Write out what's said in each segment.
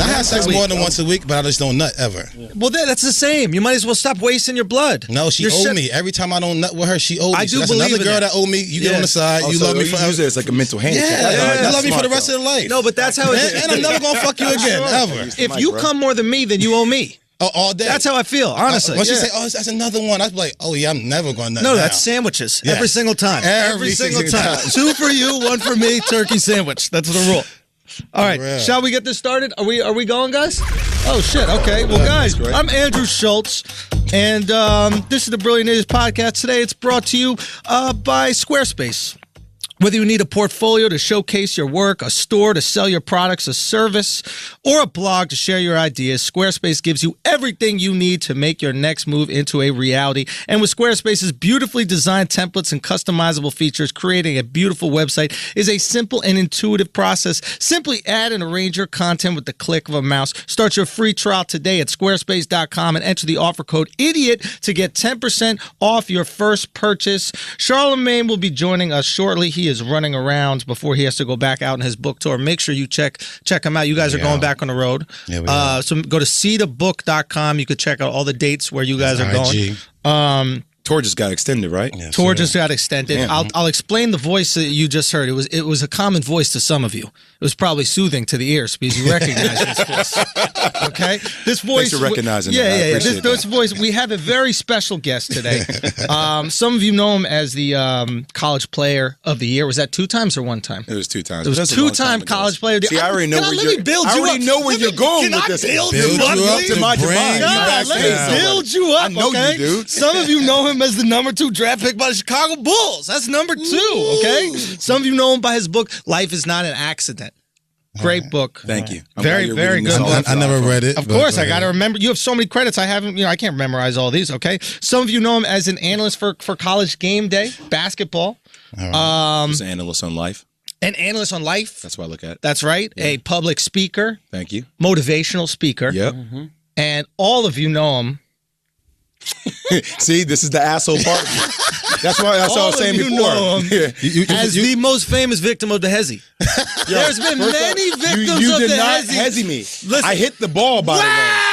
I have sex more than once a week, but I just don't nut ever. Well, that's the same. You might as well stop wasting your blood. No, she owed me. Every time I don't nut with her, she owed me. I do that's believe another girl that owe me. You get on the side. You love me forever. It's like a mental handicap. Yeah, you love me for the rest of the life. No, but that's how it is. And I'm never going to fuck you again, ever. If you come more than me, then you owe me. Oh, all day. That's how I feel, honestly. When she say, "Oh, that's another one," I'd be like, "Oh yeah, I'm never going to." No, that's sandwiches every single time. Every single time. 2 for you, 1 for me. Turkey sandwich. That's the rule. All right, shall we get this started? Are we going, guys? Oh shit. Okay. Well, guys, I'm Andrew Schultz, and this is the Brilliant Idiots podcast. Today, it's brought to you by Squarespace. Whether you need a portfolio to showcase your work, a store to sell your products, a service, or a blog to share your ideas, Squarespace gives you everything you need to make your next move into a reality. And with Squarespace's beautifully designed templates and customizable features, creating a beautiful website is a simple and intuitive process. Simply add and arrange your content with the click of a mouse. Start your free trial today at squarespace.com and enter the offer code IDIOT to get 10% off your first purchase. Charlemagne will be joining us shortly. He is running around before he has to go back out on his book tour. Make sure you check him out. You guys are going back on the road. Yeah, so go to seedabook.com. You could check out all the dates where you guys are going. Tour just got extended, right? Yeah, tour just got extended. Yeah. I'll explain the voice that you just heard. It was a common voice to some of you. It was probably soothing to the ears because you recognize this voice. Okay, this voice. Thanks for recognizing. Yeah. This voice. We have a very special guest today. Some of you know him as the college player of the year. Was that 2 times or 1 time? It was 2 times. It was 2-time college player. See, I already know where you're going with this. Build you up to my brain. Let me build you up. I know you do. Some of you know him as the number 2 draft pick by the Chicago Bulls. That's number 2, okay? Some of you know him by his book, Life is Not an Accident. Great book. Thank you. Very good book. I never read it. Of course, I got to remember. You have so many credits. I haven't, I can't memorize all these, okay? Some of you know him as an analyst for College Game Day, basketball. He's an analyst on life. An analyst on life. That's what I look at. That's right. Yeah. A public speaker. Thank you. Motivational speaker. Yep. And all of you know him. See, this is the asshole part. That's what I was saying before. As the most famous victim of the hezzy. There's been many victims of the hezzy. You did not hezzy me. Listen, I hit the ball, by the way.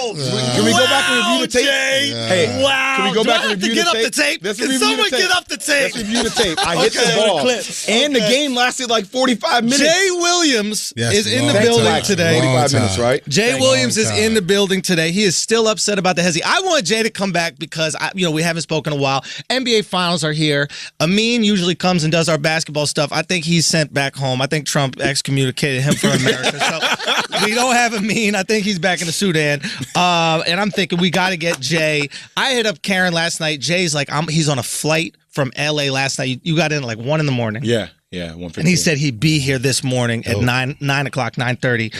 Can we go back and review the tape? Hey, wow. Can we go back and review the tape? Can someone get up the tape? Let's review the tape. I hit the ball. And the game lasted like 45 minutes. Jay Williams is in the building today. 45 minutes, right? Jay Williams is in the building today. He is still upset about the hezzy. I want Jay to come back because we haven't spoken in a while. NBA Finals are here. Amin usually comes and does our basketball stuff. I think he's sent back home. I think Trump excommunicated him from America. So we don't have Amin. I think he's back in the Sudan. And I'm thinking we got to get Jay. I hit up Karen last night. Jay's like, he's on a flight from LA last night. You got in at like 1 in the morning. Yeah, 1:15. And he said he'd be here this morning at 9 o'clock, 9:30.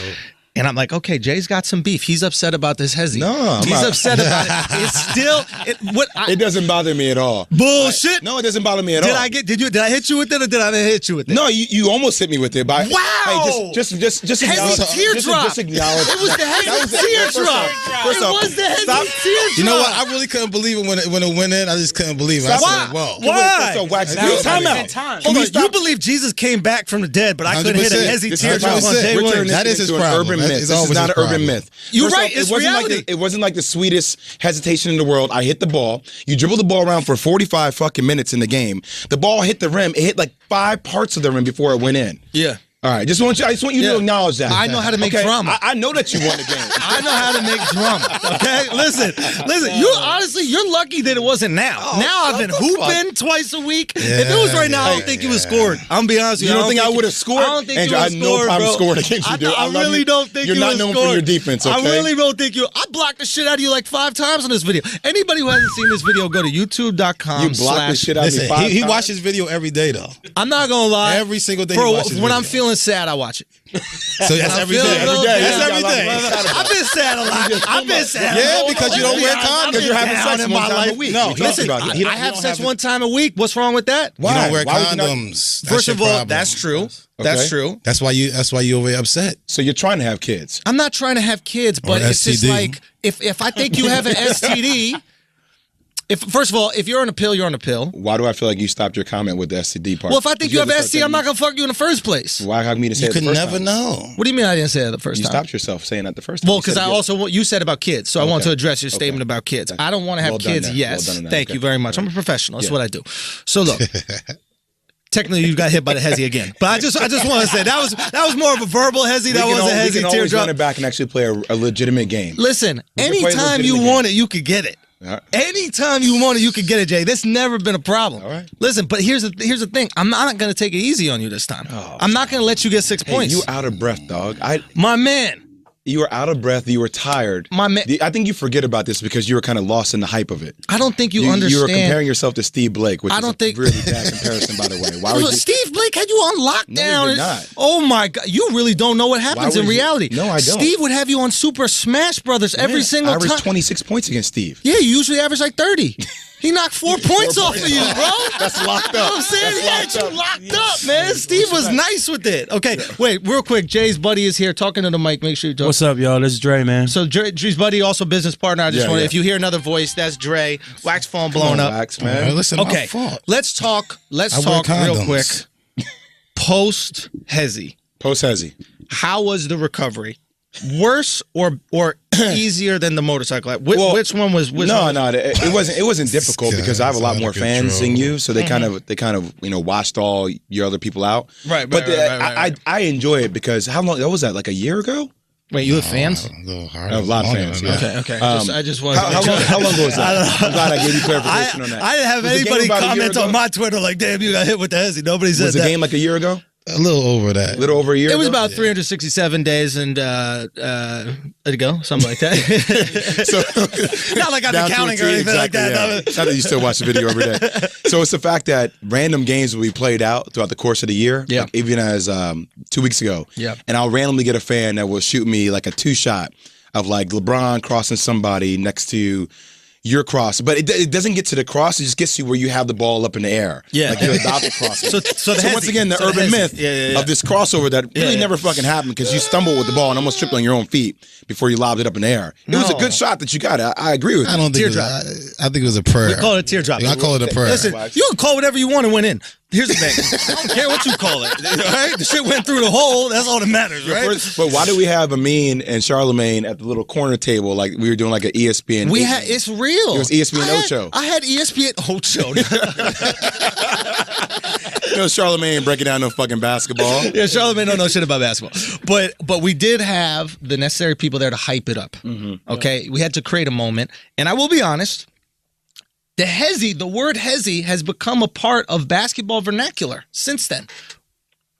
And I'm like, okay, Jay's got some beef. He's upset about this hezzy. No, he's upset about it. It's still it doesn't bother me at all. Bullshit. No, it doesn't bother me at all. Did I hit you with it or did I not hit you with it? No, you almost hit me with it. But wow. Hey, just acknowledge. Teardrop. Just acknowledge. It was the hezzy teardrop. It was the hezzy teardrop. You know what? I really couldn't believe it when it went in. I just couldn't believe it. I said, whoa. Why? Time out. Hold on. You believe Jesus came back from the dead, but I couldn't hit a hezzy teardrop on Jay Williams. That is his problem. This is not an urban myth. You're right. It's reality. It wasn't like the sweetest hesitation in the world. I hit the ball. You dribble the ball around for 45 fucking minutes in the game. The ball hit the rim. It hit like 5 parts of the rim before it went in. Yeah. All right, I just want you to acknowledge that. I know how to make drum. I know that you won the game. I know how to make drum. Okay, listen. You're lucky that it wasn't now. Now I've been hooping twice a week. Yeah, if it was right now, I don't think you would have scored. I'm gonna be honest with you. You don't think I would have scored? I don't think Andrew, you would have scored, I have no problem scoring against you, dude. I really don't think you're not known for your defense. Okay? I really don't think you. I blocked the shit out of you like 5 times on this video. Anybody who hasn't seen this video, go to YouTube.com. You blocked the shit out of me 5 times. He watches video every day though. I'm not gonna lie. Every single day. Bro, when I'm feeling sad, I watch it. So that's every day. That's every day. I've been sad a lot. I've been sad. Yeah, because you don't wear condoms. Because you're having sex in my life. No, listen, I have sex 1 time a week. What's wrong with that? Why? You don't wear condoms. First of all, that's true. That's true. That's why you over upset. So you're trying to have kids. I'm not trying to have kids, but it's just like if I think you have an STD. If first of all, if you're on a pill, you're on a pill. Why do I feel like you stopped your comment with the STD part? Well, if I think you have STD, I'm not gonna fuck you in the first place. Why have me to say You it the could first never time? know. What do you mean I didn't say that the first You time? stopped yourself saying that the first time. Well, because I also you said about kids, so I want to address your Okay. statement about kids. I don't want to have Well done kids. there. Yes, Well done on that. thank Okay. you very much. I'm a professional. That's what I do. So look. Technically, you got hit by the hezzy again, but I just want to say that was more of a verbal hezzy. That was a We hezzy can always teardrop. run it back and actually play a legitimate game. Listen, can play a anytime you legitimate want it, you could get it. All right. Anytime you want it, you could get it, Jay. That's never been a problem. All right. Listen, but here's the thing. I'm not going to take it easy on you this time. I'm not going to let you get 6 Hey, points. you out of breath, dog. My man. You were out of breath. You were tired. My man. I think you forget about this because you were kind of lost in the hype of it. I don't think you understand. You were comparing yourself to Steve Blake, which I don't is think- a really bad comparison, by the way. Why would Look, you? Steve Blake had you on lockdown. No, he did not. Oh my God, you really don't know what happens would in you- reality. No, I don't. Steve would have you on Super Smash Brothers every Man, single I averaged time. 26 points against Steve. Yeah, you usually average like 30. He knocked 4 points off of you, bro. That's locked up. You know what I'm saying? That's He had locked you up. locked up, man. Steve was nice with it. Okay, wait, real quick. Jay's buddy is here talking to the mic. Make sure you talk. What's up, y'all? This is Dre, man. So Dre's buddy, also business partner. I just Yeah, want yeah. if you hear another voice, that's Dre. Wax phone blowing up. Wax, Man, man. listen, Okay, my fault. let's talk. Let's I wear talk real condoms. quick. Post hezzy. Post hezzy. How was the recovery? Worse or easier than the motorcycle? Which one was? Which No, one? no, it wasn't difficult This because I have a lot guy's more out of fans than control. you, so they kind of washed all your other people out. Right, But right. I enjoy it because how long? What was that? Like a year ago? Wait, you have fans? A lot of fans. Yeah. Okay. I just wanted. How long ago was that? I'm glad I gave you clarification on that. I didn't have Was the game anybody about a year comment ago? on my Twitter like, "Damn, you got hit with the hezzy." Nobody said Was the that. game like a year ago? A little over that. A little over a year. It was ago? about 367 days and let it go, something like that. So Not like I'm down to a counting or T, anything like that. exactly, yeah. Not that you still watch the video every day. So it's the fact that random games will be played out throughout the course of the year. Yeah. Like even as 2 weeks ago. Yeah. And I'll randomly get a fan that will shoot me like a 2-shot of like LeBron crossing somebody next to your cross, but it doesn't get to the cross. It just gets to where you have the ball up in the air. Yeah. Like you're about to cross it. So the once hezzy. again, the So the urban hezzy. myth Yeah. of this crossover that really yeah. never fucking happened because you stumbled with the ball and almost tripped on your own feet before you lobbed it up in the air. It was a No. good shot that you got. I agree with you. I don't think it was, Teardrop. I think it was a prayer. We call it a teardrop. I call it a prayer. Listen, you can call whatever you want and went in. Here's the thing. I don't care what you call it. All right? The shit went through the hole. That's all that matters, right? But why do we have Amin and Charlemagne at the little corner table like we were doing like an ESPN? We 8 had game? it's real. It was ESPN I had- Ocho. I had ESPN Ocho. You know, Charlemagne breaking down no fucking basketball. Yeah, Charlamagne don't know shit about basketball. But we did have the necessary people there to hype it up. Mm-hmm. Okay? We had to create a moment. And I will be honest, the word hezzy has become a part of basketball vernacular since then.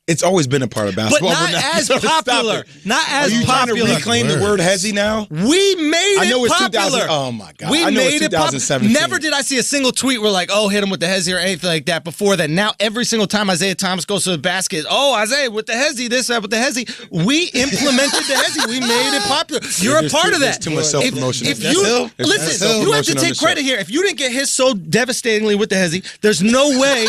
It's always been a part of But basketball. not as Stop popular. it. Not Are as you trying to popular. reclaim the word hezzy now? We made I know it it's popular. 2000 oh my God. We I know made it's it popular. 2017. Never did I see a single tweet where like, oh, hit him with the hezzy or anything like that before that. Now every single time Isaiah Thomas goes to the basket, oh, Isaiah with the hezzy, this, that with the hezzy. We implemented the hezzy. We made it popular. You're a There's part too- of there's that. too much self-promotion. If That's you him. listen, That's you have to self-promotion on take the credit show. here. If you didn't get hit so devastatingly with the hezzy, there's no way.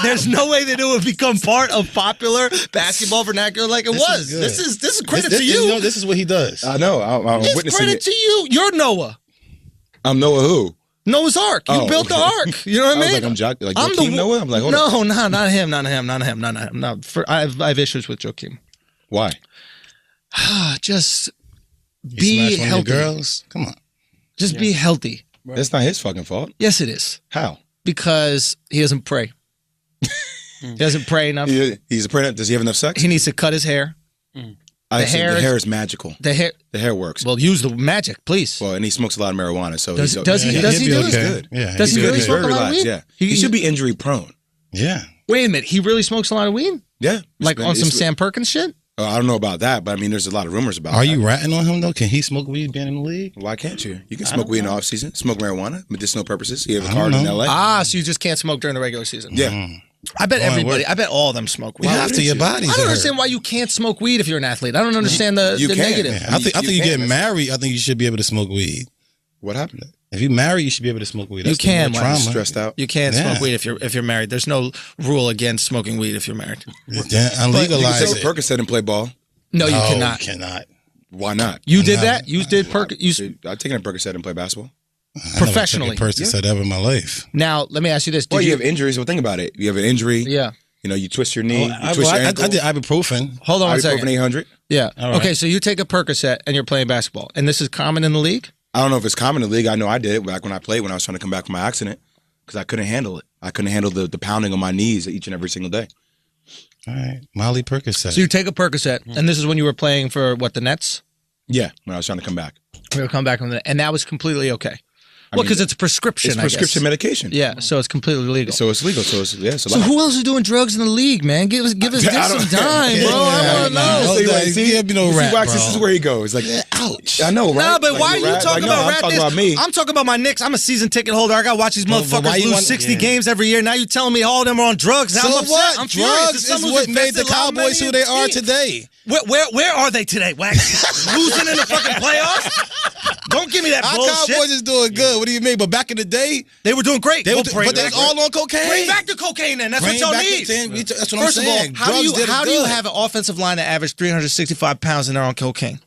There's no way that it would become part of popular basketball vernacular like it was. good. This is credit This- to you you. know, this is what he does. I know. I'm It's witnessing credit it. to you. You're Noah. I'm Noah who? Noah's Ark. You Oh, built the okay. ark. You know what I I was mean? like, I'm joking. Like, Joakim Noah? I'm like, hold on. no, not him. No. I have issues with Joakim. Why? Just He be smashed one of your healthy. girls. Come on. Just be healthy. That's not his fucking fault. Yes, it is. How? Because he doesn't pray. He doesn't pray enough. He's a pregnant. Does he have enough sex? He needs to cut his hair. I see. hair The is- hair is magical. The hair. The hair works. Well, use the magic, please. Well, and he smokes a lot of marijuana, so Does- he's does he- Yeah, does he'd he be do okay. good? Yeah, Does he'd he be really He's okay. smoke very a lot of relaxed. weed? Yeah, He- he should be injury prone. Yeah. Wait a minute. He really smokes a lot of weed? Yeah, Like on some Sam Perkins shit? I don't know about that, but I mean, there's a lot of rumors about. Are that. you ratting on him though? Can he smoke weed being in the league? Why can't you? You can smoke weed in the off season. Smoke marijuana, medicinal purposes. You have a I card don't in know. L.A. Ah, so you just can't smoke during the regular season? Yeah, I bet Going everybody. where? I bet all of them smoke weed. You have to. Your I body's don't hurt. understand why you can't smoke weed if you're an athlete. I don't understand the You can. negative. Yeah, I think You you can. get married. I think you should be able to smoke weed. what happened? If you marry, you should be able to smoke weed. You That's can, no when you're trauma. Stressed out. You can't Yeah. smoke weed if you're married. There's no rule against smoking weed if you're married. Yeah, You can unlegalize take it. a Percocet and play ball. No, you No, cannot. You cannot. Why not? You did No. that. You did Perk. You I've taken a Percocet and play basketball. professionally. I never took a Percocet ever in my life. Now, let me ask you this. Well, you have injuries. Well, think about it. You have an injury. Yeah. You know, you twist your knee. I you twist your ankle. did ibuprofen. Hold on one second. Ibuprofen 800. Yeah. All right. Okay, so you take a Percocet and you're playing basketball, and this is common in the league? I don't know if it's common in the league. I know I did it back when I played, when I was trying to come back from my accident, because I couldn't handle it. I couldn't handle the pounding on my knees each and every single day. All right. Molly Percocet. So you take a Percocet, and this is when you were playing for, what, the Nets? Yeah, when I was trying to come back. You were come back from the, and that was completely okay. Well, because it's prescription, It's prescription medication. Yeah, so it's completely legal. So it's legal. So it's, yeah. So who else is doing drugs in the league, man? Give us some time, bro. I don't know. This is where he goes. Like, ouch. I know, right? No, but like, why are you talking about rap? I'm talking about me. I'm talking about my Knicks. I'm a season ticket holder. I got to watch these motherfuckers lose 60 games every year. Now you telling me all of them are on drugs. Now So I'm upset. what? I'm furious. Drugs is what made the Cowboys who they are today. Where are they today, Wax? Losing in the fucking playoffs? Don't give me that Our bullshit. Cowboys is doing good. What do you mean? But back in the day, They were doing great. but they was all on cocaine. Bring back the cocaine then. That's what y'all need. That's what First I'm of all, saying. how do you have an offensive line that averaged 365 pounds and they're on cocaine?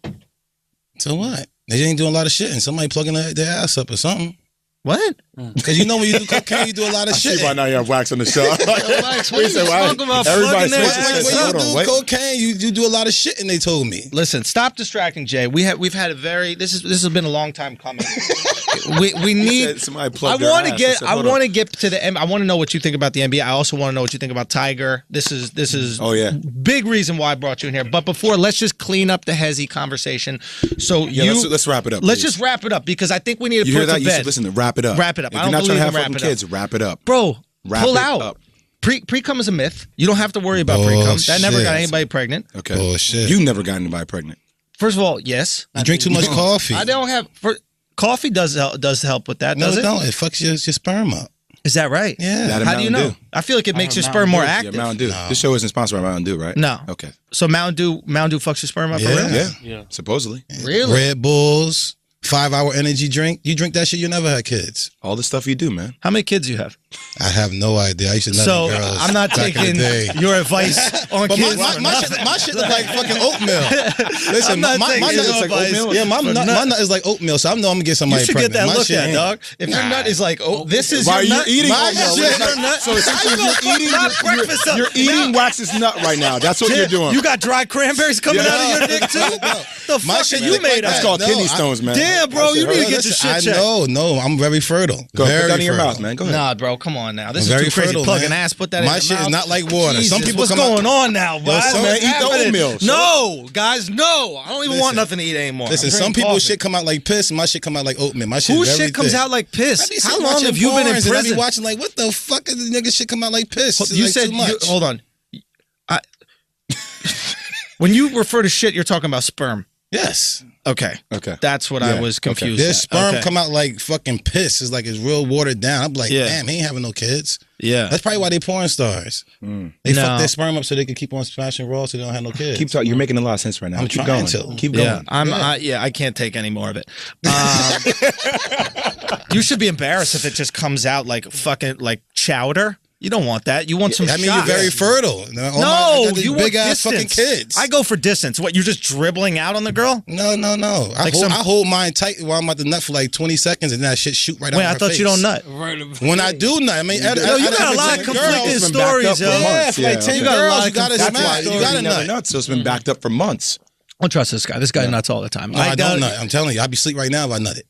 So what? They ain't doing a lot of shit, and somebody plugging their ass up or something. What? Because you know when you do cocaine, you do a lot of shit. See by now you have Wax on the show. Wax, what are you talking about? Everybody Plugging their says ass When up? you do cocaine, you do a lot of shit, and they told me. Listen, stop distracting Jay. We've had a very this has been a long time coming. we need. Somebody I plugged their want to ass. get. I Hold want on. to get to the. I want to know what you think about the NBA. I also want to know what you think about Tiger. This is. Oh, yeah. Big reason why I brought you in here. But before, let's just clean up the Hezzy conversation. So Yeah, let's wrap it up. Let's please. just wrap it up because I think we need to You put hear it that? to You bed. should listen to wrap it up. Wrap it up. If I you're don't not trying to believe have in fucking wrap it up. kids, wrap it up. Bro, Wrap pull it out. up. Pre-cum is a myth. You don't have to worry about pre-cum. That never got Bullshit. anybody pregnant. Okay. Bullshit. You never got anybody pregnant. First of all, yes. You drink too much coffee. I don't have. Coffee does help with that, No, does it it? don't. It fucks your sperm up. Is that right? Yeah. That and How do you know? Mountain Dew. I feel like it makes your sperm more Yeah, active. Mountain Dew. This show isn't sponsored by Mountain Dew, right? No. Okay. So Mountain Dew fucks your sperm up for Yeah. real? Yeah. Supposedly. Really? Red Bulls, 5-hour energy drink. You drink that shit, you never had kids. All the stuff you do, man. How many kids do you have? I have no idea. I used to nut So girls. I'm not back in taking the day. your advice on But kids. my shit look like fucking oatmeal. Listen, I'm not my taking nut your is like advice oatmeal. Yeah, my nut is like oatmeal, so I know I'm gonna get You somebody should get pregnant. that My looked shit at, ain't. dog. If your nut is like, oh, this is Why your are nut. you eating My oatmeal? shit- your nut. So essentially, you're eating. breakfast up. You're eating Wax's nut right now. That's what you're doing. You got dry cranberries coming out of your dick too? The My fuck shit are you look made like of? That's called No, kidney I- stones, man. Damn, bro, you need to get your Listen, shit checked. No, I'm very fertile. Go very put that in your fertile. mouth, man. Go ahead. Nah, bro, come on now. This I'm is very too crazy. fertile, Plug an man. ass, put that in My your shit is mouth. not like water. Jesus, Some people what's come going out. on now, bro? some- man, eat the happening? oatmeal. No, guys, no. I don't even want Listen. nothing to eat anymore. Listen, I'm some drinking people's coffee. shit come out like piss. My shit come out like oatmeal. My shit. Whose very shit comes thick. out like I piss? be How sitting long watching have you been in porns, and I be prison? watching like, what the fuck is the nigga shit come out like piss? It's You like said, too much. hold on. When you refer to shit, you're talking about sperm. Yes. Okay. Okay. That's what I Yeah, was okay. confused Their at. sperm Okay. come out like fucking piss. It's like it's real watered down. I'm like, Yeah. damn, he ain't having no kids. Yeah. That's probably why they porn stars. They No. fuck their sperm up so they can keep on smashing raw so they don't have no kids. Keep talking. You're making a lot of sense right now. I'm Keep trying going. to. Keep going. I can't take any more of it. You should be embarrassed if it just comes out like fucking like chowder. You don't want that. You want some I mean, shots. you're very fertile. I got these you big want ass fucking distance. kids. I go for distance. What, you're just dribbling out on the girl? No. I hold mine tight while I'm at the nut for like 20 seconds and that shit shoot right out Wait, of I her thought face. you don't nut. When I do nut, I mean, Yo, you got a lot of conflicting It's been backed stories, up for yo. months. Yeah, for like Yeah, 10 You got a girls, lot you of gotta conflicting smash. You stories. gotta never nut. nuts, so it's been backed up for months. Don't trust this guy. This guy nuts all the time. No, I don't nut. I'm telling you, I'd be asleep right now if I nutted.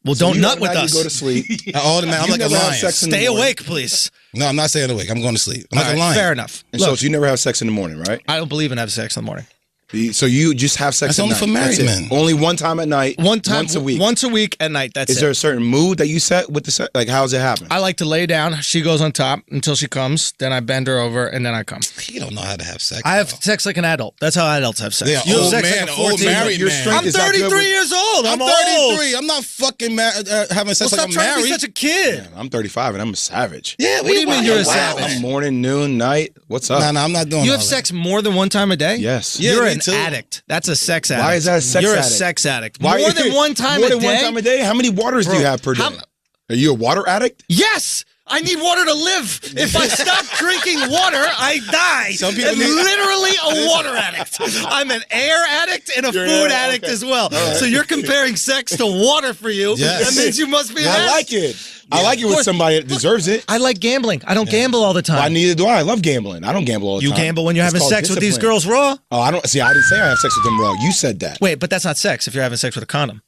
Well, So don't you nut know with now us. You go to sleep. I'm like a never have lion. sex in the Stay morning. awake, please. No, I'm not staying awake. I'm going to sleep. I'm All like a right, lion. fair enough. And Look, so you never have sex in the morning, right? I don't believe in having sex in the morning. So you just have sex That's at only night. for married That's it. men. Only one time at night. One time, once a week. at night. That's Is it. there a certain mood that you set with the sex? Like, how's it happen? I like to lay down. She goes on top until she comes. Then I bend her over, and then I come. You don't know how to have sex. I have though. sex like an adult. That's how adults have sex. Yeah, You have old sex man, like a old 14 married Your man. strength I'm is that good 33 with- years old. I'm old. 33. I'm not fucking having sex Well, like stop I'm trying to married. be such a kid. I'm 35 and I'm a savage. Yeah, What do you mean you're a savage? I'm morning, noon, night. What's up? No, I'm not doing You all have that. sex more than one time a day? Yes. Yeah, You're me an too. addict. That's a sex addict. Why is that a sex You're addict? a sex addict. Why- More than one time More a than day? one time a day? How many waters do you have per day? how- Are you a water addict? Yes. I need water to live. If I stop drinking water, I die. Some people I'm literally a water addict. I'm an air addict and a food addict as well. Right. So you're comparing sex to water for you. Yes. That means you must be an I like it. I like it with somebody that deserves it. I like gambling. I don't gamble all the time. Well, neither do I. I love gambling. I don't gamble all the time. You gamble when you're having sex with these girls raw? Oh, I don't. See, I didn't say I have sex with them raw. You said that. Wait, but that's not sex if you're having sex with a condom.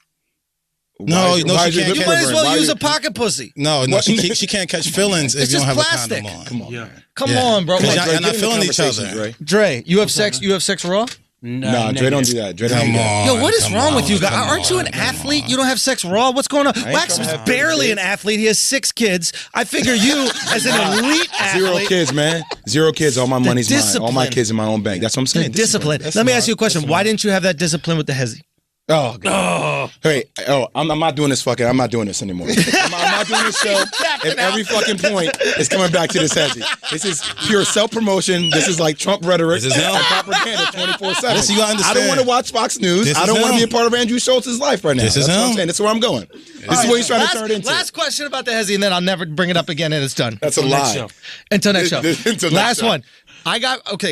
No, she can't. You might as well use a pocket pussy. No, she can't catch feelings if you don't have plastic. a condom on. Come on. Yeah. Come on, bro. Because you're not feeling each other. Dre, you have sex? You have sex raw? No, Dre don't do that. Dre don't do that. Yo, what is wrong with you guys? Aren't you an athlete? You don't have sex raw? What's going on? Wax is barely an athlete. He has 6 kids. I figure you, as an elite athlete. 0 kids, man. 0 kids. All my money's mine. All my kids in my own bank. That's what I'm saying. Discipline. Let me ask you a question. Why didn't you have that discipline with the hezzy? Oh, God. Hey, I'm not doing this I'm not doing this anymore. I'm not doing this show. At every fucking point, it's coming back to this hezzy. This is pure self-promotion. This is like Trump rhetoric. This is him. Propaganda 24/7. Listen, you gotta understand. I don't want to watch Fox News. I don't want to be a part of Andrew Schultz's life right now. This is That's what him. I'm saying. This is where I'm going. This is what he's trying to turn it into. Last question about the hezzy, and then I'll never bring it up again, and it's done. That's a lie. Until next show. Last show. one.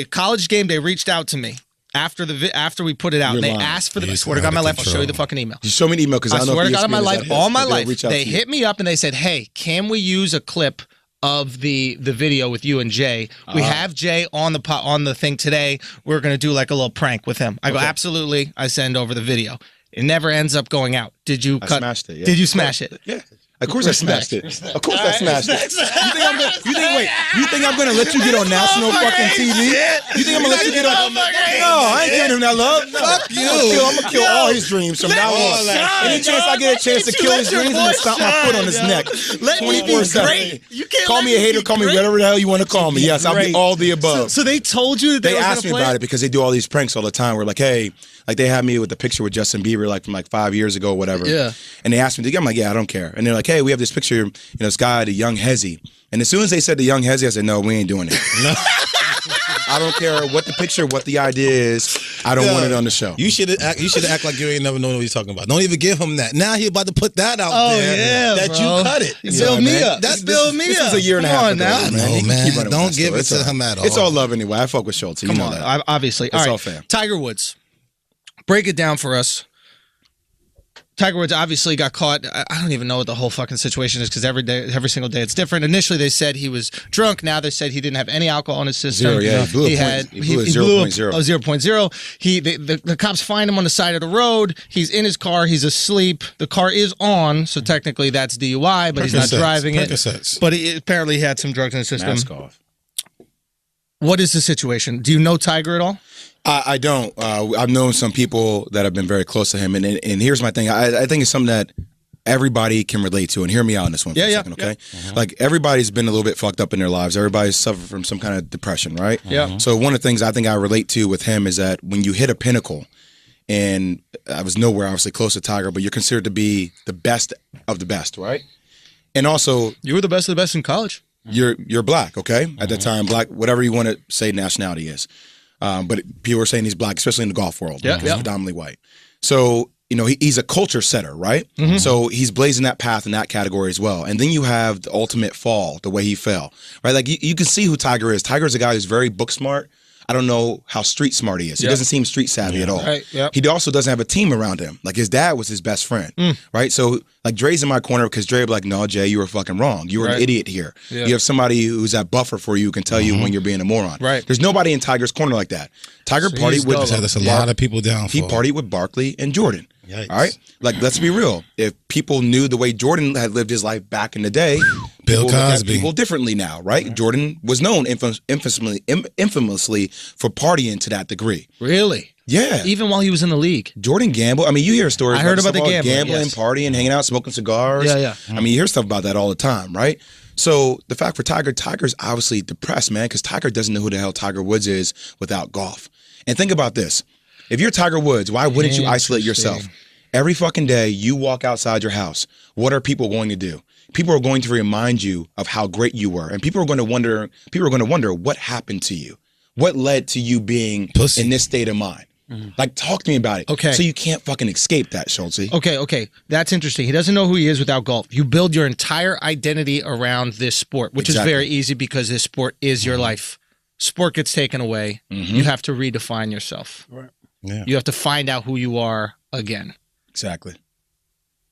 College Game Day reached out to me. After we put it out, You're they lying. asked for the. I swear to God, my life. I'll show you the fucking email. You show me the email because I don't know. I swear to God, on my ESPN life, all my life, reach out they to you. hit me up and they said, "Hey, can we use a clip of the video with you and Jay? We have Jay on the thing today. We're gonna do like a little prank with him." I go, "Absolutely." I send over the video. It never ends up going out. Did you cut? Smashed it. Yeah. Did you smash it? Yeah. Of course I smashed it. Of course I smashed it. You think I'm gonna let you get on national fucking TV? You think I'm gonna let you get on? No, I ain't giving him that love. Fuck you. I'm gonna kill all his dreams from now on. Any chance I get a chance to kill his dreams, I'm gonna stomp my foot on his neck. 24/7. Call me a hater, call me whatever the hell you want to call me. Yes, I'll be all the above. So they told you that they asked me about it because they do all these pranks all the time. We're like, hey, like they had me with the picture with Justin Bieber like from like 5 years ago or whatever. Yeah. And they asked me to get. I'm like, yeah, I don't care. And they're like, hey, we have this picture, this guy, the young hezzy. And as soon as they said the young hezzy, I said, no, we ain't doing it. No. I don't care what the picture, what the idea is. I don't want it on the show. You should act like you ain't never known what he's talking about. Don't even give him that. Now he's about to put that out there. That bro. you cut it. Build me up. That's build me up. This was a year and a half ago. now. No, man. Don't give it to him at all. It's all love anyway. I fuck with Schultz. You know that. Obviously. It's all fair. Tiger Woods. Break it down for us. Tiger Woods obviously got caught. I don't even know what the whole fucking situation is because every single day it's different. Initially they said he was drunk. Now they said he didn't have any alcohol in his system. 0, yeah. He blew a 0.0. 0.0. The cops find him on the side of the road. He's in his car. He's asleep. The car is on, so technically that's DUI, but he's not driving it. But apparently he had some drugs in his system. Mask off. What is the situation? Do you know Tiger at all? I don't. I've known some people that have been very close to him, and here's my thing. I think it's something that everybody can relate to, and hear me out on this one for a second, okay? Yeah. Like, everybody's been a little bit fucked up in their lives. Everybody's suffered from some kind of depression, right? Yeah. So one of the things I think I relate to with him is that when you hit a pinnacle, and I was nowhere obviously close to Tiger, but you're considered to be the best of the best, right? And also, you were the best of the best in college. You're black, okay? At that time, black, whatever you want to say nationality is. But people are saying he's black, especially in the golf world. Yeah, he's predominantly white. So, he's a culture setter, right? Mm-hmm. So he's blazing that path in that category as well. And then you have the ultimate fall, the way he fell, right? Like, you can see who Tiger is. Tiger is a guy who's very book smart. I don't know how street smart he is. He doesn't seem street savvy at all. Right, yep. He also doesn't have a team around him. Like, his dad was his best friend, right? So, like, Dre's in my corner because Dre be like, no, Jay, you were fucking wrong. You were an idiot here. Yeah. You have somebody who's that buffer for you who can tell you when you're being a moron. Right. There's nobody in Tiger's corner like that. Tiger partied with... That's a lot of people down for. He partied with Barkley and Jordan. Yikes. All right? Like, let's be real. If people knew the way Jordan had lived his life back in the day, Bill people look at Cosby. people differently now, right? Yeah. Jordan was known infamously for partying to that degree. Really? Yeah. Even while he was in the league. Jordan gambled. I mean, you hear stories. I heard about the gambling, yes. partying, hanging out, smoking cigars. Yeah. I mean, you hear stuff about that all the time, right? So the fact for Tiger's obviously depressed, man, because Tiger doesn't know who the hell Tiger Woods is without golf. And think about this. If you're Tiger Woods, why wouldn't you isolate yourself? Every fucking day you walk outside your house, what are people going to do? People are going to remind you of how great you were. And people are going to wonder what happened to you? What led to you being in this state of mind? Like, talk to me about it. Okay. So you can't fucking escape that, Schultz. Okay. That's interesting. He doesn't know who he is without golf. You build your entire identity around this sport, which is very easy because this sport is your life. Sport gets taken away. You have to redefine yourself. Right. Yeah. You have to find out who you are again. Exactly.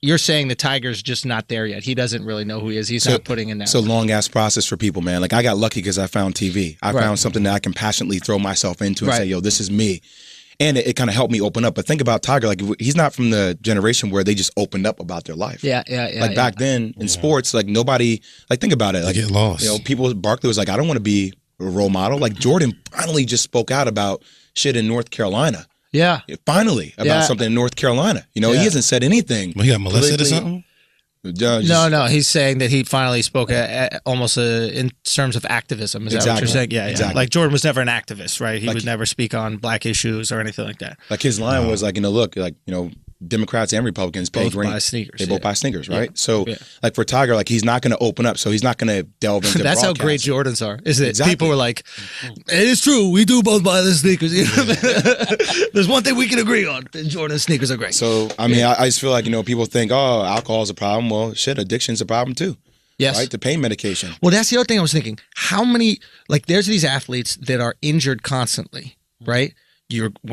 You're saying the Tiger's just not there yet. He doesn't really know who he is. He's not putting in that. It's a long-ass process for people, man. Like, I got lucky because I found TV. I found something that I can passionately throw myself into and say, yo, this is me. And it kind of helped me open up. But think about Tiger. Like, he's not from the generation where they just opened up about their life. Yeah. Like, back then in sports, like, nobody, like, think about it. Like, get lost. You know, people, Barkley was like, I don't want to be a role model. Like, Jordan finally just spoke out about shit in North Carolina. Yeah. Finally, about something in North Carolina. You know, he hasn't said anything. Well, he got molested or something? No. He's saying that he finally spoke almost in terms of activism. Is that what you're saying? Yeah. Exactly. Like, Jordan was never an activist, right? He would never speak on black issues or anything like that. Like, his line was like, look, like, Democrats and Republicans both buy sneakers. They both buy sneakers, right? Yeah. So, like, for Tiger, like, he's not going to open up. So he's not going to delve into That's how great Jordans are, is it? People were like, it is true. We do both buy the sneakers. There's one thing we can agree on. Jordan sneakers are great. So, I mean, I just feel like, people think, oh, alcohol is a problem. Well, shit, addiction's a problem too. Yes. Right? The pain medication. Well, that's the other thing I was thinking. How many, like, there's these athletes that are injured constantly, right?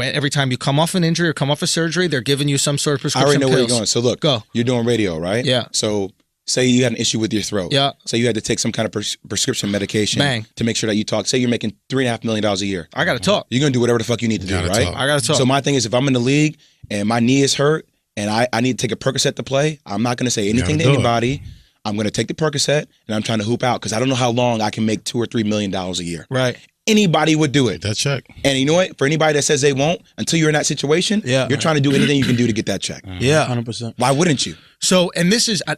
Every time you come off an injury or come off a surgery, they're giving you some sort of prescription I already know pills. where you're going. So look, you're doing radio, right? Yeah. So say you had an issue with your throat. Yeah. Say you had to take some kind of prescription medication to make sure that you talk. Say you're making $3.5 million a year. I got to talk. You're going to do whatever the fuck you need to do, right? I got to talk. So my thing is, if I'm in the league and my knee is hurt and I need to take a Percocet to play, I'm not going to say anything to anybody. I'm going to take the Percocet and I'm trying to hoop out because I don't know how long I can make $2 or $3 million a year. Right. Anybody would do it. That check. And you know what? For anybody that says they won't, until you're in that situation, you're trying to do anything you can do to get that check. Yeah. 100%. Why wouldn't you? So, and this is a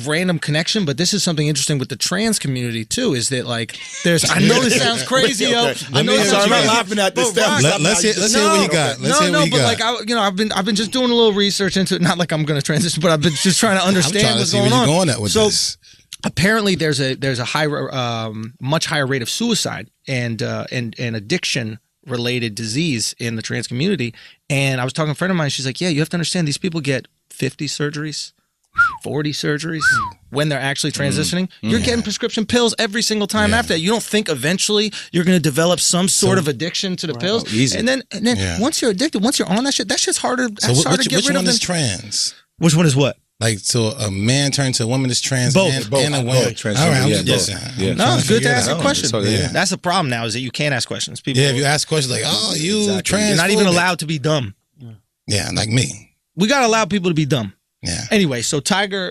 random connection, but this is something interesting with the trans community too, is that, like, there's, I know this sounds crazy, yo. I know I'm not laughing at this stuff. Let's hear what you got. I've been just doing a little research into it. Not like I'm going to transition, but I've been just trying to understand what's going on. Going at with this. Apparently, there's a much higher rate of suicide and addiction related disease in the trans community. And I was talking to a friend of mine. She's like, "Yeah, you have to understand these people get 50 surgeries, 40 surgeries when they're actually transitioning. You're getting prescription pills every single time after that. You don't think eventually you're going to develop some sort of addiction to the pills? Oh, easy. And then once you're addicted, once you're on that shit's harder. So harder to get which rid one of is trans? Which one is what? Like, so a man turned to a woman is trans Both. and a woman. All right, I'm just No, it's good to ask a question. So, That's the problem now, is that you can't ask questions. People, if you ask questions like, oh, you trans. you're not even allowed to be dumb. Yeah, like me. We got to allow people to be dumb. Yeah. Anyway, Tiger's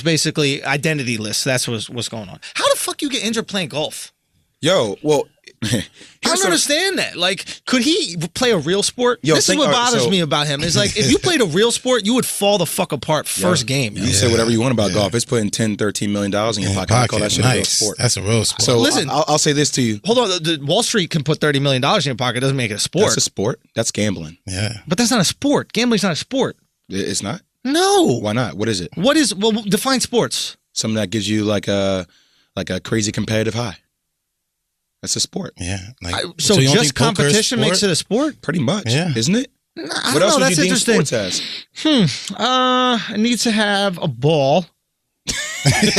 basically identityless. That's what's going on. How the fuck you get injured playing golf? Yo, well, I don't understand that. Like, could he play a real sport? This is what bothers me about him. Is like, if you played a real sport, you would fall the fuck apart first game. You say whatever you want about golf. It's putting $10, $13 million in your pocket. I call that shit a real sport. That's a real sport. So listen, I'll say this to you. Hold on. Wall Street can put $30 million in your pocket. It doesn't make it a sport. That's a sport. That's gambling. Yeah. But that's not a sport. Gambling's not a sport. It's not? No. Why not? What is it? Well, define sports. Something that gives you like a crazy competitive high. That's a sport. Yeah. Like, so just competition makes it a sport? Pretty much. Yeah. Isn't it? What else would you deem sports as? It needs to have a ball. You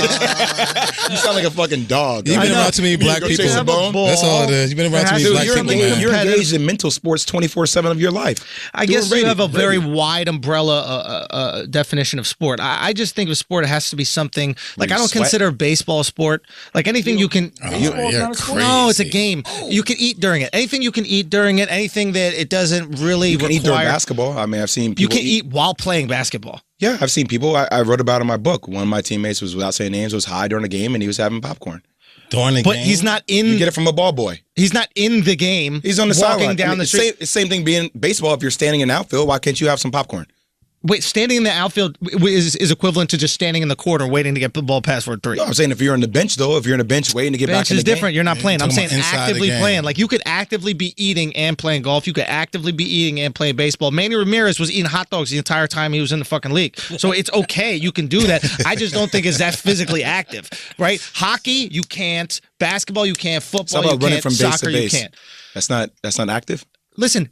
sound like a fucking dog. You've been around too many black people. That's all it is. You've been around too many black people. You're engaged in mental sports 24/7 of your life. I guess you have a very wide umbrella definition of sport. I just think of sport, it has to be something like, I don't consider baseball a sport. Like, anything you can. You're crazy. No, it's a game. You can eat during it. Anything you can eat during it. Anything that it doesn't really require. You can eat during basketball. I mean, I've seen people. You can eat while playing basketball. Yeah, I've seen people. I wrote about it in my book. One of my teammates was, without saying names, was high during the game and he was having popcorn. During the game? But he's not in. You get it from a ball boy. He's not in the game. He's on the walking sideline. down the street. Same thing being baseball. If you're standing in the outfield, why can't you have some popcorn? Wait, standing in the outfield is equivalent to just standing in the corner waiting to get the ball passed for a three. No, I'm saying if you're on the bench, though, if you're on the bench waiting to get back in the game. Bench is different. You're not playing. I'm saying actively playing. Like, you could actively be eating and playing golf. You could actively be eating and playing baseball. Manny Ramirez was eating hot dogs the entire time he was in the fucking league. So it's okay. You can do that. I just don't think it's that physically active, right? Hockey, you can't. Basketball, you can't. Football, you can't. Running from base Soccer, to base. you can't. That's not active? listen.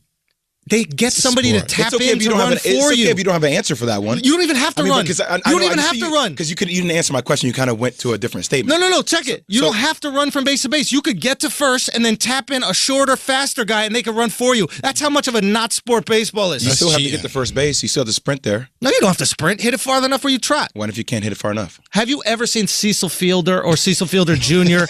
They get somebody to tap in to run for you. It's okay if you don't have an answer for that one. You don't even have to run. You don't even have to run. Because you didn't answer my question. You kind of went to a different statement. No. Check it. You don't have to run from base to base. You could get to first and then tap in a shorter, faster guy, and they can run for you. That's how much of a not sport baseball is. You still have to get to first base. You still have to sprint there. No, you don't have to sprint. Hit it far enough where you trot. What if you can't hit it far enough? Have you ever seen Cecil Fielder or Cecil Fielder Jr.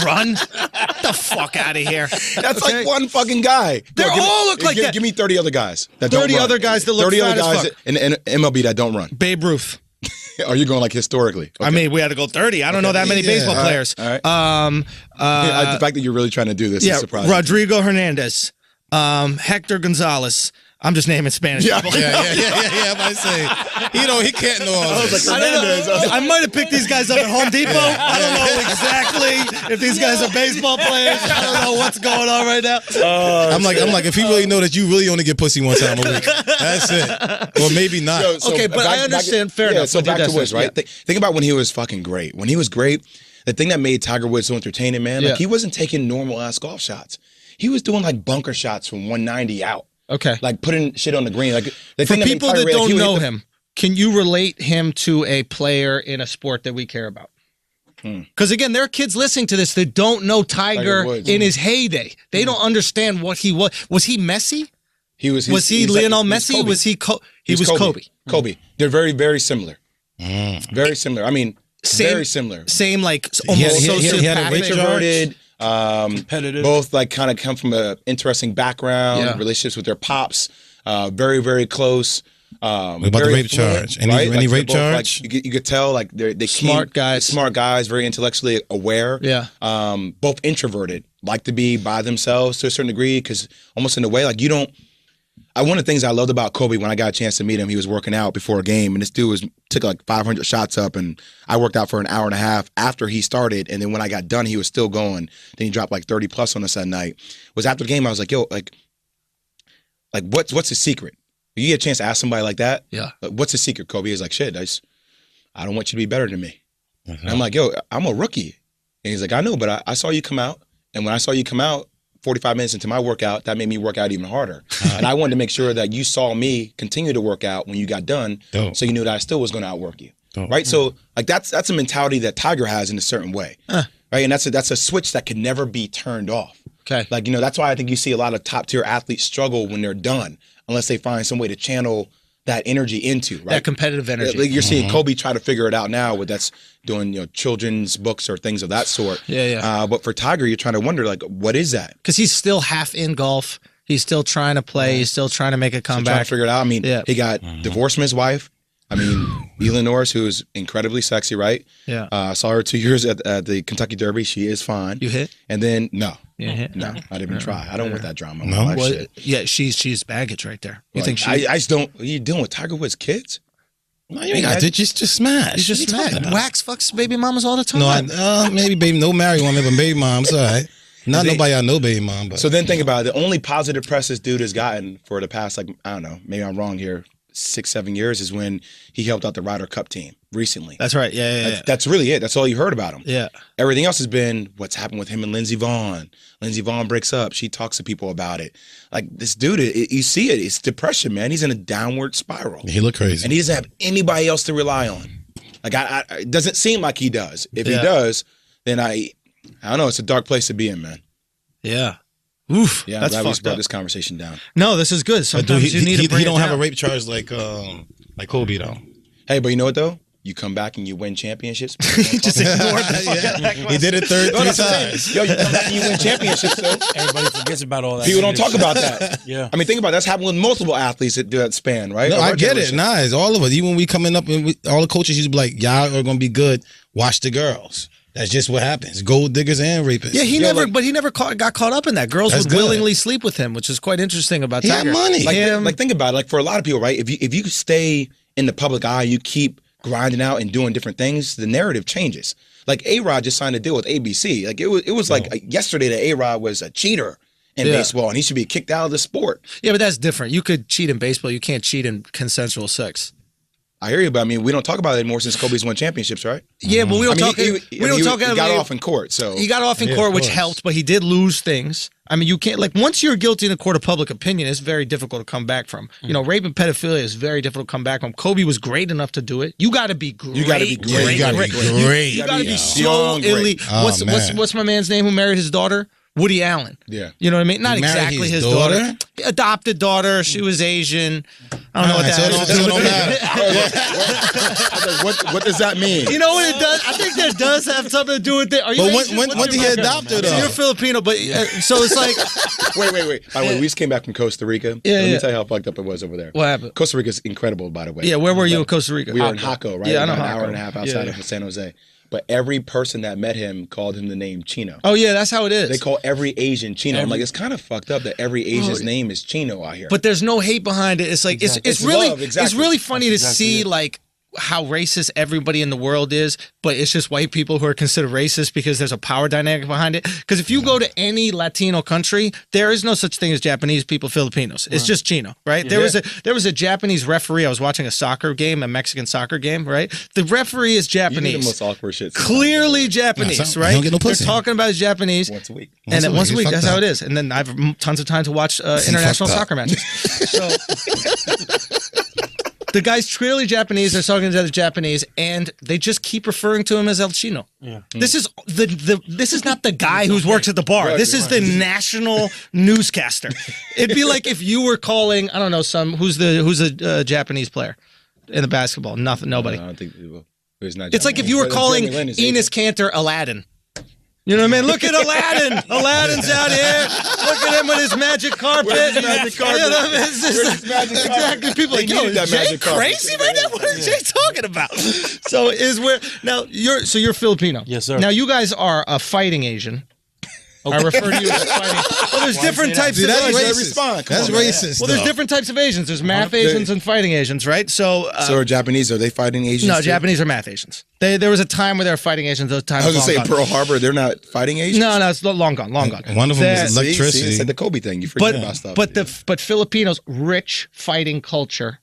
run? Get the fuck out of here. That's like one fucking guy. They all look like that. Give me 30 other guys. 30 other guys that look fat as fuck. 30 other guys in MLB that don't run. Babe Ruth. Are you going like historically? Okay. I mean, we had to go 30. I don't know that many baseball players. All right. The fact that you're really trying to do this is surprising. Rodrigo Hernandez, Hector Gonzalez. I'm just naming Spanish people. Yeah. I might say, he can't know all this. I might have picked these guys up at Home Depot. I don't know exactly if these guys are baseball players. I don't know what's going on right now. I'm like, if you really know that you really only get pussy one time a week, that's it. Or maybe not. Okay, but I understand. Fair enough. So back to Woods, right? Yeah. Think about when he was fucking great. When he was great, the thing that made Tiger Woods so entertaining, man, like he wasn't taking normal ass golf shots. He was doing like bunker shots from 190 out. Okay. Like putting shit on the green. Like for people that don't know him, can you relate him to a player in a sport that we care about? Because again, there are kids listening to this that don't know Tiger in his heyday. They don't understand what he was. Was he Messi? Was he Lionel Messi? Was he Kobe? Kobe. They're very, very similar. Very similar. I mean, very similar. Same, like almost sociopathic. Introverted. Competitive. Both like kind of come from an interesting background, relationships with their pops, very, very close. What about the rape charge? Any rape charge? Like, you could tell like they smart guys, very intellectually aware. Yeah. Both introverted, like to be by themselves to a certain degree, because almost in a way like you don't. One of the things I loved about Kobe when I got a chance to meet him, he was working out before a game, and this dude took like 500 shots up, and I worked out for an hour and a half after he started, and then when I got done, he was still going. Then he dropped like 30 plus on us that night. Was after the game, I was like, yo, like what's his secret? You get a chance to ask somebody like that, like, what's his secret, Kobe? He's like, shit, I don't want you to be better than me. And I'm like, yo, I'm a rookie. And he's like, I know, but I saw you come out, and when I saw you come out, 45 minutes into my workout, that made me work out even harder. And I wanted to make sure that you saw me continue to work out when you got done, so you knew that I still was going to outwork you. Right? So like that's a mentality that Tiger has in a certain way. Right? And that's a switch that can never be turned off. Okay. Like, that's why I think you see a lot of top tier athletes struggle when they're done, unless they find some way to channel that energy into, right? That competitive energy. Like you're seeing Kobe try to figure it out now with that's doing, children's books or things of that sort. Yeah. But for Tiger, you're trying to wonder, like, what is that? Because he's still half in golf. He's still trying to play. He's still trying to make a comeback. Trying to figure it out. I mean, he got divorced from his wife. I mean, Elin Norris, who's incredibly sexy, right? Yeah. I saw her 2 years at the Kentucky Derby. She is fine. You hit? And then, no. You hit? No, I didn't even try. I don't want that drama. No? Well, yeah, she's baggage right there. You think she? I just don't. Are you dealing with Tiger Woods' kids? No, you ain't got to just smash. You just smash. Wax fucks baby mamas all the time. No, maybe baby, no married woman, but baby moms, all right. Not nobody I know baby mom. But. So then think about it. The only positive press this dude has gotten for the past, like, I don't know, maybe I'm wrong here, 6-7 years is when he helped out the Ryder Cup team recently. That's right. Yeah. That's really it. That's all you heard about him. Yeah. Everything else has been what's happened with him and Lindsey Vonn. Lindsey Vonn breaks up. She talks to people about it. Like, this dude, you see it. It's depression, man. He's in a downward spiral. He look crazy. And he doesn't have anybody else to rely on. Like, it doesn't seem like he does. If he does, then I don't know. It's a dark place to be in, man. Yeah. Oof. Yeah, that's I'm glad we fucked brought up. this conversation down. No, this is good. Sometimes you need to bring he don't it have down. a rape charge like Kobe though. Hey, but you know what though? You come back and you win championships. He just ignored that. He did it three times. Yo, you come back and you win championships, though. Everybody forgets about all that. People don't talk about that. Yeah. I mean, think about it. That's happened with multiple athletes that do that span, right? No, I get it. Nice. All of us. Even when we coming up, and all the coaches used to be like, y'all are going to be good. Watch the girls. That's just what happens. Gold diggers and rapists. Yeah, he never got caught up in that. Girls would willingly sleep with him, which is quite interesting about Tiger. He had money. Like, think about it. Like, for a lot of people, right? If you stay in the public eye, you keep grinding out and doing different things, the narrative changes. Like, A-Rod just signed a deal with ABC. Like, it was like yesterday that A-Rod was a cheater in baseball, and he should be kicked out of the sport. Yeah, but that's different. You could cheat in baseball. You can't cheat in consensual sex. I hear you, but I mean, we don't talk about it anymore since Kobe's won championships, right? Yeah, but we don't talk. He got off in court, so he got off in court, which helped, but he did lose things. I mean, you can't once you're guilty in a court of public opinion, it's very difficult to come back from. You know, rape and pedophilia is very difficult to come back from. Kobe was great enough to do it. You got to be great. You got to be great. You got to be great. You got to be so elite. What's my man's name who married his daughter? Woody Allen. Yeah. You know what I mean? Not exactly his daughter. Adopted daughter. She was Asian. I don't know what that is. What does that mean? You know what it does? I think that does have something to do with it. Are you but when did he adopt her, though? So you're Filipino, but so it's like... Wait. By the way, we just came back from Costa Rica. Let me tell you how fucked up it was over there. What happened? Costa Rica is incredible, by the way. Yeah, where were you in Costa Rica? We were in Jaco, right? Yeah, I know About Jaco. an hour and a half outside of San Jose. But every person that met him called him the name Chino. Oh, yeah, that's how it is. They call every Asian Chino. I'm like, it's kind of fucked up that every Asian's name is Chino out here. But there's no hate behind it. It's like it's really love, exactly. It's really funny to see like how racist everybody in the world is, but it's just white people who are considered racist because there's a power dynamic behind it. Because if you go to any Latino country, there is no such thing as Japanese people, Filipinos. It's just Chino, right? Yeah. There was a Japanese referee. I was watching a soccer game, a Mexican soccer game, right? The referee is Japanese. You do the most awkward shit. Clearly Japanese, right? Don't get no pussy. They're talking about his Japanese. Once a week. Once a week. That's how it is. And then I have tons of time to watch international soccer matches. So the guy's clearly Japanese. They're talking to the Japanese, and they just keep referring to him as El Chino. Yeah. This is this is not the guy who works at the bar. Right, this is the national newscaster. It'd be like if you were calling, I don't know, who's a Japanese player in the basketball. Nobody. I don't think it's not. It's like if you were calling Enes Kanter Aladdin. You know what I mean? Look at Aladdin. Aladdin's out here. Look at him with his magic carpet. Where's his magic carpet? You know, it's just Where's his magic carpet? Exactly. People are like, yo, that is Jay magic carpet. crazy right now? What is Jay talking about? So you're Filipino. Yes, sir. Now you guys are a fighting Asian. I refer to you as fighting. Well, there's different types of Asians. That's racist. Well, there's different types of Asians. There's math Asians and fighting Asians, right? So are Japanese? Are they fighting Asians? No, too? Japanese are math Asians. There was a time where they were fighting Asians. Those times I was going to say long Pearl Harbor. They're not fighting Asians. No, it's long gone. Long gone. One of them is electricity. It's like the Kobe thing. You forget about stuff. But Filipinos, rich fighting culture.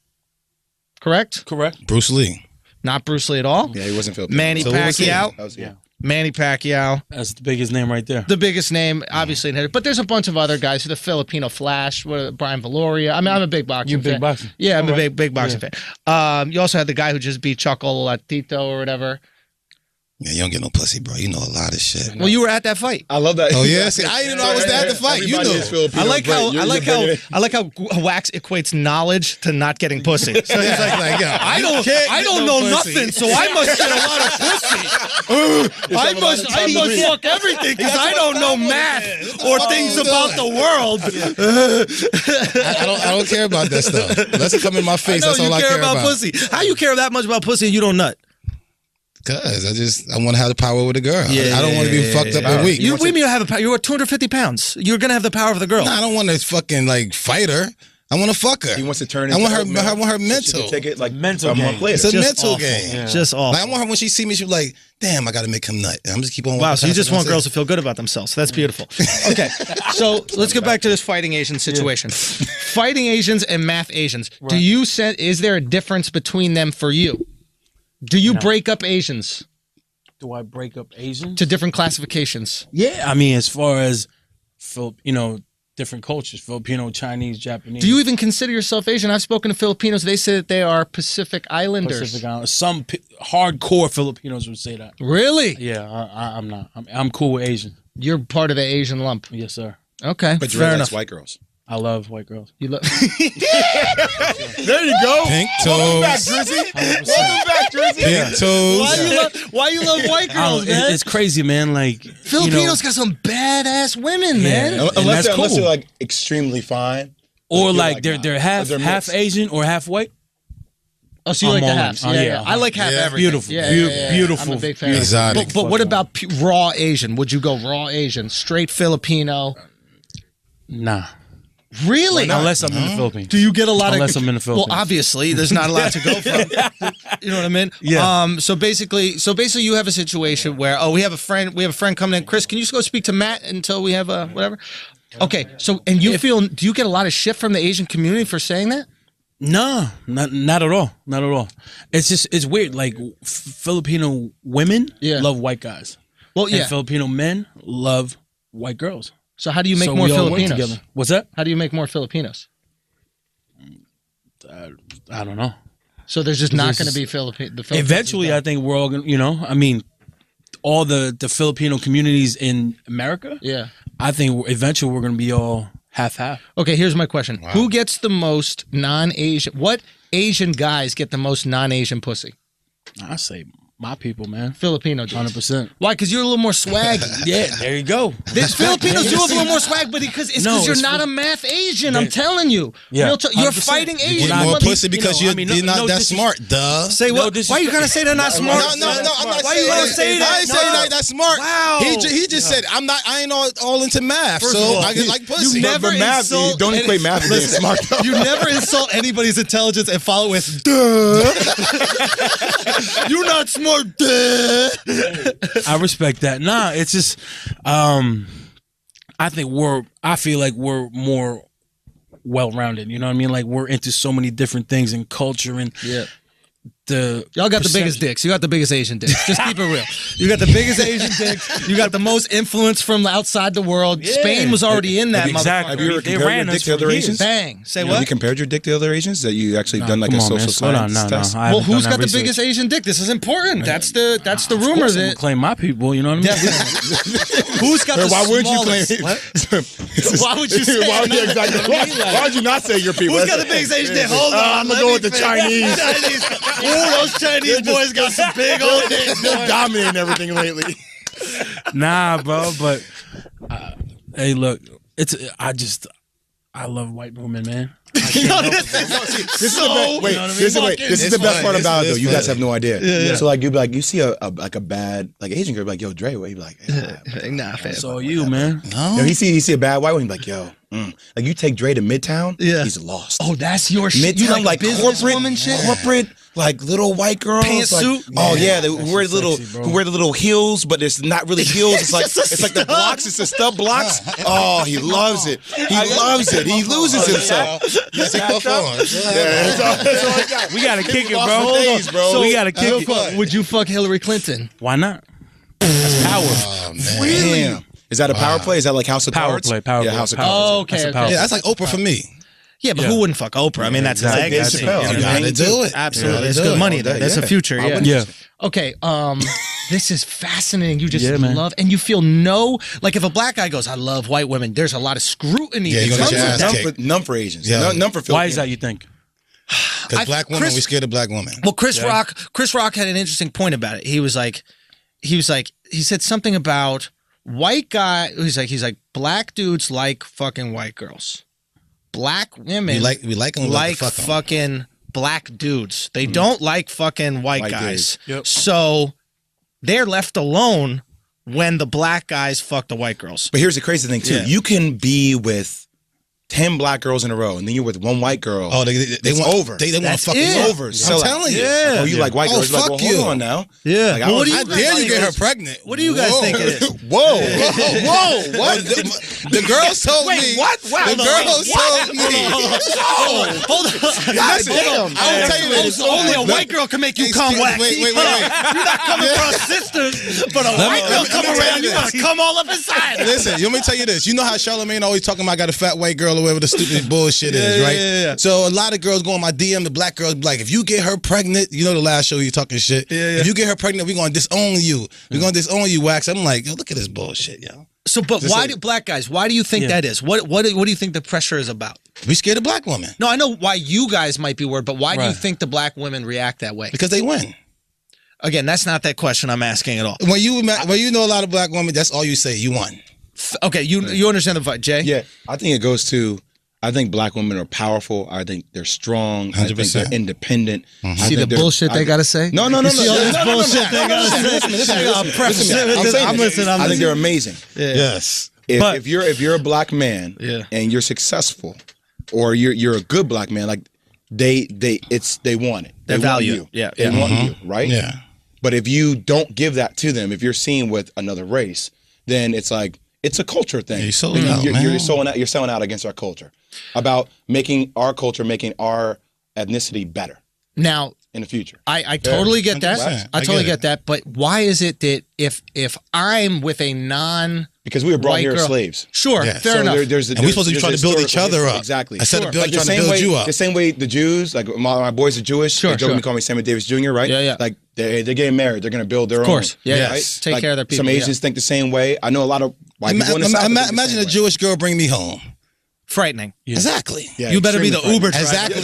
Correct? Correct. Bruce Lee. Not Bruce Lee at all. Yeah, he wasn't Filipino. Manny Pacquiao. Manny Pacquiao. That's the biggest name right there. The biggest name, obviously, in history. But there's a bunch of other guys. The Filipino Flash, Brian Valoria. I mean, I'm a big boxing fan. You're big boxing? Yeah, I'm a big boxing fan. You also had the guy who just beat Choco Latito or whatever. Yeah, you don't get no pussy, bro. You know a lot of shit. Well, you were at that fight. I love that. Oh yeah, see, I didn't know I was at the fight. You know, I like how Wax equates knowledge to not getting pussy. So he's like, yeah, I don't know nothing, so I must get a lot of pussy. I must fuck everything because I don't know math or things about the world. I don't care about that stuff. Unless it come in my face, that's all I care about. Pussy. How you care that much about pussy and you don't nut? Because I want to have the power with a girl. I don't want to be fucked up and weak. You mean you have a power? You're 250 pounds. You're gonna have the power of the girl. No, I don't want to fucking fight her. I want to fuck her. He wants to turn. I want her mental. So take it like mental a month later. It's a mental game. Yeah. Just awful. I want her when she see me. She's like, "Damn, I got to make him nut." And I'm just keep on. Wow, so you just want girls to feel good about themselves. So that's beautiful. Okay, so let's go back to this fighting Asian situation. Fighting Asians and math Asians. Right. Is there a difference between them for you? Do you break up Asians? Do I break up Asians? To different classifications? Yeah, I mean, as far as, different cultures, Filipino, Chinese, Japanese. Do you even consider yourself Asian? I've spoken to Filipinos. They say that they are Pacific Islanders. Pacific Islanders. Some hardcore Filipinos would say that. Really? Yeah, I'm not. I'm cool with Asian. You're part of the Asian lump. Yes, sir. Okay, but fair enough. White girls. I love white girls. You love. There you go. Pink toes. Welcome back, Drizzy. Welcome back, Drizzy. Pink toes. Why you love white girls, man? It's crazy, man. Like Filipinos got some badass women, man. Unless they're like extremely fine, or like they're half Asian or half white. Oh, so you like the halves? Yeah. I like half everything. Beautiful. I'm Beautiful. a big fan. Exotic. But what about raw Asian? Would you go raw Asian, straight Filipino? Nah. Really? Unless I'm in the Philippines. Do you get a lot Unless I'm in the Philippines. Well, obviously, there's not a lot to go from. You know what I mean? Yeah. So basically, you have a situation where we have a friend coming in. Chris, can you just go speak to Matt until we have whatever? Okay. So, and do you get a lot of shit from the Asian community for saying that? No, not at all. Not at all. It's weird. Like Filipino women love white guys. Well, yeah. And Filipino men love white girls. So how do you make So more we all work Filipinos? together. What's that? How do you make more Filipinos? I don't know. So there's just not going to be the Filipinos. Eventually, I think we're all gonna. I mean, all the Filipino communities in America. Yeah. I think eventually we're gonna be all half. Okay, here's my question. Wow. Who gets the most non-Asian? What Asian guys get the most non-Asian pussy? I say my people, man. Filipino dudes. 100%. Why? Because you're a little more swaggy. Yeah, there you go. There's Filipinos do have a little more swag, but because you're not a math Asian. I'm telling you. Yeah, you're fighting You Asian. get more pussy because you're not that smart, duh. Say what? Why are you gonna say they're not smart? No, I'm not Why you gonna say that? I ain't saying that's smart. Wow. He just said I ain't all into math, so I get like pussy. You never insult. Don't equate math with being smart. You never insult anybody's intelligence and follow it with duh. You're not smart, duh. I respect that. Nah, it's just I feel like we're more well-rounded, you know what I mean? Like we're into so many different things and culture and y'all got the biggest dicks. You got the biggest Asian dicks. Just keep it real. You got the biggest Asian dicks. You got the most influence from outside the world. Yeah. Spain was already in that. Exactly. Have you ever compared your dick to other Asians? Bang. Say what? Have you compared your dick to other Asians? That you actually done like a social science test? Well, who's got the biggest Asian dick? This is important. That's the rumor that claim my people. You know what I mean? Who's got the why wouldn't you smallest? claim? Why would you say? Why would you not say your people? Who's got the biggest Asian dick? Hold on. I'm gonna go with the Chinese. Ooh, those Chinese boys got some big old dicks. They're dominating everything lately. Nah, bro, but hey, look, I love white women, man. This is the best part about it, though. You guys have no idea. Yeah. So like, you'd be like, you see a bad like Asian girl, like, yo, Dre, what? You'd be like, nah, fam. So you, man. No. You see a bad white one, you'd be like, yo, like you take Dre to Midtown, he's lost. Oh, that's your shit. Midtown, You like corporate, like little white girls, pantsuit. Oh yeah, they wear the little heels, but it's not really heels. It's like the blocks. It's the stub blocks. Oh, he loves it. He loves it. He loses himself. We gotta kick it, bro. So we gotta kick it. Would you fuck Hillary Clinton? Why not? That's power. Oh, man. Really? Is that a power play? Is that like House of Cards? Power play. House of Cards. Oh, okay. Yeah, that's like Oprah for me. Yeah, but who wouldn't fuck Oprah? I mean, that's his legacy. You gotta do it. Absolutely. There's good money there. That's the future. Yeah. Okay, this is fascinating. You just man. love, and you feel like if a black guy goes, I love white women, there's a lot of scrutiny. Yeah, you're gonna get your ass kicked. None for Asians. Yeah. None for Filipinos. Why is that, you think? Because black women, we scared of black women. Well, Chris Rock had an interesting point about it. He said something about white guy. He's like, black dudes like fucking white girls. Black women we like them like fucking black dudes. They don't like fucking white guys. Yep. So they're left alone when the black guys fuck the white girls. But here's the crazy thing too. Yeah. You can be with 10 black girls in a row, and then you're with one white girl. Oh, they want over. They want to fuck it. you over. I'm telling you. Yeah. Oh, you like white girls? Oh, You're like, fuck well, hold you. on now. Yeah. Like, Well, How dare you get her pregnant? What do you guys think it is? Whoa. What? The girls told me. What? Wow. The girls told me. Hold on. God damn. I will tell you this. Only a white girl can make you come wax. Wait. You're not coming for us sisters, but a white girl come around, you gotta come all up inside. Listen, let me tell you this. You know how Charlamagne always talking about I got a fat white girl or whatever the stupid bullshit is, right? Yeah. So a lot of girls go on my DM, the black girls be like, if you get her pregnant, you know the last show you talking shit. Yeah. If you get her pregnant, we're gonna disown you. We're gonna disown you, Wax. I'm like, yo, look at this bullshit, yo. So, but why do black guys? Why do you think that is? What do you think the pressure is about? We scared of black women. No, I know why you guys might be worried, but why do you think the black women react that way? Because they win. Again, that's not that question I'm asking at all. When you know a lot of black women, that's all you say. You won. Okay, you understand the fight, Jay? Yeah, I think it goes to. I think black women are powerful. I think they're strong. 100%. I think they're independent. See the bullshit they gotta say? No. See all this bullshit they gotta say? I'm listening. I think they're amazing. Yeah. Yes. If you're a black man and you're successful, or you're a good black man, like they want it. They value you. it. Yeah. They want you, right? Yeah. But if you don't give that to them, if you're seen with another race, then it's like it's a culture thing. You're selling out, man. You're selling out against our culture, about making our culture, making our ethnicity better Now, in the future. I totally get that. 100%. I totally get get that. But why is it that if I'm with a because we were brought white here as girl, slaves. Sure, Yeah. fair So enough. And we're supposed to be trying to build each other up. Exactly. Instead of Like trying to build you up. The same way the Jews, like my boys are Jewish. Sure, they jokingly sure. call me Sammy Davis Jr., right? Yeah, yeah. Like they're getting married. They're going to build their own. Of course. Yeah, Yes. right? Take Like, care of their people. Some Asians think the same way. I know a lot of white people in the South. Imagine a Jewish girl bring me home. Frightening. Exactly. Yeah, You better be the extremely Uber driver. Exactly.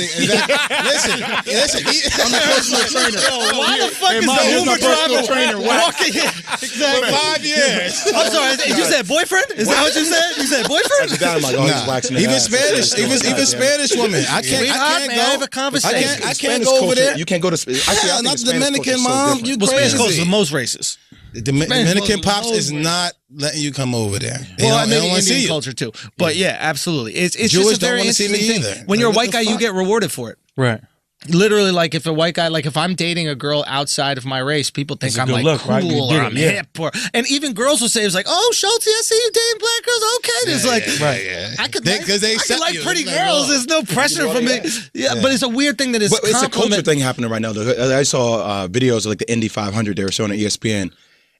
Listen. I'm the personal trainer. Why the fuck is Mom, the here's my Uber personal driver trainer. walking in? For 5 years. I'm sorry. Did you say boyfriend? Is that what you said? You said boyfriend? I'm like, oh, he's waxing his Even ass. Spanish, even Spanish women. I can't May I have a go. conversation? I can't Spanish go over culture, there. You can't go to. Actually, I think Not the Spanish Dominican, culture is so mom. different. You Well, Spanish culture is crazy. the most racist. Dominican pops is not letting you come over there. They Well, I don't mean, want to see Indian you. culture too. But yeah, absolutely. It's Jewish just a don't very wanna see me interesting thing. either. When you're a Like, white what guy, the you fuck? get rewarded for it. Right. Literally, like if a white guy, like if I'm dating a girl outside of my race, people think It's a I'm good like look, cool right? You or did I'm it, yeah. hip, and even girls will say it's like, "Oh, Schultz, I see you dating black girls." Okay, it's like, Right. I could, Because they I could accept like you. pretty It's like, girls. oh. There's no pressure for me. Yeah, but it's a weird thing that is But it's a culture compliment. thing happening right now. Though. I saw videos of like the Indy 500 they were showing on ESPN,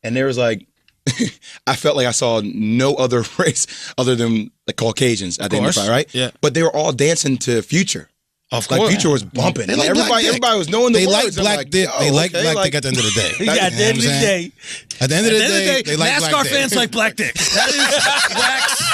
and there was like, I felt like I saw no other race other than the Caucasians at the Indy 500, right? Yeah. But they were all dancing to Future. Of Like course. Future was bumping. They And like black dick. everybody was knowing the They like words. I'm black like, dick. yo, They like okay, black like- dick at the end of the day. Yeah, at the end of the day. At the end of the day, they like NASCAR black dick. fans like black dick. That is wax.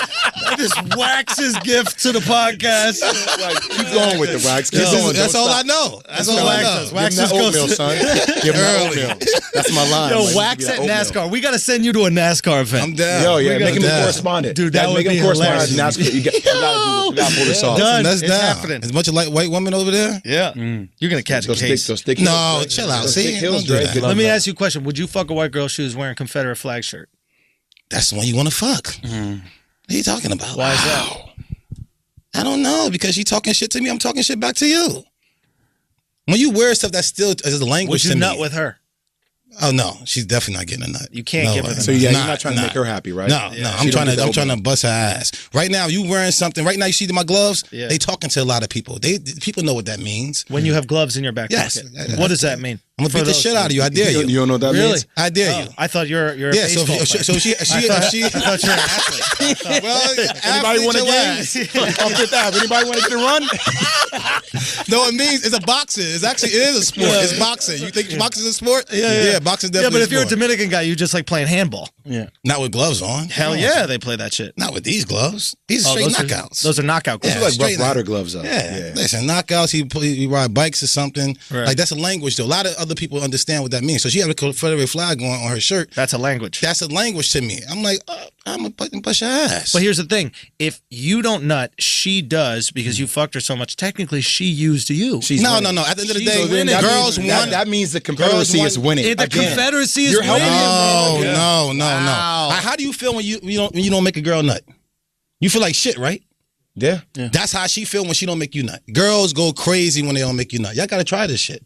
That is Wax's gift to the podcast. Like, keep going with the wax. Keep That's, going. that's Don't all stop. I know. That's all I Wax know. does. Wax Give him that just goes- oatmeal, son. Give him that Early. oatmeal. That's my line. Yo, Like, Wax give at me that oatmeal. NASCAR. We got to send you to a NASCAR event. I'm down. Yo, yeah, We make him a gotta- correspondent. Dude, that would make him be a correspondent. hilarious. NASCAR. You gotta pull this off. Done. That's It's down. happening. There's a bunch of white women over there. Yeah. You're going to catch a case. Those thick No, heels, Dre. chill out. Those See? thick heels, Don't do Dre. that. Let me ask you a question. Would you fuck a white girl if she was wearing Confederate flag shirt? That's the one you want to fuck. What are you talking about? Why is that? I don't know, because you talking shit to me, I'm talking shit back to you. When you wear stuff that still is a language Would you to nut me. with her? Oh no, she's definitely not getting a nut. You can't No give her way. the So yeah, you're not trying to make her happy, right? No, Yeah. no, She don't get the I'm trying to oatmeal. bust her ass. Right now, you wearing something. Right now, you see my gloves. Yeah. They talking to a lot of people. People know what that means. When you have gloves in your back Yes. pocket. What does that mean? I'm gonna beat the shit out of you. I dare you. You don't know what that Really? means? I dare you. I thought you're a Yeah. So baseball if player. she I thought you were an athlete. well, Anybody want a your game? ass. On Fifth Ave. Anybody want to get a run? No, it means it's a boxing. It is a sport. It's boxing. You think boxing is a sport? Yeah, boxing Yeah, definitely. but if you're a sport. Dominican guy, you just like playing handball. Yeah. Not with gloves on. Hell yeah, they play that shit. Not with these gloves. These are straight those knockouts. Those are knockout gloves. Yeah. Those are like straight Rough Rider gloves, though. Yeah. Listen, knockouts, he ride bikes or something. Right. Like, that's a language, though. A lot of other people understand what that means. So she had a Confederate flag on her shirt. That's a language. That's a language to me. I'm like, I'm going to push your ass. But here's the thing. If you don't nut, she does because you fucked her so much. Technically, she used you. She's no. winning. At the end of the She's day, winning. girls won. That means the Confederacy Girls is won. winning. The Again. Confederacy is You're helping winning. him. No. Wow. How do you feel when you don't make a girl nut? You feel like shit, right? Yeah. That's how she feel when she don't make you nut. Girls go crazy when they don't make you nut. Y'all gotta try this shit.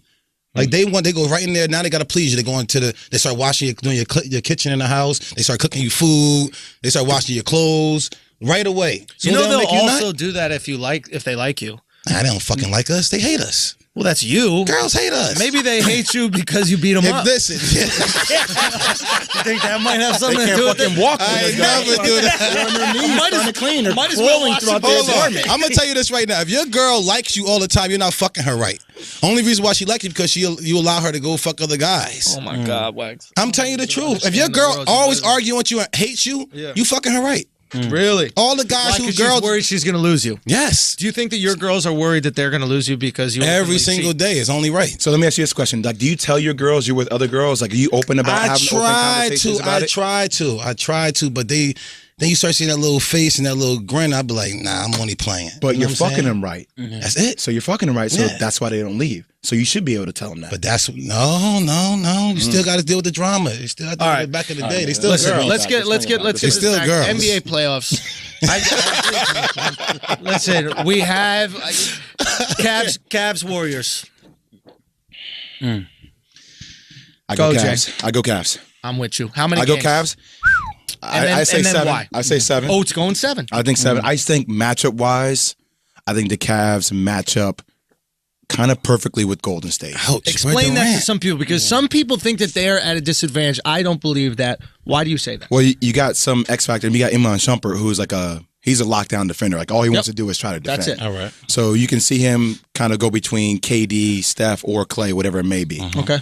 Like they go right in there. Now they gotta please you. They go into they start washing doing your kitchen in the house. They start cooking you food. They start washing your clothes right away. So You know they don't they'll make you also nut? do that if they like you. Nah, they don't fucking like us. They hate us. Well, that's you. Girls hate us. Maybe they hate you because you beat them up. Listen, You think that might have something to Can't do with fucking it? walk. I ain't never do that. They're on their knees Might as- trying to clean. They're might as well crawling watch throughout the their Hold on. apartment. I'm gonna tell you this right now. If your girl likes you all the time, you're not fucking her right. Only reason why she likes you because you allow her to go fuck other guys. Oh my God, Wax. I'm telling you the truth. If your girl always arguing with you and hates you, you fucking her right. Really? All the guys who Because girls she's worried she's going to lose you. yes, Do you think that your girls are worried that they're going to lose you because you every openly single cheat? day is only right. So let me ask you this question: like, do you tell your girls you're with other girls? Like, are you open about I having open try conversations to, about it? I try to, but then you start seeing that little face and that little grin. I'd be like, nah, I'm only playing. But You know you're what I'm fucking saying? them right. That's it. So you're fucking them right. So Yeah. that's why they don't leave. So you should be able to tell them that. But that's no. You still got to deal with the drama. You still have to All right. back in the day. They still Listen, girls. let's get They're this still back. girls. NBA playoffs. Listen, we have Cavs Warriors. I Go, go Cavs. I go Cavs. I'm with you. How many I go games? Cavs. I say and then 7. why? I say 7. Oh, it's going 7. I think 7. I just think matchup wise, I think the Cavs match up kind of perfectly with Golden State. Explain that to some people, because some people think that they're at a disadvantage. I don't believe that. Why do you say that? Well, you got some X factor. You got Iman Shumpert, who's like he's a lockdown defender. Like all he wants to do is try to defend. That's it. All right. So you can see him kind of go between KD, Steph, or Clay, whatever it may be. Okay.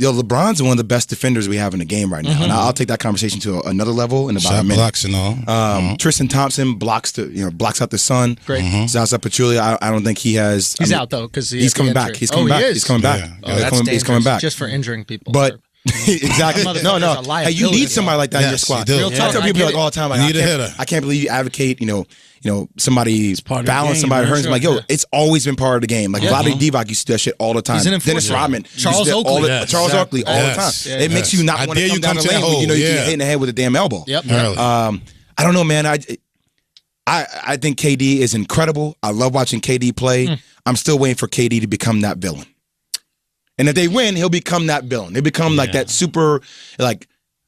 LeBron's one of the best defenders we have in the game right now, and I'll take that conversation to another level in about a minute. Blocks and all. Tristan Thompson blocks out the sun. Great. Zaza Pachulia, I don't think he has. He's out though because he's coming back. He's coming back. He's coming back. He's coming back. Just for injuring people. But exactly. No. Hey, you need somebody like that in your squad. Real talk. I tell people like all the time. Like, need a hitter. I can't believe you advocate. Somebody balance somebody hurts. I'm like, yo, it's always been part of the game. Like Vlade Divac used to do that shit all the time. He's an Dennis Rodman, Charles Oakley, Charles Oakley, all the time. It makes you not want to come down the lane when you know you get hit in the head with a damn elbow. Yep. I don't know, man. I think KD is incredible. I love watching KD play. I'm still waiting for KD to become that villain. And if they win, he'll become that villain. He'll become like that super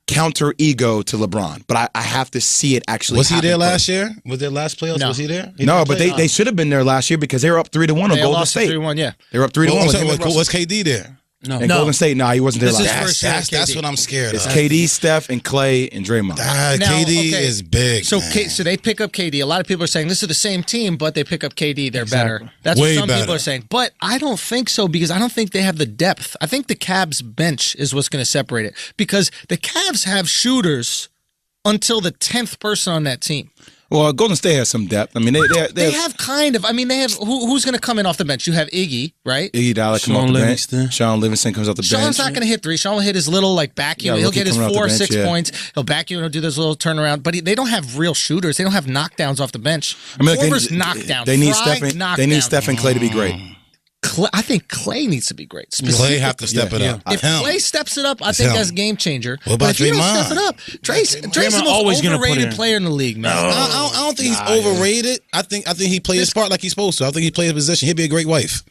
counter ego to LeBron. But I have to see it actually. Was he there last year? Was their last playoffs? No. Was he there? No, but they should have been there last year because they were up 3-1 on Golden State. 3-1, yeah. They were up 3-1. Was KD there? No. Golden State, he wasn't there last year. That's what I'm scared of. It's KD, Steph, and Clay, and Draymond. KD is big. So they pick up KD. A lot of people are saying this is the same team, but they pick up KD. They're better. That's what some people are saying. But I don't think so because I don't think they have the depth. I think the Cavs bench is what's going to separate it because the Cavs have shooters until the 10th person on that team. Well, Golden State has some depth. I mean, they have kind of. I mean, they have. Who's going to come in off the bench? You have Iggy, right? Iggy Dallas comes off the bench. Sean Livingston comes off the bench. Sean's not going to hit three. Sean will hit his little back you. He'll get his 4 or 6 points. He'll back you and he'll do this little turnaround. But they don't have real shooters. They don't have knockdowns off the bench. I mean, knockdown. They need Steph and Clay to be great. I think Clay needs to be great. Clay have to step it up. If Clay steps it up, I think that's a game changer. What about but if you don't Draymond? step it up, Dre's the most overrated player in the league, man. I don't think he's overrated. I think he plays his part like he's supposed to. I think he plays his position. He'd be a great wife.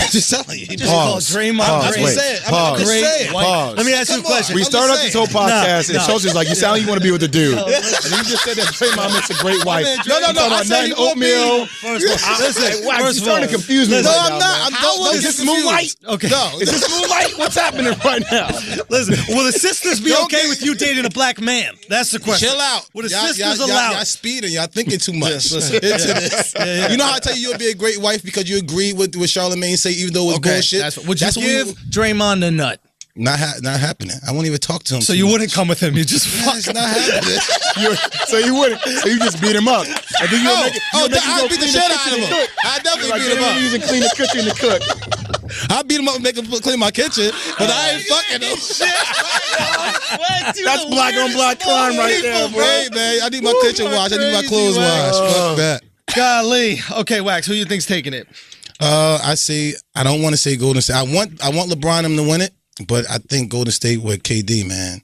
Just telling you. Just call Draymond. I'm just saying. Let me ask you a question. We started off this whole podcast and Schultz is like, you sound like you want to be with a dude. And you just said that Draymond makes a great wife. No. I said oatmeal. You're starting to confuse me. No, I'm not. Is this Moonlight? Okay. No. Is this Moonlight? What's happening right now? Listen, will the sisters be okay with you dating a black man? That's the question. Chill out. Will the sisters allow? Y'all speeding. Y'all thinking too much. You know how I tell you would be a great wife because you agree with what Charlamagne say, even though it's bullshit. Would you give Draymond a nut? Not happening. I won't even talk to him. So you wouldn't come with him. You just it's not happening. So you wouldn't. So you just beat him up. I think I beat the shit out of him. I definitely beat him up. Using clean the kitchen to cook. I beat him up and make him clean my kitchen, but I ain't fucking him. That's black on black crime right there, bro. Hey man, I need my kitchen washed. I need my clothes washed. Fuck that. Golly. Okay, Wax. Who you think's taking it? I don't want to say Golden State. I want LeBron him to win it, but I think Golden State with KD, man.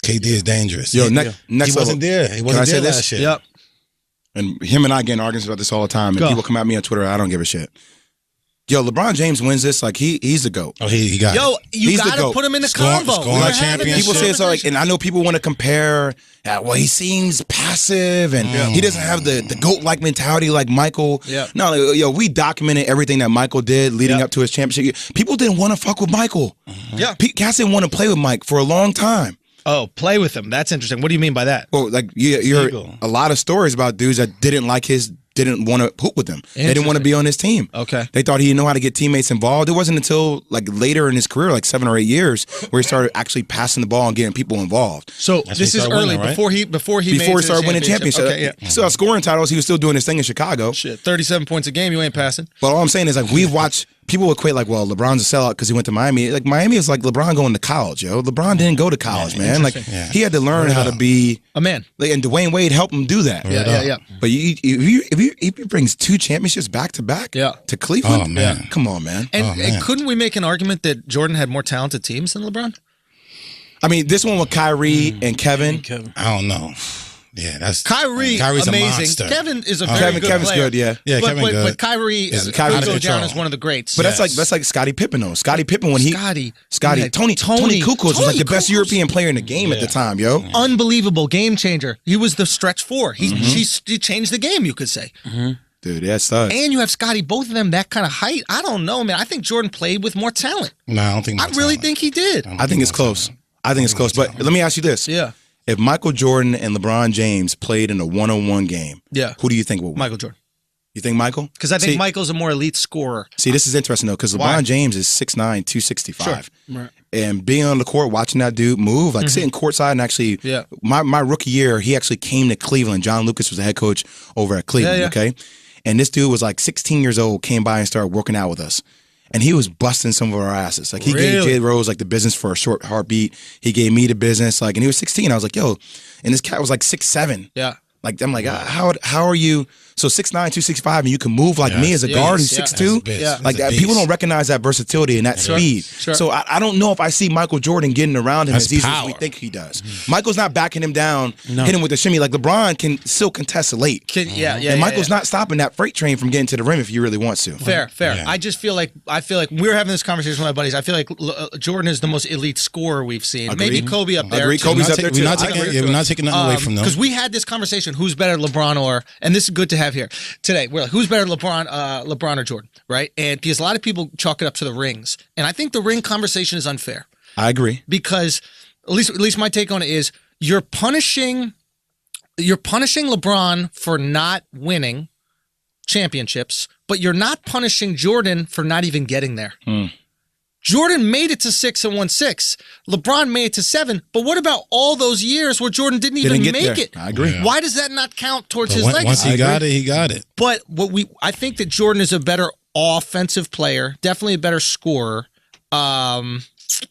KD is dangerous. Yo, next he wasn't there. He wasn't there last year. Yep. And him and I get in arguments about this all the time. And people come at me on Twitter. I don't give a shit. Yo, LeBron James wins this. Like he's the GOAT. Oh, he got it. Yo, you got to put him in the convo. Championship. People say it's like, and I know people want to compare. Well, he seems passive, and he doesn't have the GOAT-like mentality like Michael. Yeah. No, yo, we documented everything that Michael did leading up to his championship. People didn't want to fuck with Michael. Yeah. Cats didn't want to play with Mike for a long time. Oh, play with him. That's interesting. What do you mean by that? Well, like you heard a lot of stories about dudes that didn't want to hoop with him. They didn't want to be on his team. Okay. They thought he didn't know how to get teammates involved. It wasn't until like later in his career, like 7 or 8 years, where he started actually passing the ball and getting people involved. So this is early, right? before he started winning championships. Okay, yeah. Still scoring titles. He was still doing his thing in Chicago. Shit, 37 points a game. You ain't passing. But all I'm saying is like we've watched. People equate like, well, LeBron's a sellout because he went to Miami. Like Miami is like LeBron going to college, yo. LeBron didn't go to college, man. Like he had to learn how to be a man. Like, and Dwayne Wade helped him do that. Yeah. But if he brings 2 championships back to back to Cleveland, come on, man. And couldn't we make an argument that Jordan had more talented teams than LeBron? I mean, this one with Kyrie and Kevin. I don't know. Yeah, that's Kyrie's amazing. A monster. Kevin is a very good Kevin's player. good, yeah. Kevin good. But Kyrie Kyrie goes down as one of the greats. But that's like Scottie Pippen though. Scottie Pippen when Tony Kukoc was like the best European player in the game at the time, yo. Unbelievable game changer. He was the stretch 4. He changed the game, you could say. Dude, yeah, studs. And you have Scotty, both of them that kind of height. I don't know, man. I think Jordan played with more talent. No, I don't think. I really think he did. I think it's close. I think it's close. But let me ask you this. Yeah. If Michael Jordan and LeBron James played in a one-on-one game, who do you think would win? Michael Jordan. You think Michael? Because I think Michael's a more elite scorer. See, this is interesting, though, because LeBron James is 6'9", 265. Sure. Right. And being on the court, watching that dude move, like sitting courtside, and actually, my rookie year, he actually came to Cleveland. John Lucas was the head coach over at Cleveland, okay? And this dude was like 16 years old, came by and started working out with us. And he was busting some of our asses. Like, he gave Jay Rose, like, the business for a short heartbeat. He gave me the business. Like, and he was 16. I was like, yo. And this cat was like 6'7". Yeah. Like, I'm like, how are you? So 6'9", 265, and you can move like me as a guard who's 6'2". Like, people don't recognize that versatility and that speed. Sure. So I don't know if I see Michael Jordan getting around him as easily as we think he does. Michael's not backing him down, hitting him with the shimmy. Like, LeBron can still contest late. And Michael's not stopping that freight train from getting to the rim if he really wants to. Fair. Yeah. I feel like we're having this conversation with my buddies. I feel like Jordan is the most elite scorer we've seen. Agreed. Maybe Kobe up there. Agreed. Kobe's up there too. We're not taking nothing away from them. Because we had this conversation: who's better, LeBron and this is good to have here today. We're like, who's better, LeBron or Jordan, right? And because a lot of people chalk it up to the rings, and I think the ring conversation is unfair. I agree, because at least my take on it is you're punishing LeBron for not winning championships, but you're not punishing Jordan for not even getting there. Jordan made it to 6 and won 6. LeBron made it to 7. But what about all those years where Jordan didn't even make it? I agree. Why does that not count towards his legacy? Once he got it, he got it. But I think that Jordan is a better offensive player, definitely a better scorer.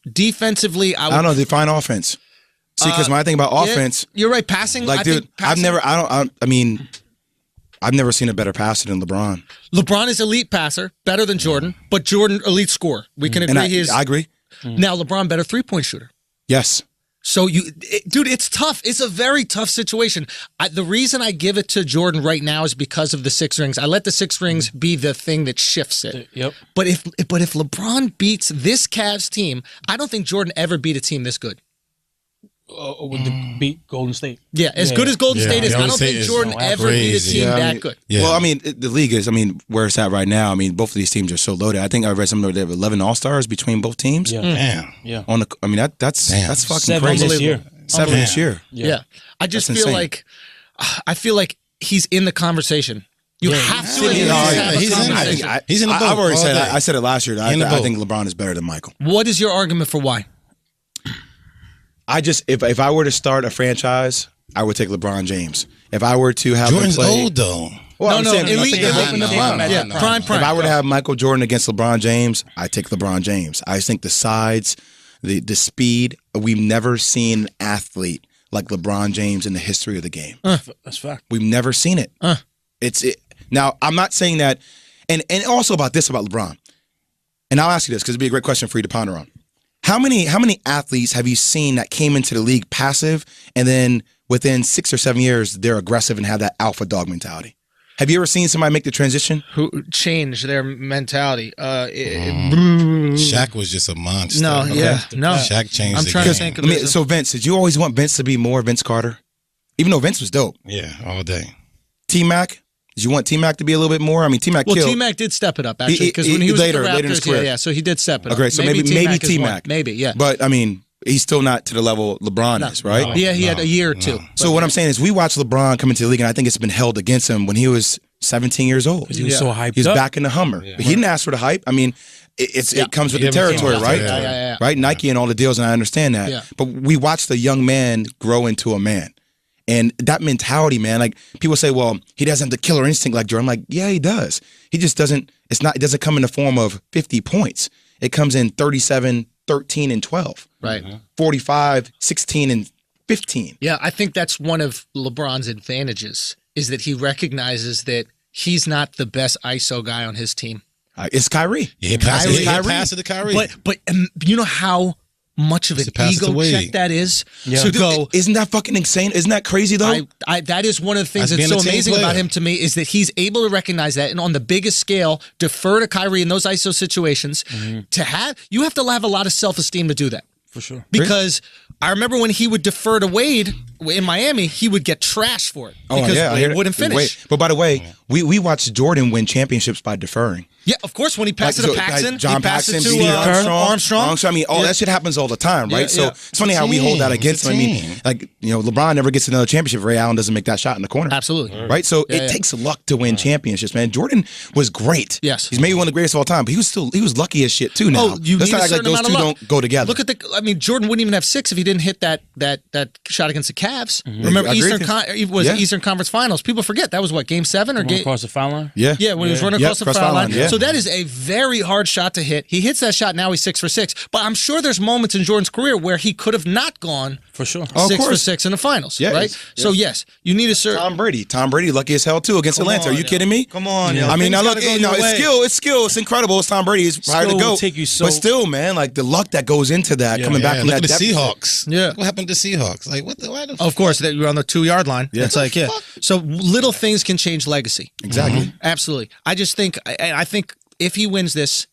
Defensively, I don't know. Define offense. See, because when I think about offense, you're right. Passing, like, dude, I've never seen a better passer than LeBron. LeBron is elite passer, better than Jordan, but Jordan elite scorer. We can agree. I agree. Now LeBron better 3-point shooter. Yes. So dude, it's tough. It's a very tough situation. The reason I give it to Jordan right now is because of the 6 rings. I let the 6 rings be the thing that shifts it. Yep. But if LeBron beats this Cavs team, I don't think Jordan ever beat a team this good. Beat Golden State. Yeah, as good as Golden State is, I don't think Jordan ever beat a team that good. Yeah. Well, I mean, the league is, where it's at right now, both of these teams are so loaded. I think I read somewhere they have 11 All-Stars between both teams. Yeah. Damn. Yeah. That's fucking 7 crazy. This year. 7 this year. Yeah. I just feel like he's in the conversation. You have to. He's in the boat. I've already said that. I said it last year. I think LeBron is better than Michael. What is your argument for why? If I were to start a franchise, I would take LeBron James. If I were to have Jordan's old though. Well, no, elite. Prime. If I were to have Michael Jordan against LeBron James, I take LeBron James. I think the size, the speed. We've never seen an athlete like LeBron James in the history of the game. That's fact. We've never seen it. Now, I'm not saying that, and also about LeBron. And I'll ask you this because it'd be a great question for you to ponder on. How many athletes have you seen that came into the league passive and then within 6 or 7 years they're aggressive and have that alpha dog mentality? Have you ever seen somebody make the transition? Who changed their mentality? Shaq was just a monster. No. Shaq changed. I'm trying to think of it. So Vince, did you always want Vince to be more Vince Carter? Even though Vince was dope. Yeah, all day. T-Mac? Did you want T-Mac to be a little bit more? T-Mac killed. Well, T-Mac did step it up, actually, because when he was later, with the Raptors, later in his career. so he did step it up. Okay, so maybe T-Mac. Maybe, yeah. But, he's still not to the level LeBron is, right? No, he had a year or two. So what I'm saying is we watched LeBron come into the league, and I think it's been held against him when he was 17 years old. He was so hyped. He was back in the Hummer. Yeah. But he didn't ask for the hype. It comes with the territory, right? Yeah. Right? Nike and all the deals, and I understand that. Yeah. But we watched the young man grow into a man. And that mentality, man, like people say, well, he doesn't have the killer instinct like Jordan. I'm like, yeah, he does. He just doesn't, it doesn't come in the form of 50 points. It comes in 37, 13, and 12. Right. 45, 16, and 15. Yeah, I think that's one of LeBron's advantages is that he recognizes that he's not the best ISO guy on his team. It's Kyrie. Yeah, he passed it to Kyrie. But you know how much of an ego check that is to go. Isn't that fucking insane? Isn't that crazy though? That is one of the things that's so amazing about him to me is that he's able to recognize that and on the biggest scale defer to Kyrie in those ISO situations. You have to have a lot of self-esteem to do that. For sure. Because I remember when he would defer to Wade in Miami, he would get trashed for it because Wade wouldn't finish. But by the way, we watched Jordan win championships by deferring. Yeah, of course. When he passed it to Paxson, John he passed Paxson, it to Armstrong. I mean, all that shit happens all the time, right? So it's funny how we hold that against him. I mean, like, LeBron never gets another championship. Ray Allen doesn't make that shot in the corner. Absolutely. Right? So it takes luck to win championships, man. Jordan was great. Yes. He's maybe one of the greatest of all time, but he was lucky as shit too now. Let's not act like those two don't go together. Look at Jordan wouldn't even have 6 if he didn't hit that shot against the Cavs. Remember Eastern Conference Finals. People forget that was what, Game 7 or Game across the foul line? Yeah. Yeah, when he was running across the foul line. Yeah. So that is a very hard shot to hit. He hits that shot, now he's 6 for 6. But I'm sure there's moments in Jordan's career where he could have not gone for sure 6 for 6 in the finals, right? Yes. So yes, you need a certain Tom Brady, lucky as hell too against Atlanta. Are you kidding me? Come on, I mean, now look, it's skill, it's incredible. It's Tom Brady, he's hard to go. But still, man, like the luck that goes into that coming back from look that at the Seahawks. Yeah, what happened to Seahawks? Like what? Of course, that you're on the 2-yard line. Yeah, it's like So little things can change legacy. Exactly, absolutely. I just think I think if he wins this,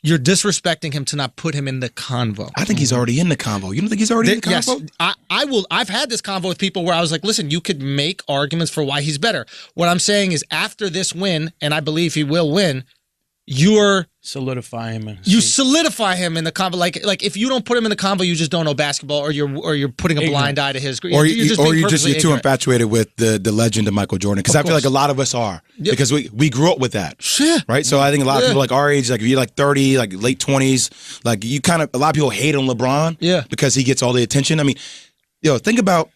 you're disrespecting him to not put him in the convo. I think he's already in the convo. You don't think he's already in the convo? Yes, I will. I've had this convo with people where I was like, listen, you could make arguments for why he's better. What I'm saying is after this win, and I believe he will win, you solidify him in the convo. Like if you don't put him in the convo, you just don't know basketball, or you're putting a blind eye to his. Or you're too infatuated with the legend of Michael Jordan. Because I feel like a lot of us are because we grew up with that, right? So I think a lot of people like our age, like if you're like 30, like late 20s, like you a lot of people hate on LeBron, because he gets all the attention. I mean, think about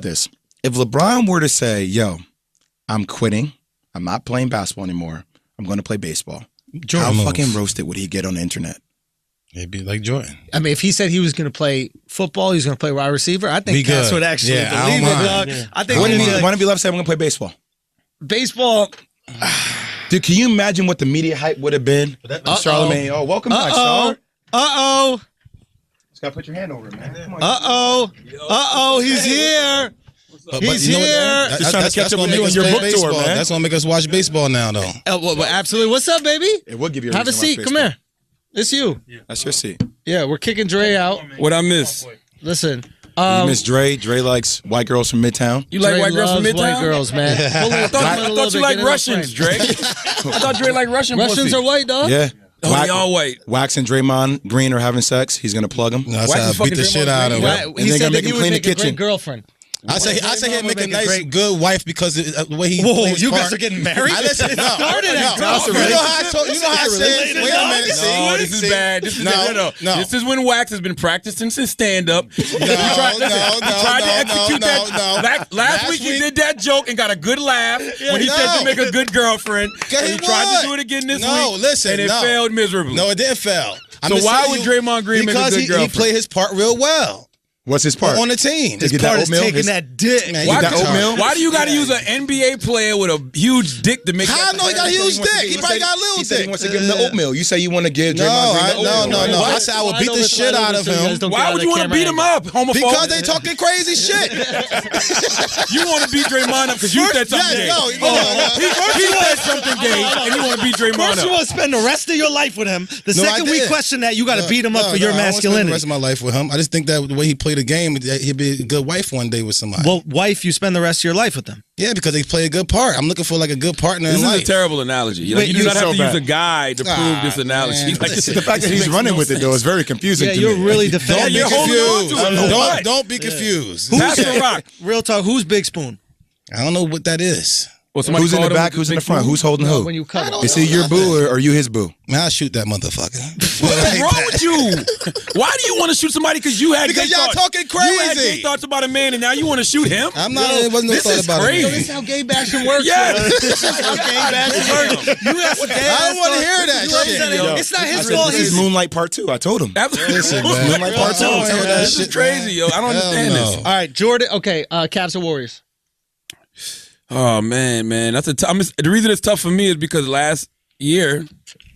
this. If LeBron were to say, "Yo, I'm quitting. I'm not playing basketball anymore. I'm going to play baseball." How fucking roasted would he get on the internet? He'd be like Jordan. I mean, if he said he was going to play football, he was going to play wide receiver, I think Cass would actually believe it, dog. Yeah. I think why don't you love saying I'm going to play baseball? Baseball. Dude, can you imagine what the media hype would have been? Charlamagne, welcome back, Char. Just got to put your hand over it, man. He's here. He's here. Just trying to catch up with you on your book tour, man. That's gonna make us watch baseball now, though. Absolutely. What's up, baby? It will give you. Have a seat. Come here. It's you. Yeah. That's your seat. Yeah, we're kicking Dre out. What I miss? Listen. You miss Dre. Dre likes white girls from Midtown. You like Dre white girls from Midtown? White girls, man. I thought you like Russians, Dre. I thought Dre like Russians are white, dog. Yeah. They all white. Wax and Draymond Green are having sex. He's gonna plug them. That's how I beat the shit out of him. He said that he would make a great girlfirend. I say he'd make a nice, good wife because of the way he plays you part. guys are getting married? You know how I said, wait a minute. No, this is bad. No. This is when Wax has been practicing since stand-up. He tried to execute that. Last week he did that joke and got a good laugh when he said to make a good girlfriend. And he tried to do it again this week. And it failed miserably. No, it didn't fail. So why would Draymond Green make a good girlfriend? Because he played his part real well. What's his part? On the team. His part is taking that dick. Man, why do you got to use an NBA player with a huge dick to make How I know he got a huge dick? He probably got a little dick. He said he wants to give him the oatmeal. You say you want to give Draymond Green the oatmeal. No. I said I would beat the shit out of him. Why would you want to beat him up, homophobe? Because they talking crazy shit. You want to beat Draymond up because you said something gay. He said something gay, and you want to beat Draymond up. First, you want to spend the rest of your life with him. The second we question that, you got to beat him up for your masculinity. I won't spend the rest of my life with him. I just think that the way he played the game, he'd be a good wife one day with somebody. Well, wife, you spend the rest of your life with them. Yeah, because they play a good part. I'm looking for like a good partner in life. This is a terrible analogy. You do not have to use a guy to prove this analogy. The fact that he's running with it, though, is very confusing to me. Yeah, you're really defending. Don't be confused. Pass the rock. Real talk, who's Big Spoon? I don't know what that is. Who's in the back? Who's in the front? Who's holding who? When you cut is he your boo or are you his boo? Man, I'll shoot that motherfucker. What's wrong with you? Why do you want to shoot somebody? Because y'all talking crazy. You had gay thoughts about a man, and now you want to shoot him? I'm not. It wasn't no thought about it. This is how gay bashing works. Yes. This is how gay bashing works. You have some gay. I don't want to hear that shit. It's not his fault. He's Moonlight Part 2. I told him. Listen, man. Moonlight Part 2. This is crazy, yo. I don't understand this. All right, Jordan. Okay, Cavs or Warriors? Oh man, that's the reason it's tough for me is because last year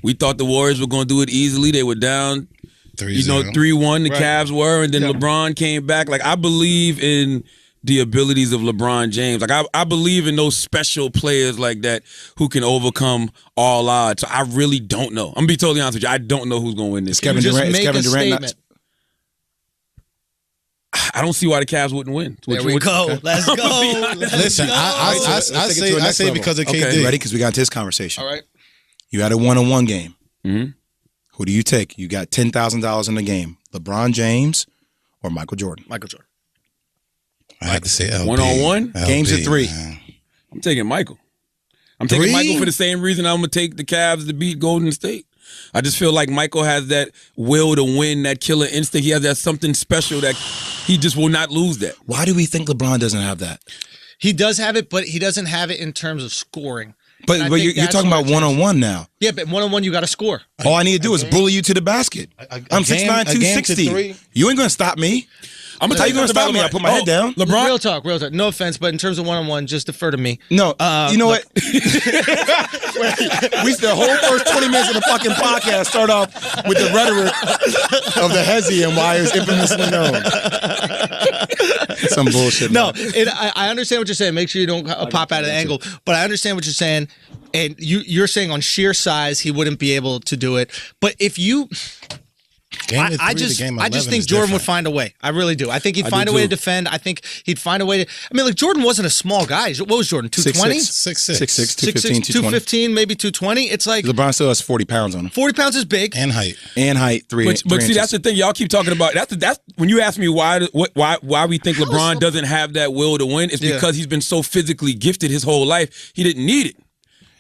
we thought the Warriors were going to do it easily. They were down 3-1. The Cavs were, and then LeBron came back. Like I believe in the abilities of LeBron James. Like I believe in those special players like that who can overcome all odds. So I really don't know. I'm gonna be totally honest with you. I don't know who's going to win this. Kevin Durant. Make a statement. I don't see why the Cavs wouldn't win. There we go. Let's go. Listen, I say because of KD. Ready? Because we got into this conversation. All right. You had a one-on-one game. Mm-hmm. Who do you take? You got $10,000 in the game. LeBron James or Michael Jordan? Michael Jordan. I have to say LB. One-on-one? Games at 3. Man. I'm taking Michael. I'm taking Michael for the same reason I'm going to take the Cavs to beat Golden State. I just feel like Michael has that will to win, that killer instinct. He has that something special that he just will not lose that. Why do we think LeBron doesn't have that? He does have it, but he doesn't have it in terms of scoring. But you're talking about one-on-one now. Yeah, but one-on-one, you got to score. All I need to do is bully you to the basket. I'm 6'9", 260. You ain't going to stop me. I'm gonna tell you going to stop me. I put my head down. LeBron. Real talk. No offense, but in terms of one-on-one, just defer to me. No, you know what? The whole first 20 minutes of the fucking podcast start off with the rhetoric of the Hezi and why it's infamously known. Some bullshit. No, I understand what you're saying. Make sure you don't pop out of the angle. But I understand what you're saying. And you're saying on sheer size, he wouldn't be able to do it. But if you... I just think Jordan would find a way. I really do. I think he'd find a way to defend. I think he'd find a way to. I mean, like Jordan wasn't a small guy. What was Jordan? 220? 6'6", 215, 215, maybe 220. It's like LeBron still has 40 pounds on him. 40 pounds is big and height. But see, that's the thing. Y'all keep talking about. That's when you ask me why we think LeBron doesn't have that will to win. It's because he's been so physically gifted his whole life. He didn't need it.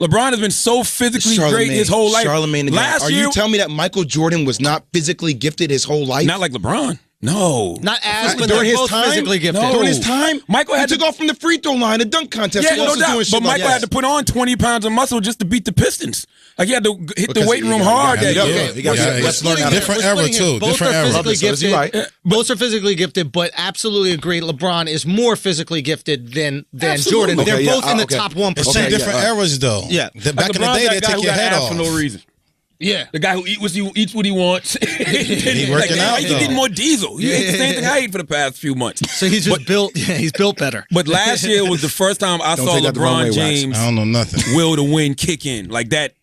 LeBron has been so physically great his whole life. Are you telling me that Michael Jordan was not physically gifted his whole life? Not like LeBron. No. Not as, but during his both time? physically gifted. No. During his time? Michael had to go from the free throw line, the dunk contest. Yeah, no doubt. But Michael had to put on 20 pounds of muscle just to beat the Pistons. Like he had to hit the weight room hard that year. Let's learn different era too. Both are physically gifted. Both are physically gifted, but absolutely agree. LeBron is more physically gifted than Jordan. They're both in the top 1%. It's two different eras though. Yeah. Back in the day, they take your head off for no reason. Yeah, the guy who eats what he wants. He working out. He's getting more diesel. He ate the same thing I ate for the past few months. So he's just built. Yeah, he's built better. But last year was the first time I saw LeBron James. I don't know nothing. Will to win kick in like that.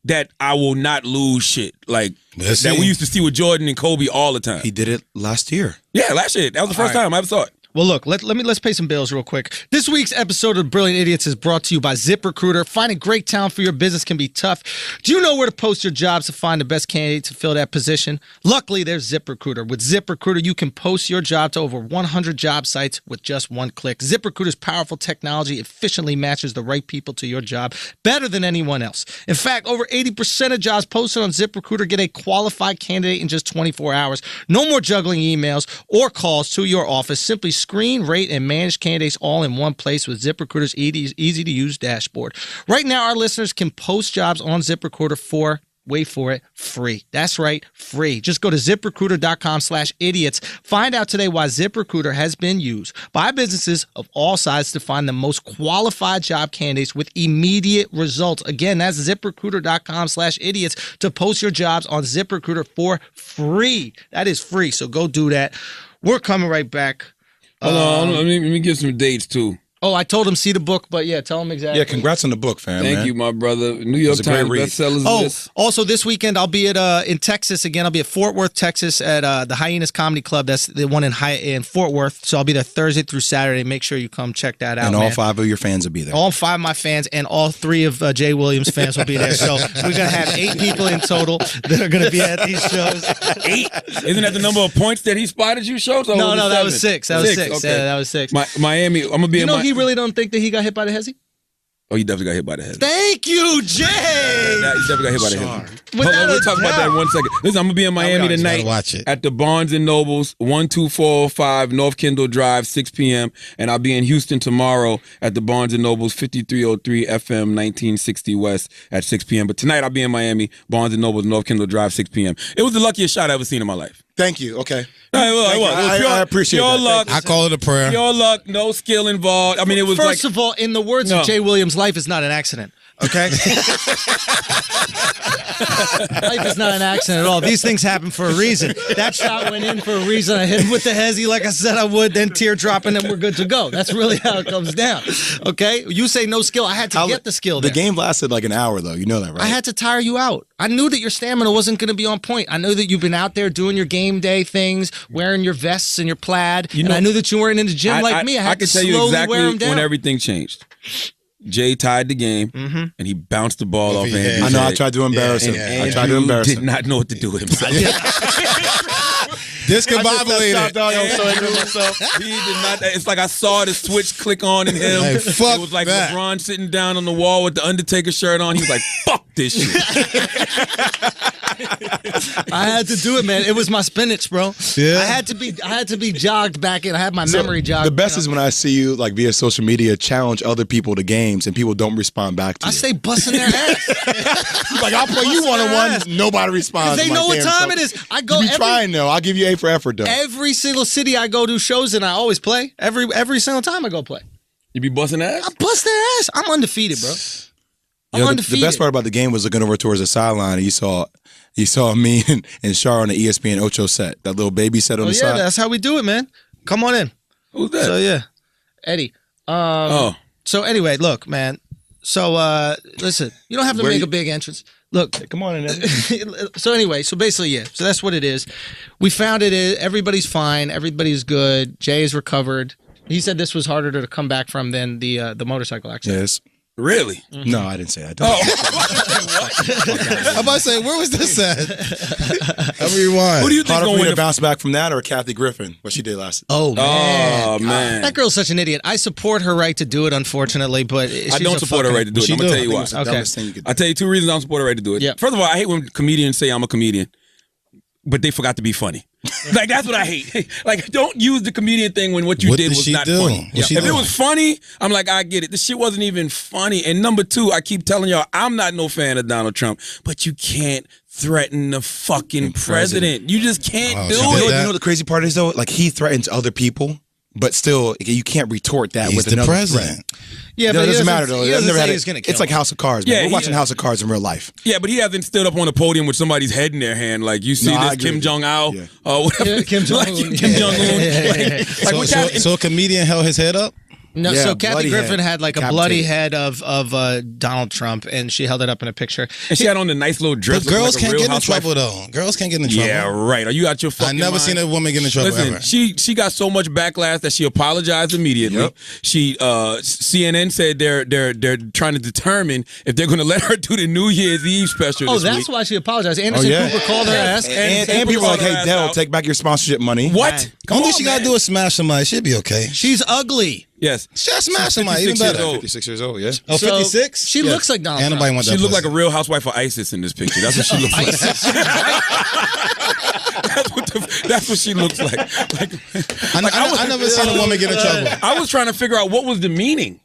That I will not lose shit like that we used to see with Jordan and Kobe all the time. He did it last year. Yeah, last year. That was the first time I ever saw it. Well, look, let's pay some bills real quick. This week's episode of Brilliant Idiots is brought to you by ZipRecruiter. Finding great talent for your business can be tough. Do you know where to post your jobs to find the best candidate to fill that position? Luckily, there's ZipRecruiter. With ZipRecruiter, you can post your job to over 100 job sites with just one click. ZipRecruiter's powerful technology efficiently matches the right people to your job better than anyone else. In fact, over 80% of jobs posted on ZipRecruiter get a qualified candidate in just 24 hours. No more juggling emails or calls to your office. Simply screen, rate, and manage candidates all in one place with ZipRecruiter's easy-to-use dashboard. Right now, our listeners can post jobs on ZipRecruiter for, wait for it, free. That's right, free. Just go to ZipRecruiter.com/idiots. Find out today why ZipRecruiter has been used by businesses of all sizes to find the most qualified job candidates with immediate results. Again, that's ZipRecruiter.com/idiots to post your jobs on ZipRecruiter for free. That is free, so go do that. We're coming right back. Hold on, let me give some dates too. Oh, I told him see the book, but yeah, tell him exactly. Yeah, congrats on the book, fam. Thank you, my brother. New York Times bestsellers. Oh, also this weekend I'll be at in Texas again. I'll be at Fort Worth, Texas, at the Hyenas Comedy Club. That's the one in Fort Worth. So I'll be there Thursday through Saturday. Make sure you come check that out. And all 5 of your fans will be there. All 5 of my fans and all 3 of Jay Williams' fans will be there. So we're gonna have 8 people in total that are gonna be at these shows. 8? Isn't that the number of points that he spotted you shows? No, that was 6. That was 6. Okay. Yeah, that was 6. Miami. I'm gonna be. He really don't think that he got hit by the Hezi? Oh, he definitely got hit by the Hezi. Thank you, Jay. He definitely got hit by the Hezi. We'll talk about that in 1 second. Listen, I'm gonna be in Miami tonight at the Barnes and Nobles, 12405 North Kendall Drive, 6 p.m. And I'll be in Houston tomorrow at the Barnes and Nobles, 5303 FM 1960 West at 6 p.m. But tonight I'll be in Miami, Barnes and Nobles, North Kendall Drive, 6 p.m. It was the luckiest shot I've ever seen in my life. Thank you. Okay. I appreciate pure that. luck. I call it a prayer. Pure luck, no skill involved. I mean, it was First of all, in the words of Jay Williams, life is not an accident. Okay? Life is not an accident at all. These things happen for a reason. That shot went in for a reason. I hit him with the Hezi like I said I would, then teardrop, and then we're good to go. That's really how it comes down. Okay? You say no skill. I had to get the skill there. The game lasted like an hour, though. You know that, right? I had to tire you out. I knew that your stamina wasn't going to be on point. I knew that you've been out there doing your game day things. wearing your vests and your plaid. And I knew that you weren't in the gym like me. I had to slowly wear them down. When everything changed. Jay tied the game, and he bounced the ball off Andy's head. I know. I tried to embarrass him. I tried to embarrass him. Did not know what to do with himself. Discombobulated. He did not. It's like I saw the switch click on in him. Hey, fuck it was like that. LeBron sitting down on the wall with the Undertaker shirt on. He was like, "Fuck this shit." I had to do it, man. It was my spinach, bro. Yeah. I had to be jogged back in. I had my memory jogged. The best is when I see you like via social media challenge other people to games and people don't respond back to you. I say busting their ass. Like I'll play you one-on-one. Nobody responds. They know what time it is. I go you be trying though. I'll give you A for effort though. Every single city I go to shows and I always play. Every single time I go play. You be busting ass? I bust their ass. I'm undefeated, bro. I'm undefeated. The best part about the game was looking over towards the sideline and you saw me and Shar on the ESPN Ocho set. That little baby set on the side. Yeah, that's how we do it, man. Come on in. Who's that? So yeah. Eddie. So anyway, look, man. So listen, you don't have to make a big entrance. Look, Hey, come on in. so anyway, so basically, yeah. So that's what it is. We found it. Everybody's fine. Everybody's good. Jay is recovered. He said this was harder to come back from than the motorcycle accident. Yes. Really? No, I didn't say that. I'm about to say, where was this at? I'll rewind. Who do you think Harder going for me to to bounce back from that or Kathy Griffin, what she did last? Oh man. Oh man. That girl's such an idiot. I support her right to do it, unfortunately, but I don't support her right to do it. I'm gonna tell you why. Okay. I I'll tell you 2 reasons I don't support her right to do it. Yeah. First of all, I hate when comedians say I'm a comedian, but they forgot to be funny. Like that's what I hate. Like don't use the comedian thing when what you did was not funny. If it was funny, I'm like, I get it. This shit wasn't even funny. And number 2, I keep telling y'all, I'm not no fan of Donald Trump, but you can't threaten the fucking president. You just can't do it. You know the crazy part is though, like he threatens other people, but still you can't retort that with another president. Yeah, but it doesn't matter though. I've never had he's gonna kill it's like House of Cards, man. Yeah, We're watching House of Cards in real life. Yeah, but he hasn't stood up on a podium with somebody's head in their hand. Like you see this Kim Jong-un or whatever. Kim Jong-un. Kim Jong-un. So a comedian held his head up? No, Yeah, so Kathy Griffin had like a bloody Decapitated. head of Donald Trump, and she held it up in a picture. And she had on the nice little dress. But girls like a can't real get in housewife. trouble, though. Girls can't get in trouble. Yeah, right. Are you out your fucking I never mind? seen a woman get in trouble Listen, ever. she got so much backlash that she apologized immediately. Yep. She CNN said they're trying to determine if they're going to let her do the New Year's Eve special. Oh, this that's week. why she apologized. Anderson Cooper called her ass. And people are like, hey, Dell, take back your sponsorship money. What? Come Only on, she got to do is smash somebody. She'll be okay. She's ugly. Yes. She'll smash somebody. Even 56 years better. old. 56 years old, yeah. Oh, So, 56? She looks like Donald Ain't Trump. nobody want that She looked like pussy. a real housewife of ISIS in this picture. That's what she looks like. That's what she looks like. I never seen a woman get in trouble. I was trying to figure out what was the meaning.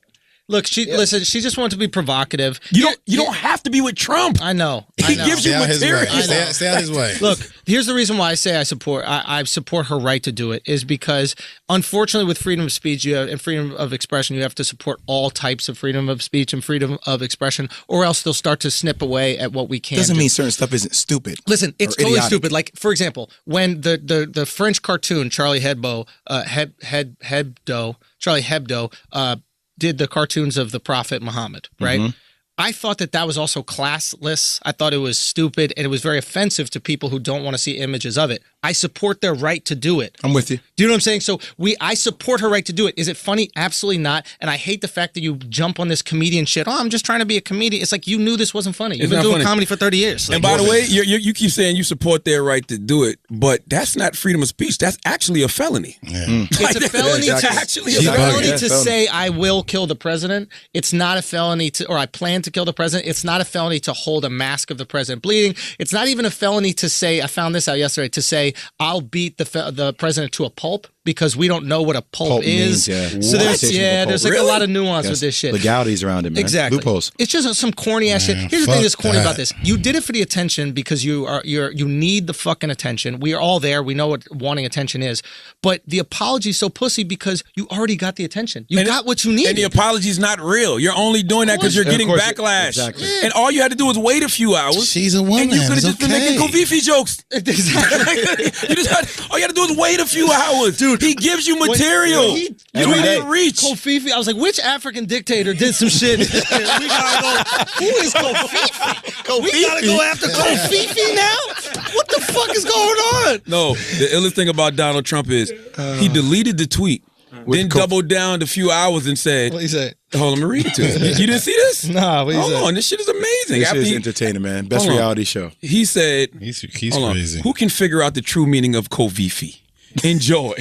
Look, listen, she just wanted to be provocative. You don't have to be with Trump. I know. He gives you Stay out his way. material. Stay out his way. Look, here's the reason why I say I support her right to do it is because unfortunately with freedom of speech and freedom of expression you have to support all types of freedom of speech and freedom of expression or else they'll start to snip away at what we can Doesn't do. mean certain stuff isn't stupid. Listen, it's or totally idiotic. stupid. Like, for example, when the French cartoon Charlie Hebdo, did the cartoons of the Prophet Muhammad, right? Mm-hmm. I thought that was also classless. I thought it was stupid, and it was very offensive to people who don't want to see images of it. I support their right to do it. I'm with you. Do you know what I'm saying? So I support her right to do it. Is it funny? Absolutely not. And I hate the fact that you jump on this comedian shit. Oh, I'm just trying to be a comedian. It's like you knew this wasn't funny. You've been doing comedy for 30 years. And by the way, you keep saying you support their right to do it, but that's not freedom of speech. That's actually a felony. Yeah. It's a felony Yeah, exactly. to actually it's a a felony felony. to Yeah, say I will kill the president. It's not a felony to, or I plan to kill the president. It's not a felony to hold a mask of the president bleeding. It's not even a felony to say, I found this out yesterday, to say I'll beat the president to a pulp because we don't know what a pulp is. means, yeah. So What? there's like a lot of nuance Yes. with this shit. Legalities around it, man. Exactly. Loopholes. It's just some corny ass shit. Here's the thing fuck that's corny that. about this. You did it for the attention because you need the fucking attention. We are all there. We know what wanting attention is. But the apology's so pussy because you already got the attention. You got what you needed. And the apology's not real. You're only doing that because you're getting course. backlash. Exactly. And all you had to do was wait a few hours. She's a woman. And you could have It's just been okay. making Kofifi jokes. Exactly. All you had to do is wait a few hours. Dude, he gives you material. He You don't even reach. Kofifi. I was like, which African dictator did some shit? We gotta go. Who is Kofifi? We gotta go after Kofifi now? What the fuck is going on? No, the illest thing about Donald Trump is he deleted the tweet, then doubled down a few hours and said, What he say? Hold on, let me read it to you. You didn't see this? Nah, what he Hold say? on, this shit is amazing. This shit is entertaining, man. Best reality show. He said, He's crazy. Who can figure out the true meaning of Kovifi? Enjoy.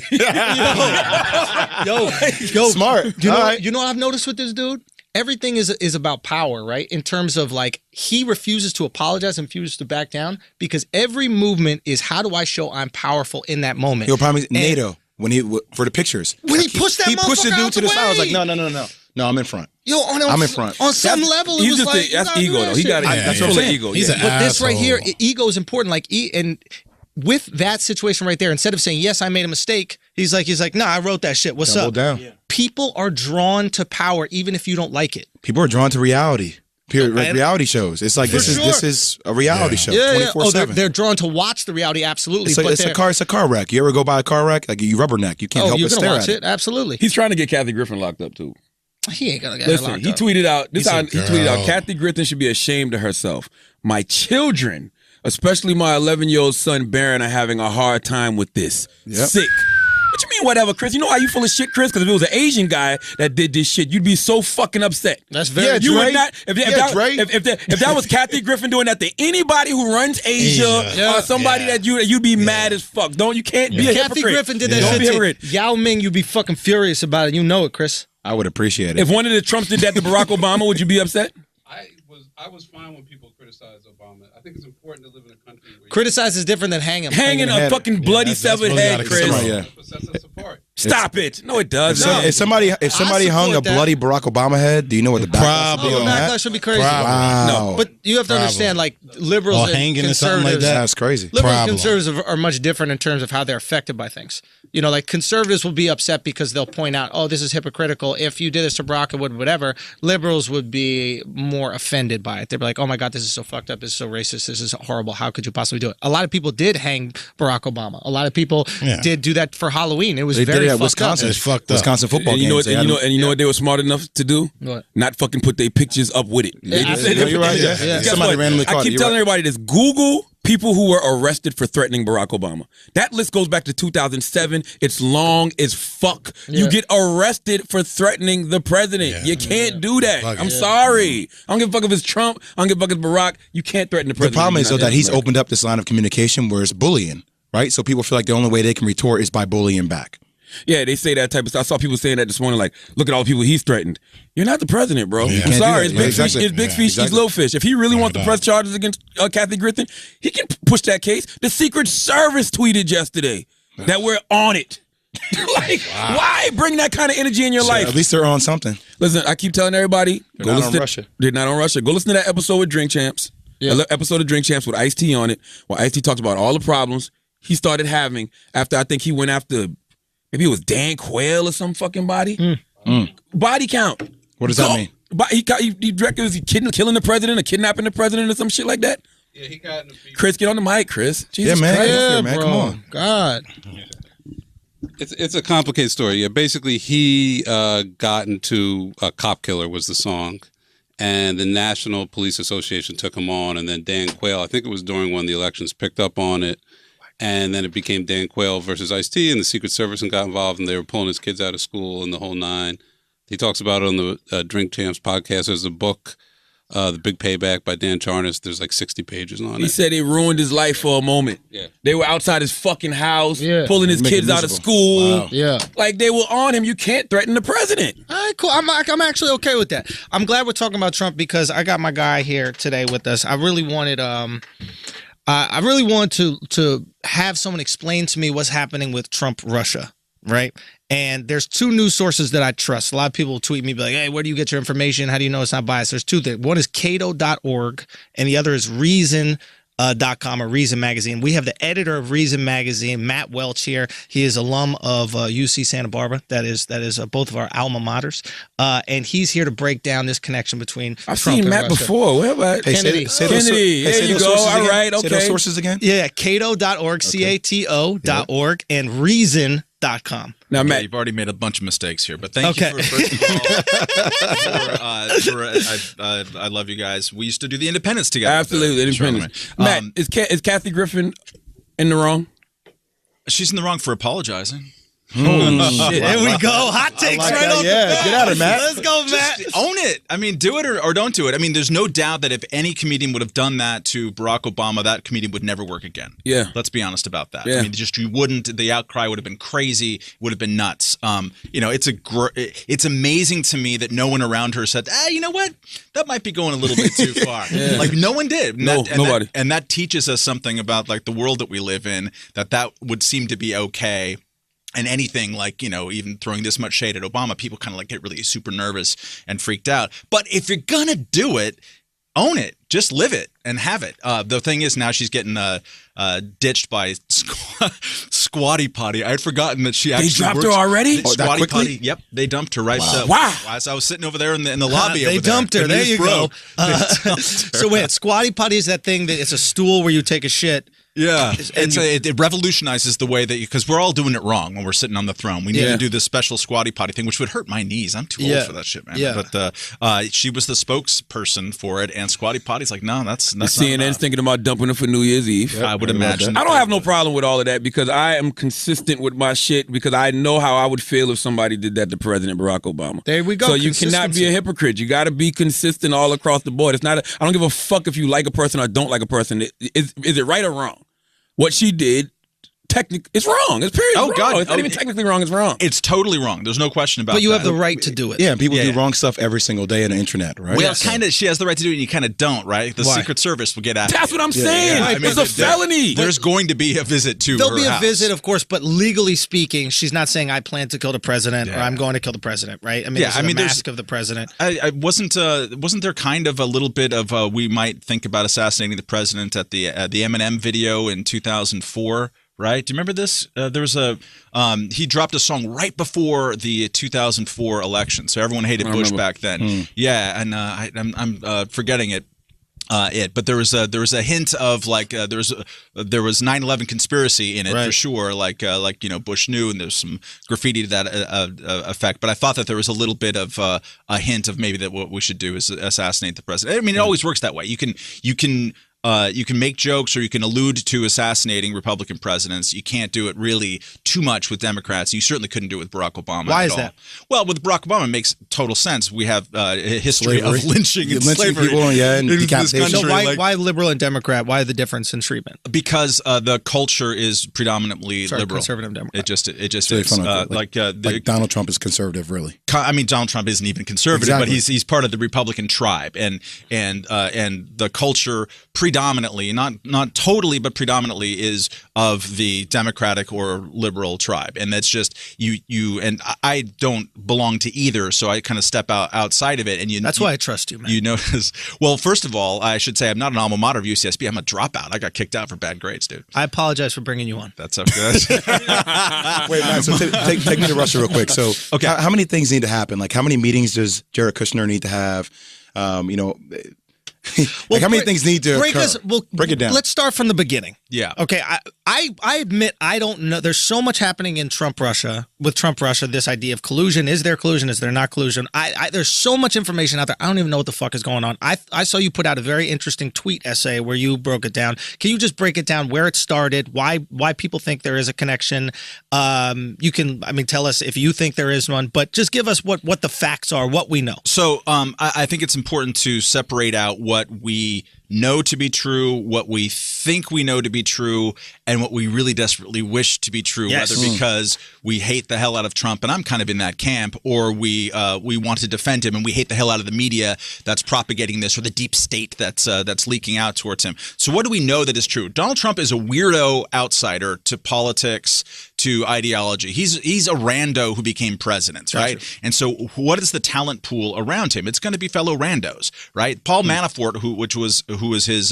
Yo, smart. You know what I've noticed with this dude? Everything is about power, right? In terms of like, he refuses to apologize and refuses to back down because every movement is, how do I show I'm powerful in that moment? Yo, probably NATO when he for the pictures. When he pushed that, he pushed the motherfucker dude out to the way. side. I was like, no, I'm in front. Yo, I'm in front. On some level, it He's was just like, that's ego though. He got that's full what I'm of saying. ego. He's yeah. an But this right here, asshole. ego is important. Like, and with that situation right there, instead of saying, yes, I made a mistake, he's like, nah, I wrote that shit. What's Double up? down. Yeah. People are drawn to power even if you don't like it. People are drawn to reality. Period. Like reality shows. It's like this is a reality show. Yeah. 24/7. Oh, they're drawn to watch the reality. Absolutely. It's a car wreck. You ever go by a car wreck? Like you rubberneck. You can't help you're but gonna stare watch at it. Absolutely. He's trying to get Kathy Griffin locked up too. He ain't gonna get her Listen, locked he up. tweeted out. He a tweeted out. girl. Kathy Griffin should be ashamed of herself. My children, especially my 11-year-old son Barron, are having a hard time with this. Yep. Sick. What you mean, whatever, Chris? You know why you full of shit, Chris? Because if it was an Asian guy that did this shit, you'd be so fucking upset. That's very You Dre. would not. If that was Kathy Griffin doing that to anybody who runs Asia or somebody that you'd be mad as fuck. You can't be a Kathy hypocrite. Griffin did that Don't be a shit hypocrite. to Yao Ming. You'd be fucking furious about it. You know it, Chris. I would appreciate it. If one of the Trumps did that to Barack Obama, would you be upset? I was fine when people criticize Obama. I think it's important to live in a country where Criticize is different than hang him. Hanging a fucking bloody severed really head, gotta Chris. consider. Yeah. sets us apart. Stop it. No, it doesn't. If somebody hung a support that. bloody Barack Obama head, do you know what the backlash would be Oh, on backlash that? should be crazy. Wow. But you have to understand, like, liberals Or and hanging or something conservatives. like that. That's crazy. Liberals and Problem. conservatives are much different in terms of how they're affected by things. You know, like conservatives will be upset because they'll point out, oh, this is hypocritical. If you did this to Barack, it would whatever. Liberals would be more offended by it. They'd be like, oh my God, this is so fucked up. This is so racist. This is horrible. How could you possibly do it? A lot of people did hang Barack Obama. A lot of people did do that for Halloween. It was They very did it at fucked Wisconsin. up. It's fucked up. Wisconsin football And you know games. what? You know what they were smart enough to do? What? Not fucking put their pictures up with it. They just said- you're right. Yeah. Yeah. Guess Somebody what? randomly I caught keep it. telling everybody this. Google people who were arrested for threatening Barack Obama. That list goes back to 2007. It's long as fuck. You get arrested for threatening the president. Yeah. You can't do that. Fuck I'm it. sorry. I don't give a fuck if it's Trump. I don't give a fuck if it's Barack. You can't threaten the The president. problem is though You're not that he's American. opened up this line of communication where it's bullying, right? So people feel like the only way they can retort is by bullying back. Yeah, they say that type of stuff. I saw people saying that this morning, like, look at all the people he's threatened. You're not the president, bro. Yeah. I'm Can't do sorry. that. It's big Exactly. fish. It's big Yeah, fish. exactly. He's little fish. If he really wants to doubt. press charges against Kathy Griffin, he can push that case. The Secret Service tweeted yesterday that we're on it. Like, why bring that kind of energy in your life? At least they're on something. Listen, I keep telling everybody, They're not on Russia. They're not on Russia. Go listen to that episode with Drink Champs. Episode of Drink Champs with Ice-T on it, where Ice-T talks about all the problems he started having after I think he went after, maybe it was Dan Quayle or some fucking body. Body count. What does that mean? He directed, was he killing the president or kidnapping the president or some shit like that? Yeah, he got in the beef. Chris, get on the mic, Chris. Jesus Yeah, man. Christ. Yeah, man. bro. Come on. God. It's a complicated story. Yeah, basically he got into Cop Killer was the song, and the National Police Association took him on, and then Dan Quayle, I think it was during one of the elections, picked up on it, and then it became Dan Quayle versus Ice-T, and the Secret Service got involved, and they were pulling his kids out of school and the whole nine. He talks about it on the Drink Champs podcast. There's a book, The Big Payback by Dan Charnas. There's like 60 pages on He it. said it ruined his life for a moment. Yeah. They were outside his fucking house, Yeah. pulling his Make it kids out of miserable. school. Wow. Yeah. Like they were on him. You can't threaten the president. All right, cool. I'm actually okay with that. I'm glad we're talking about Trump because I got my guy here today with us. I really wanted to have someone explain to me what's happening with Trump Russia, right? And there's two news sources that I trust. A lot of people tweet me, be like, hey, where do you get your information? How do you know it's not biased? There's two things. One is cato.org and the other is reason.com or Reason Magazine. We have the editor of Reason Magazine, Matt Welch, here. He is alum of UC Santa Barbara. That is both of our alma maters. And he's here to break down this connection between I've Trump seen and Matt Russia. before. Where about Hey, Kennedy. Kennedy. There you go. All right. Say those Okay. sources again. Yeah, cato.org, cato.org, and reason.com. Now, Yeah, Matt, you've already made a bunch of mistakes here, but thank Okay. you first of all. I love you guys. We used to do the Independence together. absolutely the independent. Charlemagne. Matt, is Kathy Griffin in the wrong? She's in the wrong for apologizing. Shit. There we go. Hot takes like right that. off Yeah, the bat. get at her, Matt. Let's go, Matt. Just own it. I mean, do it or don't do it. I mean, there's no doubt that if any comedian would have done that to Barack Obama, that comedian would never work again. Yeah. Let's be honest about that. Yeah. I mean, you wouldn't. The outcry would have been crazy. Would have been nuts. It's amazing to me that no one around her said, you know what? That might be going a little bit too far. Yeah. Like no one did. Nobody. And that teaches us something about like the world that we live in. That would seem to be okay. And anything like, even throwing this much shade at Obama, people kind of like get really super nervous and freaked out. But if you're going to do it, own it. Just live it and have it. The thing is now she's getting ditched by Squatty Potty. I had forgotten that she actually dropped her already? Squatty Potty. Yep, they dumped her right. Wow. As I was sitting over there in the lobby. They dumped her. There you go. So wait, Squatty Potty is that thing that it's a stool where you take a shit. Yeah, it revolutionizes the way that because we're all doing it wrong when we're sitting on the throne. We need to do this special Squatty Potty thing, which would hurt my knees. I'm too old for that shit, man. Yeah. But she was the spokesperson for it, and Squatty Potty's like, no, that's CNN's thinking about dumping her for New Year's Eve. I would imagine. I don't have no problem with all of that because I am consistent with my shit because I know how I would feel if somebody did that to President Barack Obama. There we go. So you cannot be a hypocrite. You got to be consistent all across the board. It's not. I don't give a fuck if you like a person or don't like a person. Is it right or wrong? What she did, it's wrong. It's period. Oh, God. It's not even technically wrong. It's wrong. It's totally wrong. There's no question about that. But you have the right to do it. Yeah, and people do wrong stuff every single day on the internet, right? Well, kind of. She has the right to do it, and you kind of don't, right? The Secret Service will get after That's you. what I'm saying. I mean, it's a felony. There's going to be a visit to There'll be a house. visit, of course, but legally speaking, she's not saying I plan to kill the president or I'm going to kill the president, right? I mean, this is a mask of the president. I wasn't there kind of a little bit of we might think about assassinating the president at the Eminem video in 2004. Right? Do you remember this? There was he dropped a song right before the 2004 election, so everyone hated Bush back then. Yeah, and I'm forgetting it. But there was a hint of like there was 9/11 conspiracy in it for sure. Like Bush knew, and there's some graffiti to that effect. But I thought that there was a little bit of a hint of maybe that what we should do is assassinate the president. I mean, it always works that way. You can make jokes or you can allude to assassinating Republican presidents. You can't do it really too much with Democrats. You certainly couldn't do it with Barack Obama. Why is that? Well, with Barack Obama, it makes total sense. We have a history of lynching and slavery people, and in this country. So why liberal and Democrat? Why the difference in treatment? Because the culture is predominantly liberal, conservative Democrat. It just really is. Like Donald Trump is conservative, really. I mean, Donald Trump isn't even conservative, but he's part of the Republican tribe, and the culture predominantly, not totally, but predominantly is of the Democratic or liberal tribe, and that's just you and I don't belong to either, so I kind of step outside of it, and that's why I trust you, man. You notice. Well, first of all, I should say I'm not an alma mater of UCSB. I'm a dropout. I got kicked out for bad grades, dude. I apologize for bringing you on. That's okay. Wait, man. So take me to Russia real quick. So, okay, how many things need to happen? Like, how many meetings does Jared Kushner need to have? How many things need to occur? Break it down. Let's start from the beginning. Yeah. Okay. I admit I don't know. There's so much happening in Trump Russia. This idea of collusion. Is there collusion? Is there not collusion? There's so much information out there. I don't even know what the fuck is going on. I saw you put out a very interesting tweet essay where you broke it down. Can you just break it down where it started? Why people think there is a connection? You can tell us if you think there is one, but just give us what the facts are, what we know. So I think it's important to separate out what we know to be true, what we think we know to be true, and what we really desperately wish to be true, yes. whether because we hate the hell out of Trump, and I'm kind of in that camp, or we want to defend him and we hate the hell out of the media that's propagating this, or the deep state that's leaking out towards him. So what do we know that is true? Donald Trump is a weirdo outsider to politics, to ideology. He's a rando who became president, right? Gotcha. And so what is the talent pool around him? It's going to be fellow randos, right? Paul Manafort, who was his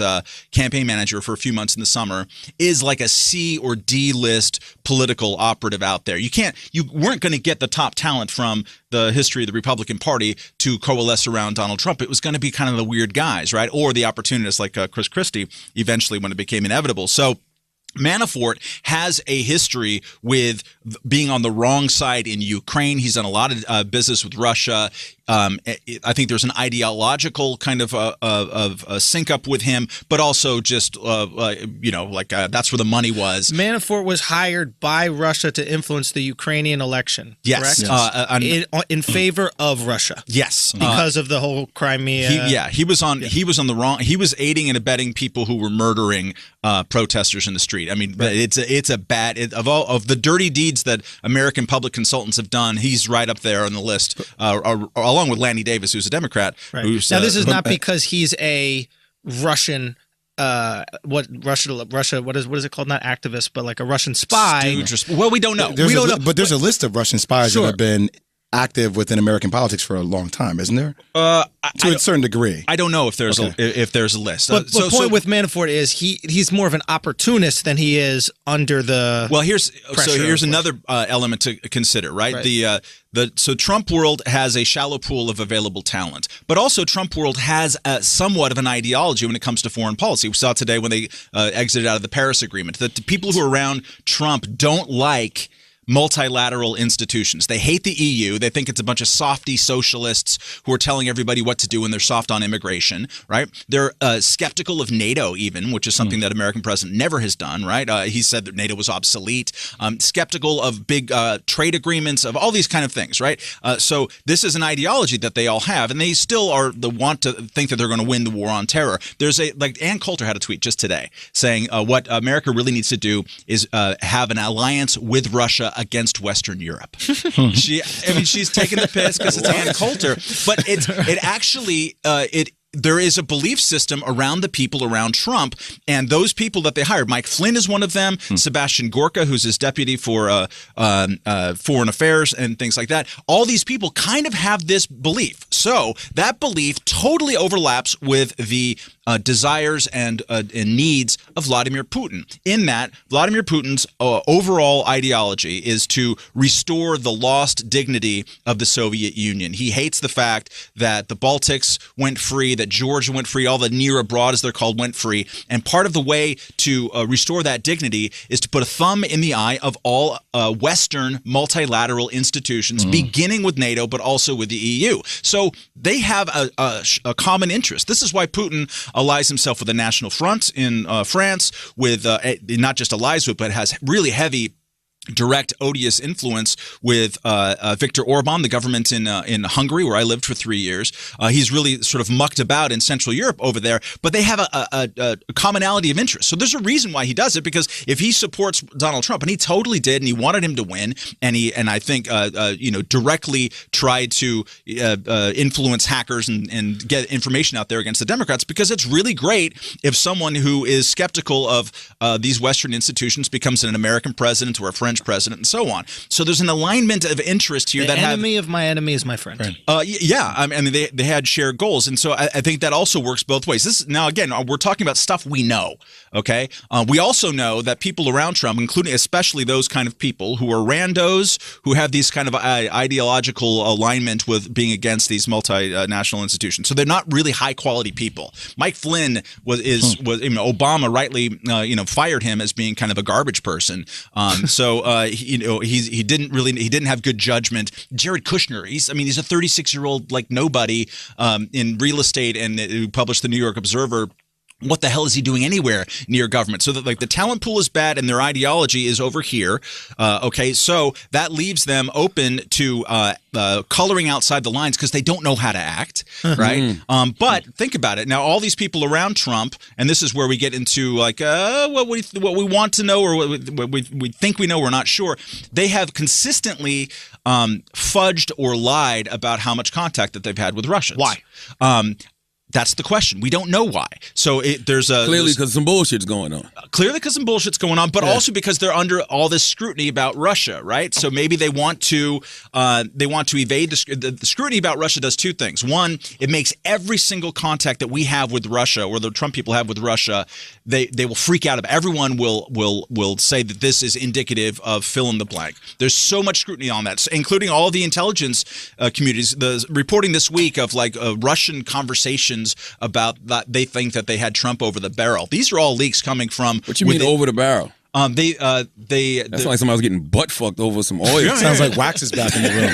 campaign manager for a few months in the summer, is like a C or D list political operative out there. You weren't going to get the top talent from the history of the Republican Party to coalesce around Donald Trump. It was going to be kind of the weird guys, right? Or the opportunists like Chris Christie eventually when it became inevitable. So Manafort has a history with being on the wrong side in Ukraine. He's done a lot of business with Russia. I think there's an ideological kind of sync up with him, but also just that's where the money was. Manafort was hired by Russia to influence the Ukrainian election. Yes, correct? In favor of Russia. Yes, because of the whole Crimea. He was on the wrong. He was aiding and abetting people who were murdering protesters in the street. I mean, it's a bad of the dirty deeds that American public consultants have done. He's right up there on the list, along with Lanny Davis, who's a Democrat. Right. Now, this is not because he's a Russian. What is it called? Not activist, but like a Russian spy. Well, we don't know. But there's a list of Russian spies that have been active within American politics for a long time, isn't there? To a certain degree. I don't know if there's a list. But the point with Manafort is he's more of an opportunist than he is under the. Well, here's another element to consider, right? So Trump world has a shallow pool of available talent, but also Trump world has somewhat of an ideology when it comes to foreign policy. We saw today when they exited out of the Paris Agreement that the people who are around Trump don't like multilateral institutions. They hate the EU. They think it's a bunch of softy socialists who are telling everybody what to do when they're soft on immigration, right? They're skeptical of NATO even, which is something that American president never has done, right? He said that NATO was obsolete. Skeptical of big trade agreements, of all these kind of things, right? So this is an ideology that they all have, and they still want to think that they're going to win the war on terror. There's Ann Coulter had a tweet just today saying what America really needs to do is have an alliance with Russia against Western Europe. She's taking the piss because it's Ann Coulter, but there is a belief system around the people around Trump, and those people that they hired. Mike Flynn is one of them. Sebastian Gorka, who's his deputy for foreign affairs and things like that. All these people kind of have this belief. So that belief totally overlaps with the desires and needs of Vladimir Putin. In that, Vladimir Putin's overall ideology is to restore the lost dignity of the Soviet Union. He hates the fact that the Baltics went free, that Georgia went free, all the near abroad, as they're called, went free. And part of the way to restore that dignity is to put a thumb in the eye of all Western multilateral institutions, beginning with NATO, but also with the EU. So they have a common interest. This is why Putin allies himself with the National Front in France, with not just allies with, but has really heavy direct odious influence with Viktor Orban, the government in Hungary, where I lived for 3 years. He's really sort of mucked about in Central Europe over there, but they have a commonality of interest. So there's a reason why he does it, because if he supports Donald Trump, and he totally did, and he wanted him to win, and I think directly tried to influence hackers and get information out there against the Democrats, because it's really great if someone who is skeptical of these Western institutions becomes an American president or a French president and so on. So there's an alignment of interest here. The enemy of my enemy is my friend. Yeah, I mean they had shared goals, and so I think that also works both ways. This now again, we're talking about stuff we know. Okay, we also know that people around Trump, including especially those kind of people who are randos, who have these kind of ideological alignment with being against these multinational institutions. So they're not really high quality people. Mike Flynn was Obama rightly fired him as being kind of a garbage person. He didn't have good judgment. Jared Kushner, he's a 36-year-old like nobody in real estate, and who published the New York Observer. What the hell is he doing anywhere near government? So that the talent pool is bad and their ideology is over here. So that leaves them open to coloring outside the lines because they don't know how to act, right? But think about it. Now, all these people around Trump, and this is where we get into what we want to know or what we think we know, we're not sure. They have consistently fudged or lied about how much contact that they've had with Russians. Why? That's the question. We don't know why. So clearly because some bullshit's going on. Clearly because some bullshit's going on, but also because they're under all this scrutiny about Russia, right? So maybe they want to evade the scrutiny about Russia. Does two things. One, it makes every single contact that we have with Russia, or the Trump people have with Russia, they will freak out about. Everyone will say that this is indicative of fill in the blank. There's so much scrutiny on that, including all the intelligence communities. The reporting this week of Russian conversations about that they think that they had Trump over the barrel. These are all leaks coming from. What you mean over the barrel? That's like somebody was getting butt fucked over some oil. Sounds like Wax is back in the room.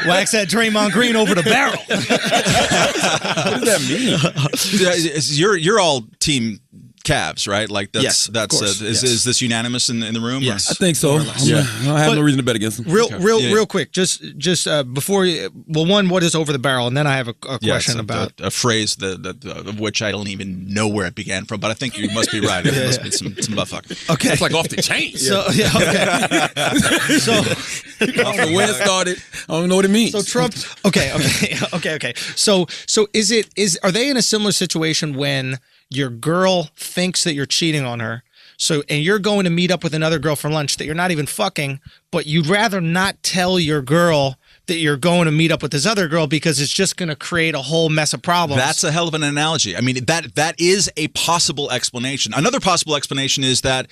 Wax that Draymond Green over the barrel. What does that mean? You're all team Cavs, right? Like that's yes, is this unanimous in the room? Yes, I think so. I have no reason to bet against them. Real quick, just before you, one, what is over the barrel, and then I have a question about a phrase of which I don't even know where it began from, but I think you must be right. It must be some buttfuck. Okay, it's like off the chain. So okay, so off the way it started, I don't know what it means. So Trump. Okay. So are they in a similar situation when your girl thinks that you're cheating on her, and you're going to meet up with another girl for lunch that you're not even fucking, but you'd rather not tell your girl that you're going to meet up with this other girl because it's just going to create a whole mess of problems? That's a hell of an analogy. I mean, that is a possible explanation. Another possible explanation is that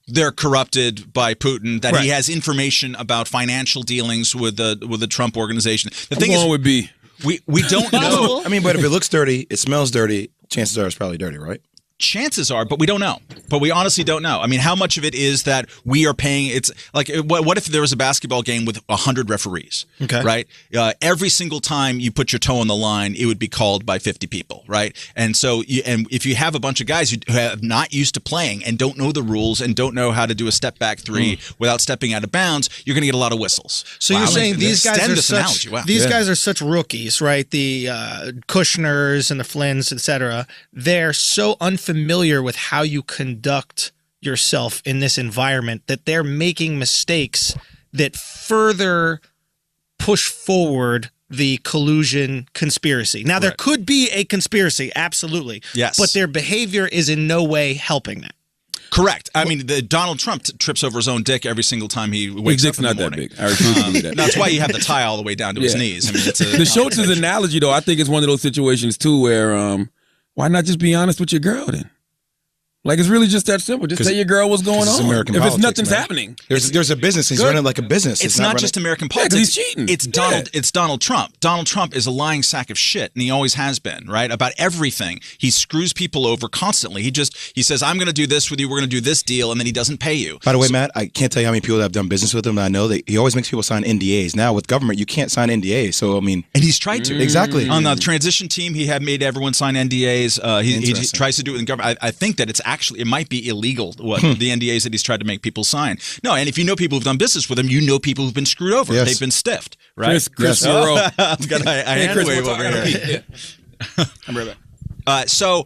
they're corrupted by Putin, that he has information about financial dealings with the Trump organization. The thing is, would be we don't know. I mean, but if it looks dirty, it smells dirty, chances are it's probably dirty, right? Chances are, but we don't know. But we honestly don't know. I mean, how much of it is that we are paying? It's like, what if there was a basketball game with 100 referees? Okay. Right? Every single time you put your toe on the line, it would be called by 50 people, right? And so, and if you have a bunch of guys who have not used to playing and don't know the rules and don't know how to do a step back three without stepping out of bounds, you're going to get a lot of whistles. So you're saying these guys are guys are such rookies, right? The Kushners and the Flynns, etc. They're so unfamiliar with how you conduct yourself in this environment that they're making mistakes that further push forward the collusion conspiracy. Now, there could be a conspiracy, absolutely. Yes. But their behavior is in no way helping that. Correct. I mean, Donald Trump trips over his own dick every single time he wakes up in the morning. That big. I refuse to believe that. That's why you have the tie all the way down to his knees. I mean, it's the Schultz's analogy, though, I think it's one of those situations, too, where why not just be honest with your girl, then? Like, it's really just that simple. Just tell your girl what's going on. American if politics, nothing's happening. There's a business. He's running like a business. It's not just American politics. He's cheating. It's Donald Trump. Donald Trump is a lying sack of shit, and he always has been, right? About everything. He screws people over constantly. He says, I'm going to do this with you, we're going to do this deal, and then he doesn't pay you. By the way, Matt, I can't tell you how many people that have done business with him, and I know that he always makes people sign NDAs. Now, with government, you can't sign NDAs, so, I mean... And he's tried to. Exactly. On the transition team, he had made everyone sign NDAs. He tries to do it in government. I think that it might be illegal, the NDAs that he's tried to make people sign. No, and if you know people who've done business with him, you know people who've been screwed over. Yes. They've been stiffed, right? Chris, I've got a hand wave over here. I'm right back. So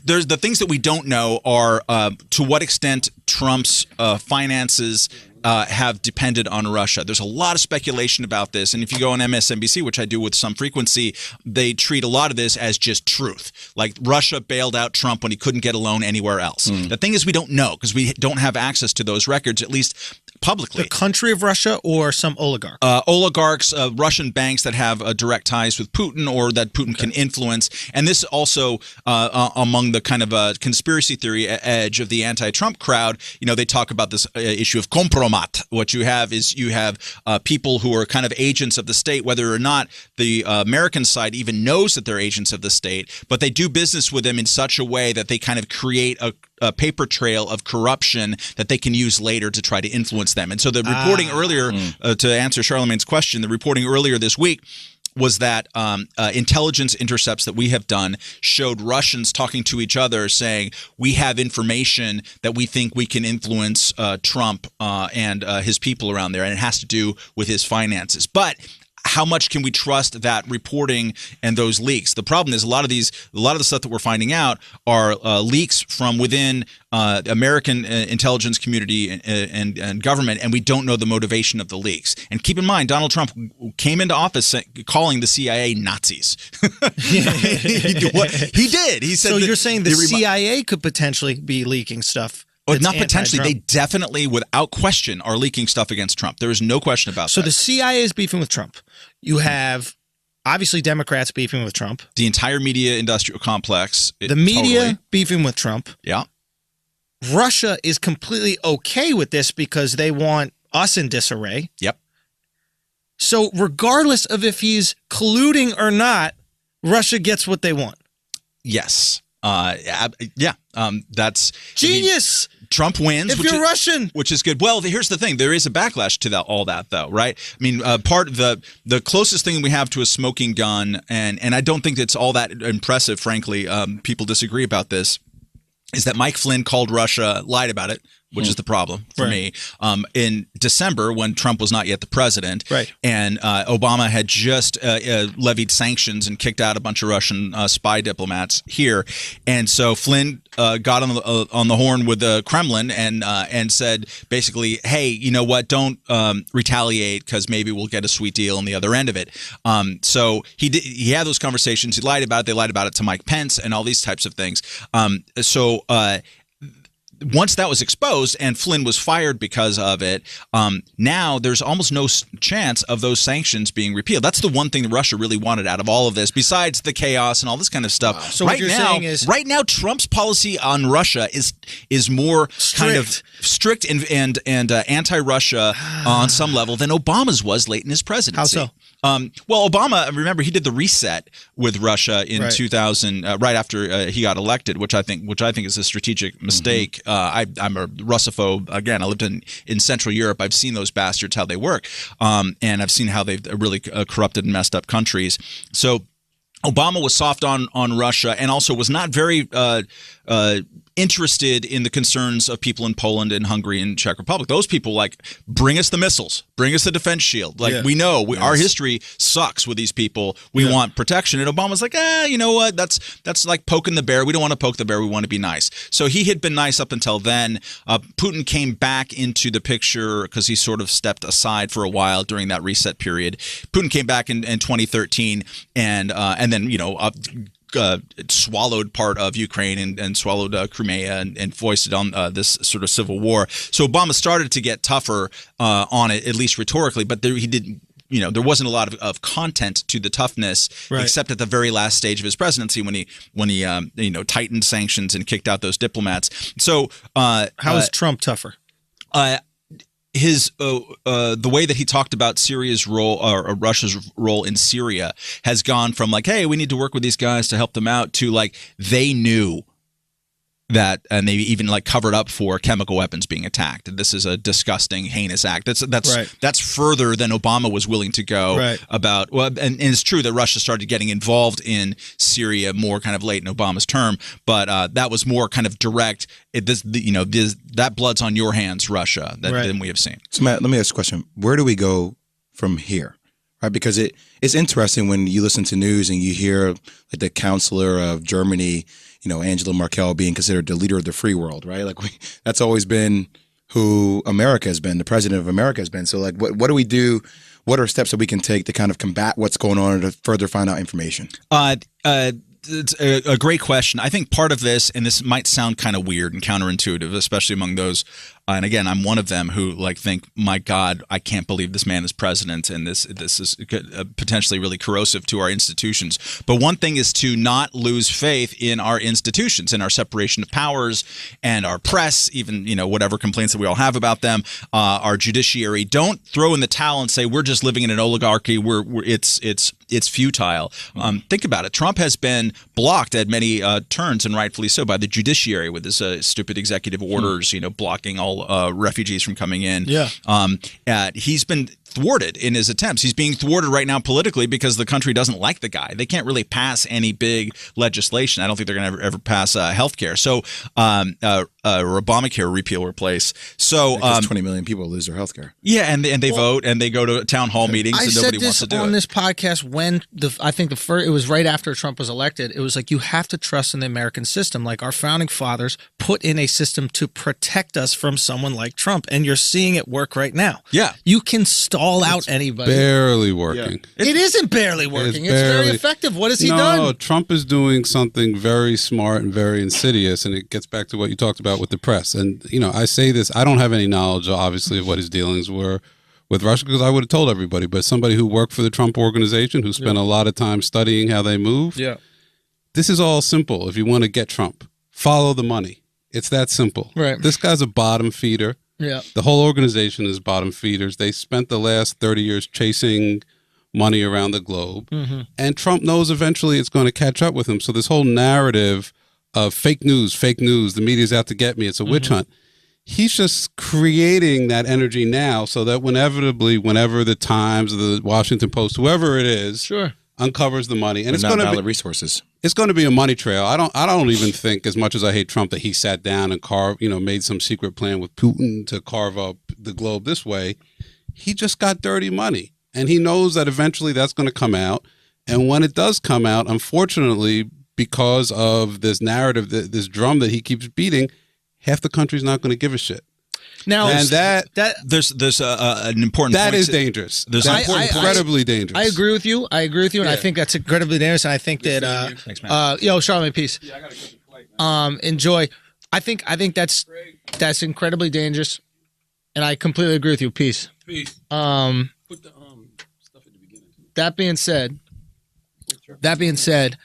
there's the things that we don't know are to what extent Trump's finances have depended on Russia. There's a lot of speculation about this, and if you go on MSNBC, which I do with some frequency, they treat a lot of this as just truth. Like Russia bailed out Trump when he couldn't get a loan anywhere else. The thing is, we don't know because we don't have access to those records, at least publicly. The country of Russia or some oligarch? Oligarchs, Russian banks that have direct ties with Putin or that Putin can influence. And this also among the kind of conspiracy theory edge of the anti-Trump crowd, they talk about this issue of compromat. What you have is people who are kind of agents of the state, whether or not the American side even knows that they're agents of the state, but they do business with them in such a way that they kind of create a paper trail of corruption that they can use later to try to influence them. And so the reporting earlier, to answer Charlemagne's question, the reporting earlier this week was that intelligence intercepts that we have done showed Russians talking to each other saying, we have information that we think we can influence Trump and his people around there, and it has to do with his finances. But how much can we trust that reporting and those leaks? The problem is a lot of the stuff that we're finding out are leaks from within American intelligence community and government, and we don't know the motivation of the leaks. And keep in mind, Donald Trump came into office calling the CIA Nazis. He did. He said. So you're saying the CIA could potentially be leaking stuff? Well, not potentially. They definitely, without question, are leaking stuff against Trump. There is no question about that. So the CIA is beefing with Trump. You have, obviously, Democrats beefing with Trump. The entire media industrial complex. The media beefing with Trump. Yeah. Russia is completely okay with this because they want us in disarray. Yep. So regardless of if he's colluding or not, Russia gets what they want. Yes. That's genius. Trump wins. If you're Russian, which is good. Well, here's the thing: there is a backlash to all that, though, right? I mean, part of the closest thing we have to a smoking gun, and I don't think it's all that impressive. Frankly, people disagree about this. Is that Mike Flynn called Russia, lied about it, which is the problem for me, in December when Trump was not yet the president. Right. And Obama had just levied sanctions and kicked out a bunch of Russian spy diplomats here. And so Flynn got on the horn with the Kremlin and said basically, hey, you know what, don't retaliate because maybe we'll get a sweet deal on the other end of it. So he had those conversations. He lied about it. They lied about it to Mike Pence and all these types of things. Once that was exposed and Flynn was fired because of it, now there's almost no chance of those sanctions being repealed. That's the one thing that Russia really wanted out of all of this, besides the chaos and all this kind of stuff. Wow. So what you're saying is, right now, Trump's policy on Russia is more kind of strict and anti-Russia on some level than Obama's was late in his presidency. How so? Well, Obama, remember, he did the reset with Russia in 2000, right after he got elected, which I think is a strategic mistake. I'm a Russophobe. Again, I lived in Central Europe. I've seen those bastards, how they work, and I've seen how they've really corrupted and messed up countries. So Obama was soft on Russia and also was not very interested in the concerns of people in Poland and Hungary and Czech Republic. Those people like, bring us the missiles, bring us the defense shield. Like we know our history sucks with these people. We want protection. And Obama's like, you know what? That's like poking the bear. We don't want to poke the bear. We want to be nice. So he had been nice up until then. Putin came back into the picture because he sort of stepped aside for a while during that reset period. Putin came back in 2013 and then, you know, swallowed part of Ukraine and swallowed Crimea and foisted on this sort of civil war. So Obama started to get tougher on it, at least rhetorically, but he didn't. You know, there wasn't a lot of content to the toughness, except at the very last stage of his presidency when he tightened sanctions and kicked out those diplomats. So how is Trump tougher? His the way that he talked about Syria's role or Russia's role in Syria has gone from like, hey, we need to work with these guys to help them out, to like they knew that, and they even like covered up for chemical weapons being attacked. This is a disgusting, heinous act. That's further than Obama was willing to go about. Well, and it's true that Russia started getting involved in Syria more kind of late in Obama's term, but that was more kind of direct. That blood's on your hands, Russia, than we have seen. So Matt, let me ask you a question. Where do we go from here? Right, because it's interesting when you listen to news and you hear like the Chancellor of Germany, you know, Angela Merkel being considered the leader of the free world, right? Like that's always been who America has been, the president of America has been. So like, what do we do? What are steps that we can take to kind of combat what's going on or to further find out information? It's a great question. I think part of this, and this might sound kind of weird and counterintuitive, especially among those, and again, I'm one of them who like think, my God, I can't believe this man is president, and this is potentially really corrosive to our institutions. But one thing is to not lose faith in our institutions, in our separation of powers, and our press, even whatever complaints that we all have about them, our judiciary. Don't throw in the towel and say we're just living in an oligarchy. It's futile. Think about it. Trump has been blocked at many turns, and rightfully so, by the judiciary with his stupid executive orders, blocking all refugees from coming in. He's been thwarted in his attempts. He's being thwarted right now politically because the country doesn't like the guy. They can't really pass any big legislation. I don't think they're going to ever pass health care. So or Obamacare repeal or replace. So 20 million people lose their health care. Yeah, and they vote and they go to town hall meetings and nobody wants to do it. I said this on this podcast when I think the first, it was right after Trump was elected. It was like, you have to trust in the American system. Like our founding fathers put in a system to protect us from someone like Trump, and you're seeing it work right now. Yeah, you can stall out anybody. Barely working. Yeah. It isn't barely working. It's very effective. What has he done? No, Trump is doing something very smart and very insidious, and it gets back to what you talked about with the press. And I say this, I don't have any knowledge, obviously, of what his dealings were with Russia, because I would have told everybody. But somebody who worked for the Trump organization, who spent a lot of time studying how they move, this is all simple. If you want to get Trump, follow the money. It's that simple. Right. This guy's a bottom feeder. Yeah. The whole organization is bottom feeders. They spent the last 30 years chasing money around the globe. Mm-hmm. And Trump knows eventually it's going to catch up with him. So this whole narrative fake news. The media's out to get me. It's a witch hunt. He's just creating that energy now so that whenever the Times or the Washington Post, whoever it is, uncovers the money, and it's going to be resources. It's going to be a money trail. I don't even think, as much as I hate Trump, that he sat down and made some secret plan with Putin to carve up the globe this way. He just got dirty money, and he knows that eventually that's going to come out. And when it does come out, unfortunately, because of this narrative, this drum that he keeps beating, half the country's not going to give a shit. Now, and there's an important that point is dangerous. There's incredibly dangerous. I agree with you. And I think that's incredibly dangerous. And I think that thanks, man. Charlamagne, peace. Yeah, I gotta cut the flight. Enjoy. I think that's incredibly dangerous, and I completely agree with you. Peace. Peace. Put the stuff at the beginning. That being said,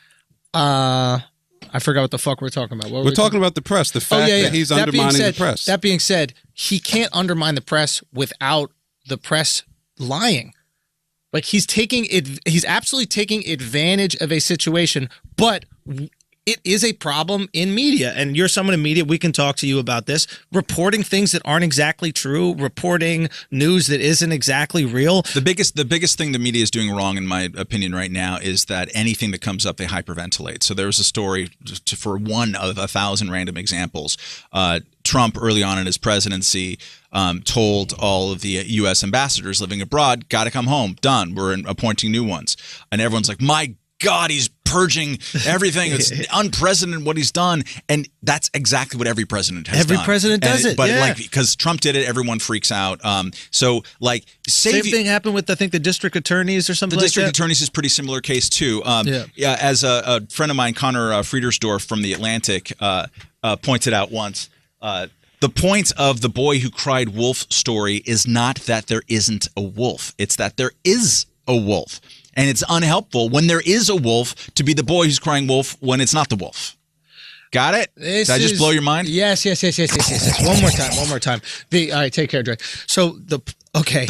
I forgot what the fuck we're talking about. We're talking about the press, the fact that he's undermining the press. That being said, he can't undermine the press without the press lying. Like he's absolutely taking advantage of a situation, but it is a problem in media, and you're someone in media. We can talk to you about this. Reporting things that aren't exactly true, reporting news that isn't exactly real. The biggest thing the media is doing wrong, in my opinion, right now, is that anything that comes up, they hyperventilate. So there was a story, for one of 1,000 random examples. Trump, early on in his presidency, told all of the U.S. ambassadors living abroad, got to come home. Done. We're appointing new ones. And everyone's like, my God, he's purging everything. It's unprecedented what he's done, and that's exactly what every president has done. Every president does it, but because Trump did it, everyone freaks out. Same thing happened with, I think, the district attorneys or something. The district like that. attorneys is a pretty similar case too. As a friend of mine, Connor Friedersdorf from the Atlantic, pointed out once. The point of the boy who cried wolf story is not that there isn't a wolf; it's that there is a wolf. And it's unhelpful when there is a wolf to be the boy who's crying wolf when it's not the wolf. Got it? Did I just blow your mind? Yes. One more time. All right, take care, Dre. So the point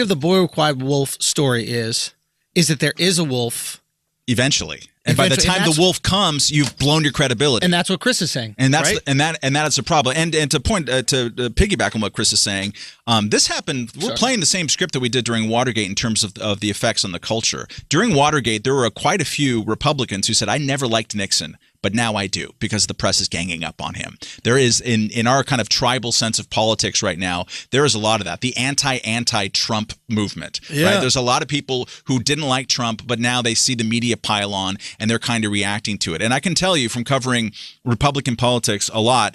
of the boy who cried wolf story is that there is a wolf eventually. And by the time the wolf comes, you've blown your credibility. And that's what Chris is saying. And that's right? that's a problem. And to piggyback on what Chris is saying, this happened. We're playing the same script that we did during Watergate in terms of the effects on the culture. During Watergate, there were quite a few Republicans who said, I never liked Nixon, but now I do because the press is ganging up on him. There is, in our kind of tribal sense of politics right now, there is a lot of that. The anti-Trump movement. Yeah. Right? There's a lot of people who didn't like Trump, but now they see the media pile on and they're kind of reacting to it. And I can tell you from covering Republican politics a lot,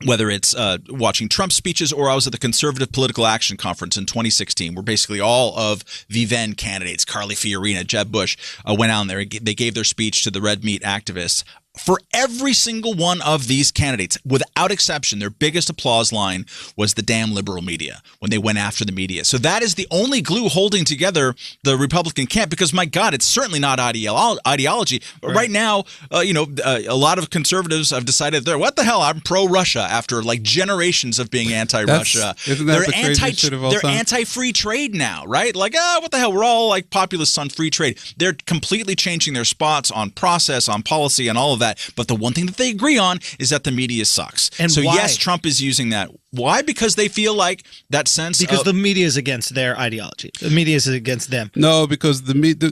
whether it's watching Trump speeches or I was at the Conservative Political Action Conference in 2016, where basically all of the then candidates, Carly Fiorina, Jeb Bush, went out there. They gave their speech to the red meat activists. For every single one of these candidates, without exception, their biggest applause line was the damn liberal media when they went after the media. So that is the only glue holding together the Republican camp because, my God, it's certainly not ideology. Right now, a lot of conservatives have decided what the hell, I'm pro-Russia after like generations of being anti-Russia. They're anti-free trade now, right? Like, what the hell, we're all like populists on free trade. They're completely changing their spots on process, on policy, and all of that. But the one thing that they agree on is that the media sucks. And so why? Yes, Trump is using that. Why? Because they feel like that sense because the media is against their ideology. The media is against them. No, because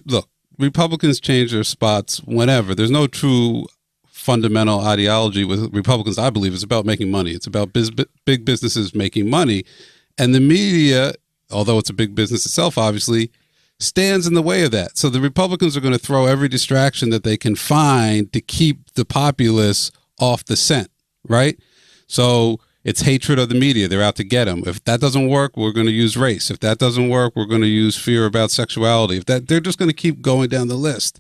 look, Republicans change their spots whenever. There's no true fundamental ideology with Republicans. I believe it's about making money. It's about big businesses making money. And the media, although it's a big business itself, obviously, stands in the way of that. So the Republicans are going to throw every distraction that they can find to keep the populace off the scent, right? So it's hatred of the media. They're out to get them. If that doesn't work, we're going to use race. If that doesn't work, we're going to use fear about sexuality. They're just going to keep going down the list.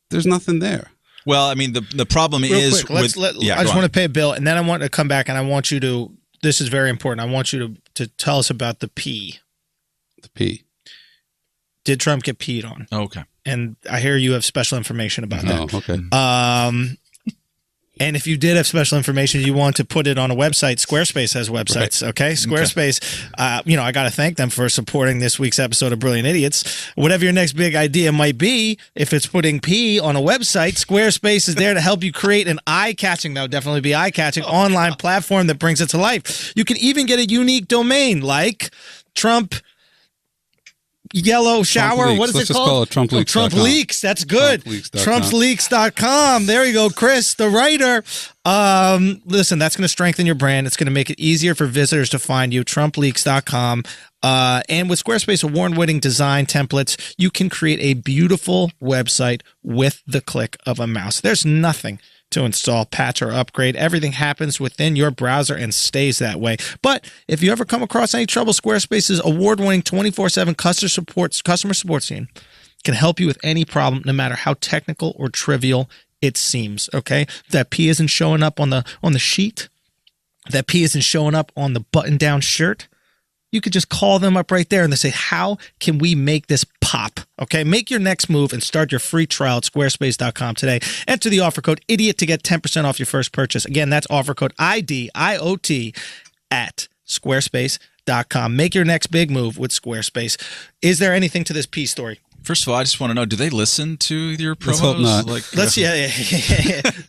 There's nothing there. Well, I mean, the problem is quick, I just want to pay a bill, and then I want to come back, and I want you to, this is very important, I want you to tell us about the P. The P. Did Trump get peed on? Okay. And I hear you have special information about that. Oh, okay. And if you did have special information you want to put it on a website, Squarespace has websites, okay? Squarespace, I got to thank them for supporting this week's episode of Brilliant Idiots. Whatever your next big idea might be, if it's putting P on a website, Squarespace is there to help you create an eye-catching, that would definitely be eye-catching, online platform that brings it to life. You can even get a unique domain like Trump Yellow Shower. What is Let's it called? Just call it Trump Leaks. Trump Leaks. That's good. TrumpsLeaks.com. There you go, Chris, the writer. Listen, that's going to strengthen your brand. It's going to make it easier for visitors to find you. TrumpLeaks.com. And with Squarespace award-winning design templates, you can create a beautiful website with the click of a mouse. There's nothing to install, patch, or upgrade. Everything happens within your browser and stays that way. But if you ever come across any trouble, Squarespace's award-winning 24/7 customer support team can help you with any problem, no matter how technical or trivial it seems. Okay, that P isn't showing up on the sheet. That P isn't showing up on the button-down shirt. You could just call them up right there and they say, how can we make this pop? Okay, make your next move and start your free trial at squarespace.com today. Enter the offer code IDIOT to get 10% off your first purchase. Again, that's offer code IDIOT at squarespace.com. Make your next big move with Squarespace. Is there anything to this P story? First of all, I just want to know, do they listen to your promos? Let's hope not.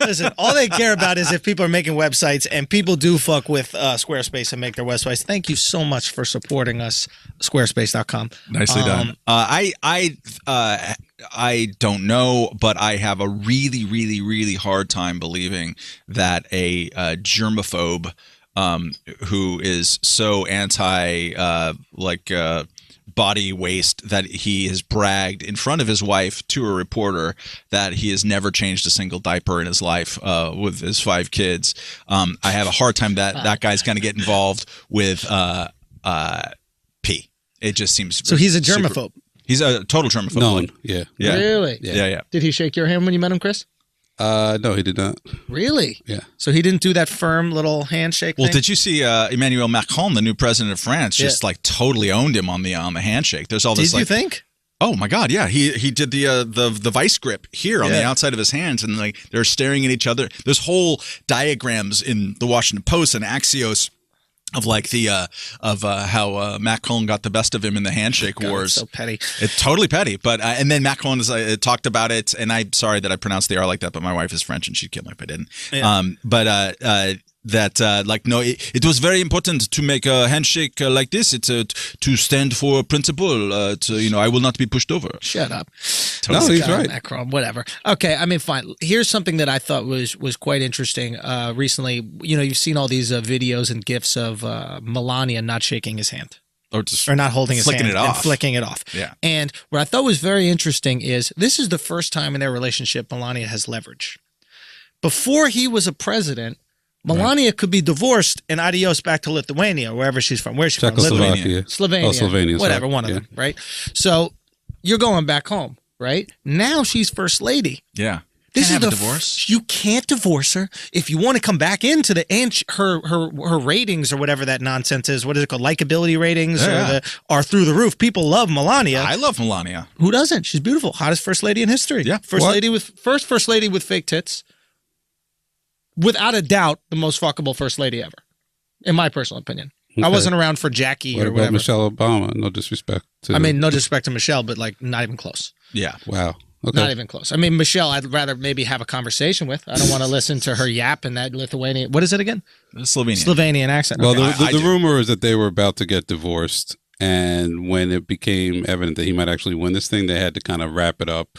Listen, all they care about is if people are making websites, and people do fuck with Squarespace and make their websites. Thank you so much for supporting us, squarespace.com. Nicely done. I don't know, but I have a really, really, really hard time believing that a germaphobe who is so anti body waste that he has bragged in front of his wife to a reporter that he has never changed a single diaper in his life with his 5 kids. I have a hard time that guy's going to get involved with P. It just seems so. He's a germaphobe. He's a total germaphobe. No, yeah. Really? Yeah. Did he shake your hand when you met him, Chris? No, he did not. Really? Yeah. So he didn't do that firm little handshake thing? Well, did you see Emmanuel Macron, the new president of France, just like totally owned him on the handshake? There's all this. Did you think? Oh my God, yeah. He did the vice grip here on the outside of his hands, and like they're staring at each other. There's whole diagrams in the Washington Post and Axios of like the how Macron got the best of him in the handshake wars. So petty. It's totally petty. But and then Macron talked about it, and I'm sorry that I pronounced the R like that, but my wife is French and she'd kill me if I didn't. Yeah. It was very important to make a handshake like this. It's to stand for a principle. I will not be pushed over. Shut up. No, he's right. Macron, whatever. Okay, I mean, fine. Here's something that I thought was quite interesting. Recently, you've seen all these videos and gifs of Melania not shaking his hand. Or not holding his hand and flicking it off. Yeah. And what I thought was very interesting is this is the first time in their relationship Melania has leverage. Before he was a president, Melania could be divorced and adios back to Lithuania, wherever she's from. Where's she from? Slovenia. Slovenia. Whatever, one of them, right? So you're going back home, right? Now she's first lady. Yeah. This can't is have a divorce. You can't divorce her. If you want to come back into her ratings or whatever that nonsense is, what is it called? Likability ratings are through the roof. People love Melania. I love Melania. Who doesn't? She's beautiful. Hottest first lady in history. Yeah. First lady with fake tits. Without a doubt, the most fuckable first lady ever, in my personal opinion. Okay. I wasn't around for Jackie or whatever. Michelle Obama? No disrespect to. I mean, no disrespect to Michelle, but like not even close. Yeah. Wow. Okay. Not even close. I mean, Michelle, I'd rather maybe have a conversation with. I don't want to listen to her yap in that Lithuanian. What is it again? Slovenian accent. Well, the rumor is that they were about to get divorced, and when it became evident that he might actually win this thing, they had to kind of wrap it up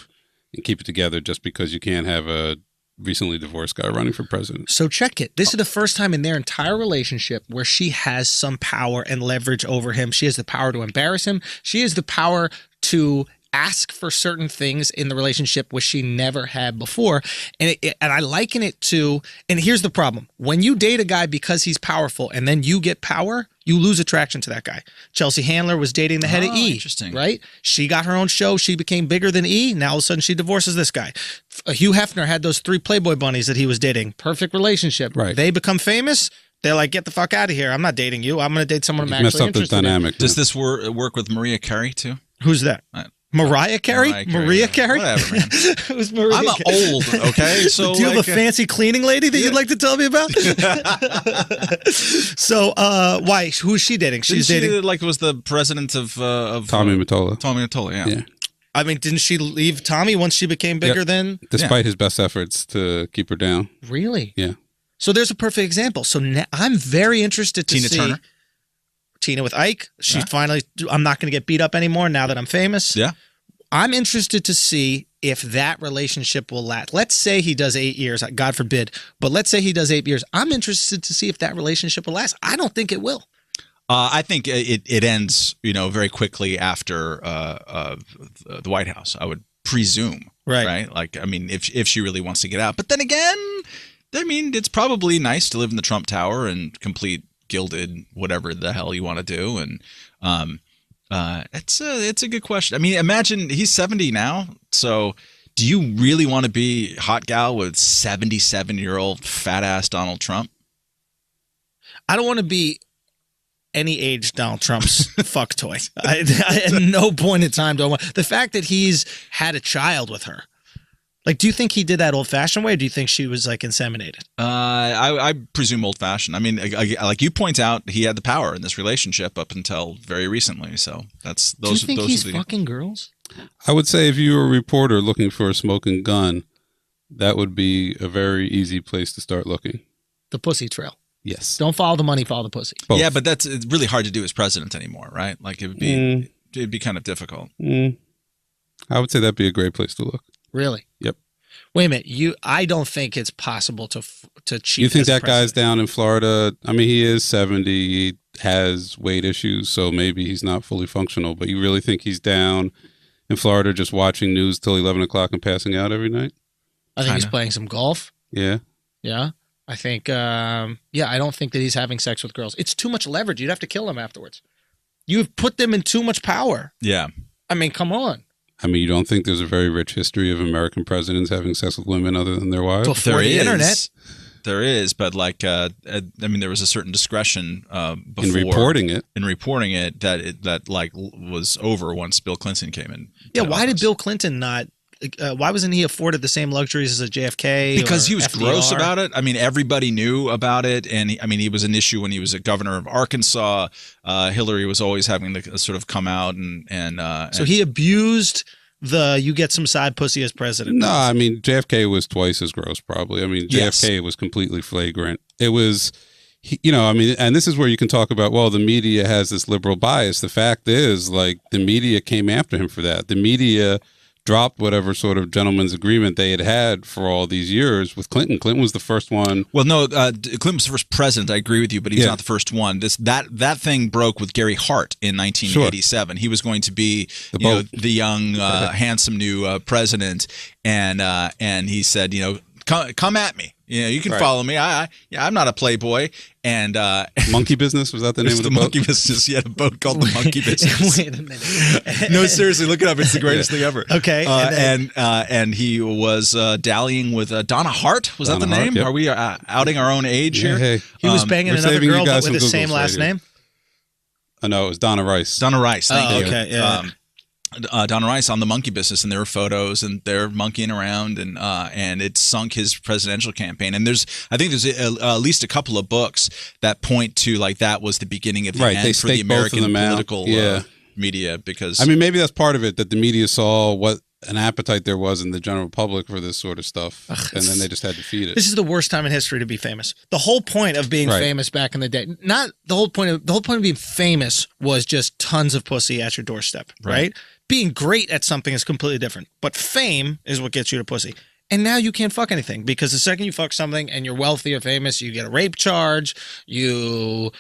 and keep it together. Just because you can't have a recently divorced guy running for president. So check it. This is the first time in their entire relationship where she has some power and leverage over him. She has the power to embarrass him. She has the power to ask for certain things in the relationship which she never had before. And I liken it to, and here's the problem. When you date a guy because he's powerful and then you get power, you lose attraction to that guy. Chelsea Handler was dating the head of E. Interesting. Right? She got her own show. She became bigger than E. Now all of a sudden she divorces this guy. Hugh Hefner had those 3 Playboy bunnies that he was dating. Perfect relationship. Right. They become famous. They're like, get the fuck out of here. I'm not dating you. I'm going to date someone I'm actually interested in. Dynamic. Does this work with Maria Carey too? Who's that? Mariah Carey? Maria Carey? Whatever, man. It was Maria I'm old, okay? So do you have a fancy cleaning lady that you'd like to tell me about? So, why? Who's she dating? She's dating like was the president of Tommy Mottola. Tommy Mottola, yeah. I mean, didn't she leave Tommy once she became bigger than? Despite his best efforts to keep her down. Really? Yeah. So there's a perfect example. So now I'm very interested to see Tina Turner. Tina with Ike. She finally, I'm not going to get beat up anymore now that I'm famous. Yeah. I'm interested to see if that relationship will last. Let's say he does 8 years, God forbid, but let's say he does 8 years. I'm interested to see if that relationship will last. I don't think it will. I think it ends, very quickly after the White House, I would presume. Right. Like, I mean, if she really wants to get out. But then again, I mean, it's probably nice to live in the Trump Tower and complete gilded whatever the hell you want to do. And it's a good question. I mean, imagine he's 70 now. So do you really want to be hot gal with 77-year-old fat ass Donald Trump? I don't want to be any age Donald Trump's fuck toy. I at no point in time do I want the fact that he's had a child with her. Like, do you think he did that old-fashioned way, or do you think she was, like, inseminated? I presume old-fashioned. I mean, like you point out, he had the power in this relationship up until very recently. So that's those. Do you think he's fucking girls? I would say if you were a reporter looking for a smoking gun, that would be a very easy place to start looking. The pussy trail. Yes. Don't follow the money, follow the pussy. Both. Yeah, but it's really hard to do as president anymore, right? Like, it'd be kind of difficult. I would say that'd be a great place to look. Really? Yep. Wait a minute. I don't think it's possible to cheat. You think that guy's down in Florida? I mean, he is 70. He has weight issues, so maybe he's not fully functional. But you really think he's down in Florida just watching news till 11 o'clock and passing out every night? I think he's playing some golf. Yeah. Yeah. I think, I don't think that he's having sex with girls. It's too much leverage. You'd have to kill them afterwards. You've put them in too much power. Yeah. I mean, come on. I mean, you don't think there's a very rich history of American presidents having sex with women other than their wives? Before the internet. There is, but like, I mean, there was a certain discretion before in reporting it. That was over once Bill Clinton came in. Yeah, why did Bill Clinton not? Why wasn't he afforded the same luxuries as a JFK? Because he was FDR? gross about it. I mean, everybody knew about it, and he was an issue when he was a governor of Arkansas. Hillary was always having to sort of come out and so he abused you get some side pussy as president. No, I mean JFK was twice as gross, probably. I mean JFK was completely flagrant. It was. I mean, and this is where you can talk about, well, the media has this liberal bias. The fact is, like, the media came after him for that. The media dropped whatever sort of gentleman's agreement they had for all these years with Clinton. Clinton was the first one. Well, no, Clinton was the first president. I agree with you, but he's not the first one. That thing broke with Gary Hart in 1987. Sure. He was going to be the young, handsome new president, and he said, come at me. You can follow me. I'm not a playboy. And Monkey Business, was that the name of the boat? Monkey Business. He had a boat called the Monkey Business. Wait a minute. No, seriously, look it up. It's the greatest thing ever. Okay. And he was dallying with Donna Hart. Was that the name? Yep. Are we outing our own age here? Hey. He was banging another girl but with the same last name? No, it was Donna Rice. Donna Rice. Thank you. Okay. Yeah. Donna Rice on the Monkey Business, and there were photos, and they're monkeying around, and it sunk his presidential campaign. And I think there's at least a couple of books that point to like that was the beginning of the end for the American political media. Because I mean, maybe that's part of it, that the media saw what an appetite there was in the general public for this sort of stuff, and then they just had to feed it. This is the worst time in history to be famous. The whole point of being famous back in the day, not the whole point of being famous was just tons of pussy at your doorstep, right? Being great at something is completely different, but fame is what gets you to pussy. And now you can't fuck anything, because the second you fuck something and you're wealthy or famous, you get a rape charge, you're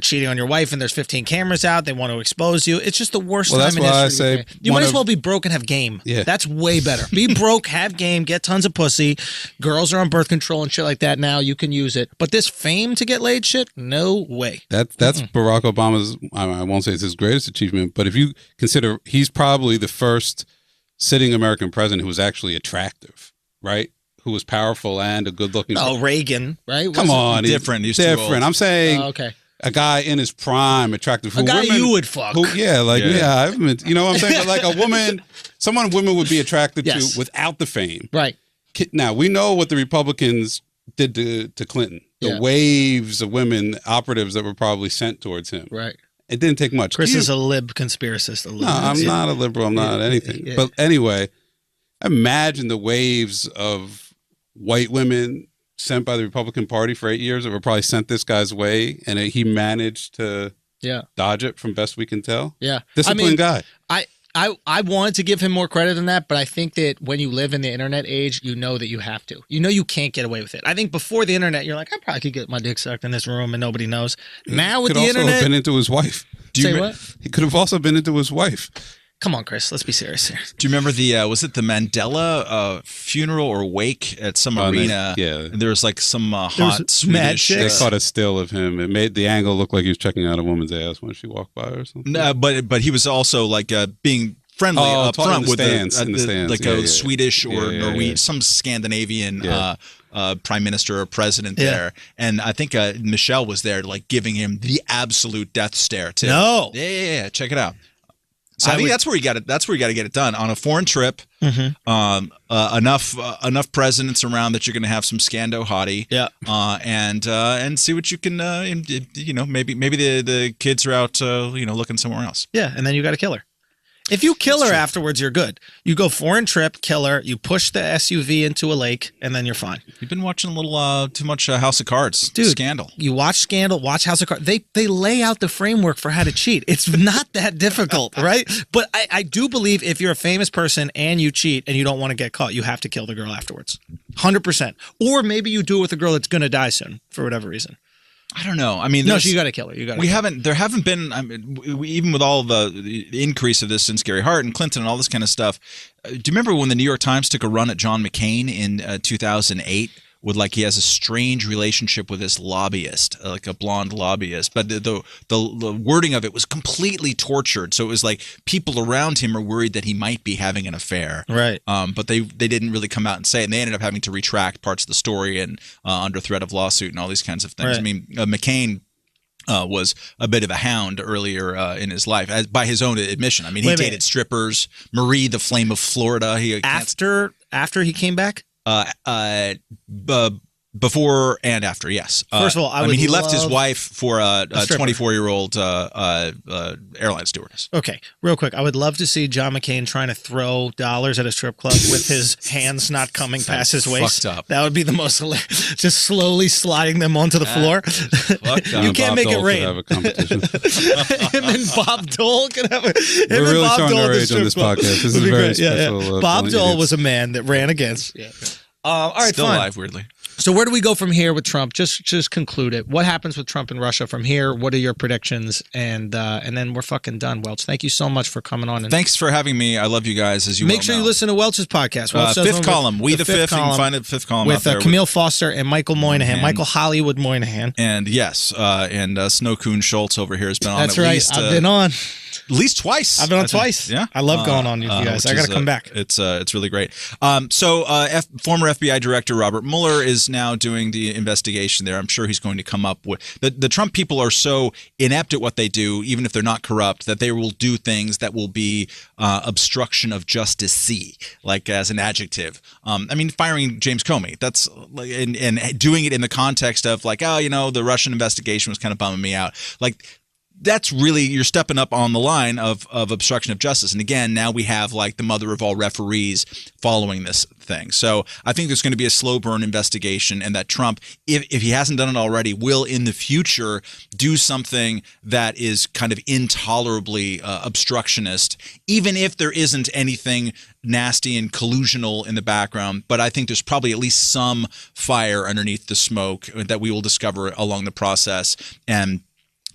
cheating on your wife, and there's 15 cameras out, they want to expose you. It's just the worst time in history. I say you might as well be broke and have game. Yeah. That's way better. Be broke, have game, get tons of pussy. Girls are on birth control and shit like that now. You can use it. But this fame to get laid shit, no way. That's Barack Obama's, I won't say it's his greatest achievement, but if you consider, he's probably the first sitting American president who was actually attractive. Right? Who was powerful and a good-looking. Oh, Reagan, right? Come on, different. He's different. I'm saying. Okay. a guy in his prime attractive. A guy you would fuck. I've been, you know what I'm saying? But like a woman, someone women would be attracted to without the fame. Right. Now, we know what the Republicans did to Clinton. The waves of women operatives that were probably sent towards him. Right. It didn't take much. Chris is a lib conspiracist. No, I'm not a liberal. I'm not anything. Yeah. But anyway, imagine the waves of white women sent by the Republican Party for 8 years that were probably sent this guy's way, and he managed to dodge it from best we can tell. Yeah. Disciplined guy. I wanted to give him more credit than that, but I think that when you live in the internet age, you know that you have to. You know you can't get away with it. I think before the internet, you're like, I probably could get my dick sucked in this room and nobody knows. Now with the internet, could also have been into his wife. Say what? He could have also been into his wife. Come on, Chris. Let's be serious here. Do you remember was it the Mandela funeral or wake at some arena? There was like some hot Swedish. They caught a still of him. It made the angle look like he was checking out a woman's ass when she walked by or something. No, but he was also like being friendly up front with in the stands. Like a Swedish or Norwegian, some Scandinavian prime minister or president there. And I think Michelle was there, like giving him the absolute death stare too. No. Yeah. Check it out. So I think that's where you got it. That's where you got to get it done on a foreign trip. Enough presidents around that you're going to have some scando hottie. Yeah. And see what you can. Maybe the kids are out. Looking somewhere else. Yeah, and then you got to kill her. If you kill her afterwards, you're good. You go foreign trip, kill her, you push the SUV into a lake, and then you're fine. You've been watching a little too much House of Cards. Dude, Scandal. You watch Scandal, watch House of Cards. They lay out the framework for how to cheat. It's not that difficult, right? But I do believe if you're a famous person and you cheat and you don't want to get caught, you have to kill the girl afterwards. 100%. Or maybe you do it with a girl that's going to die soon for whatever reason. I don't know. I mean, no, you got to kill her. There haven't been. I mean, even with all the increase of this since Gary Hart and Clinton and all this kind of stuff. Do you remember when the New York Times took a run at John McCain in 2008? With he has a strange relationship with this lobbyist, like a blonde lobbyist, but the wording of it was completely tortured. So it was like people around him are worried that he might be having an affair, right? But they didn't really come out and say it, and they ended up having to retract parts of the story and under threat of lawsuit and all these kinds of things. Right. I mean, McCain was a bit of a hound earlier in his life, by his own admission. I mean, he dated strippers, Marie, the Flame of Florida. After he came back. Before and after, yes. First of all, he left his wife for a 24-year-old airline stewardess. Okay, real quick, I would love to see John McCain trying to throw dollars at a strip club with his hands not coming past his waist. Fucked up. That would be the most hilarious. Just slowly sliding them onto the floor. You can't make it rain. Have a competition. Him and Bob Dole can have a. We're really showing our age on this podcast. This is very special. Yeah. Bob Dole was a man that ran against. Yeah. All right, still fine. alive, weirdly. So where do we go from here with Trump? Just conclude it. What happens with Trump and Russia from here? What are your predictions? And then we're fucking done, Welch. Thank you so much for coming on. Thanks for having me. I love you guys, as you Make sure you listen to Welch's podcast. Fifth Column. We the Fifth. You can find it Fifth Column with Camille Foster and Michael Moynihan. Michael Hollywood Moynihan. And yes, Snow Coon Schultz over here has been on That's at least. I've been on. At least twice. I've been on twice. Yeah. I love going on with you guys. I got to come back. It's really great. Former FBI Director Robert Mueller is now doing the investigation there. I'm sure he's going to come up with the Trump people are so inept at what they do, even if they're not corrupt, that they will do things that will be obstruction of justice-y, like as an adjective. Firing James Comey. That's and doing it in the context of the Russian investigation was kind of bumming me out. That's really, you're stepping up on the line of obstruction of justice. And again, now we have the mother of all referees following this thing. So I think there's going to be a slow burn investigation, and that Trump, if he hasn't done it already, will in the future do something that is kind of intolerably obstructionist, even if there isn't anything nasty and collusional in the background. But I think there's probably at least some fire underneath the smoke that we will discover along the process. And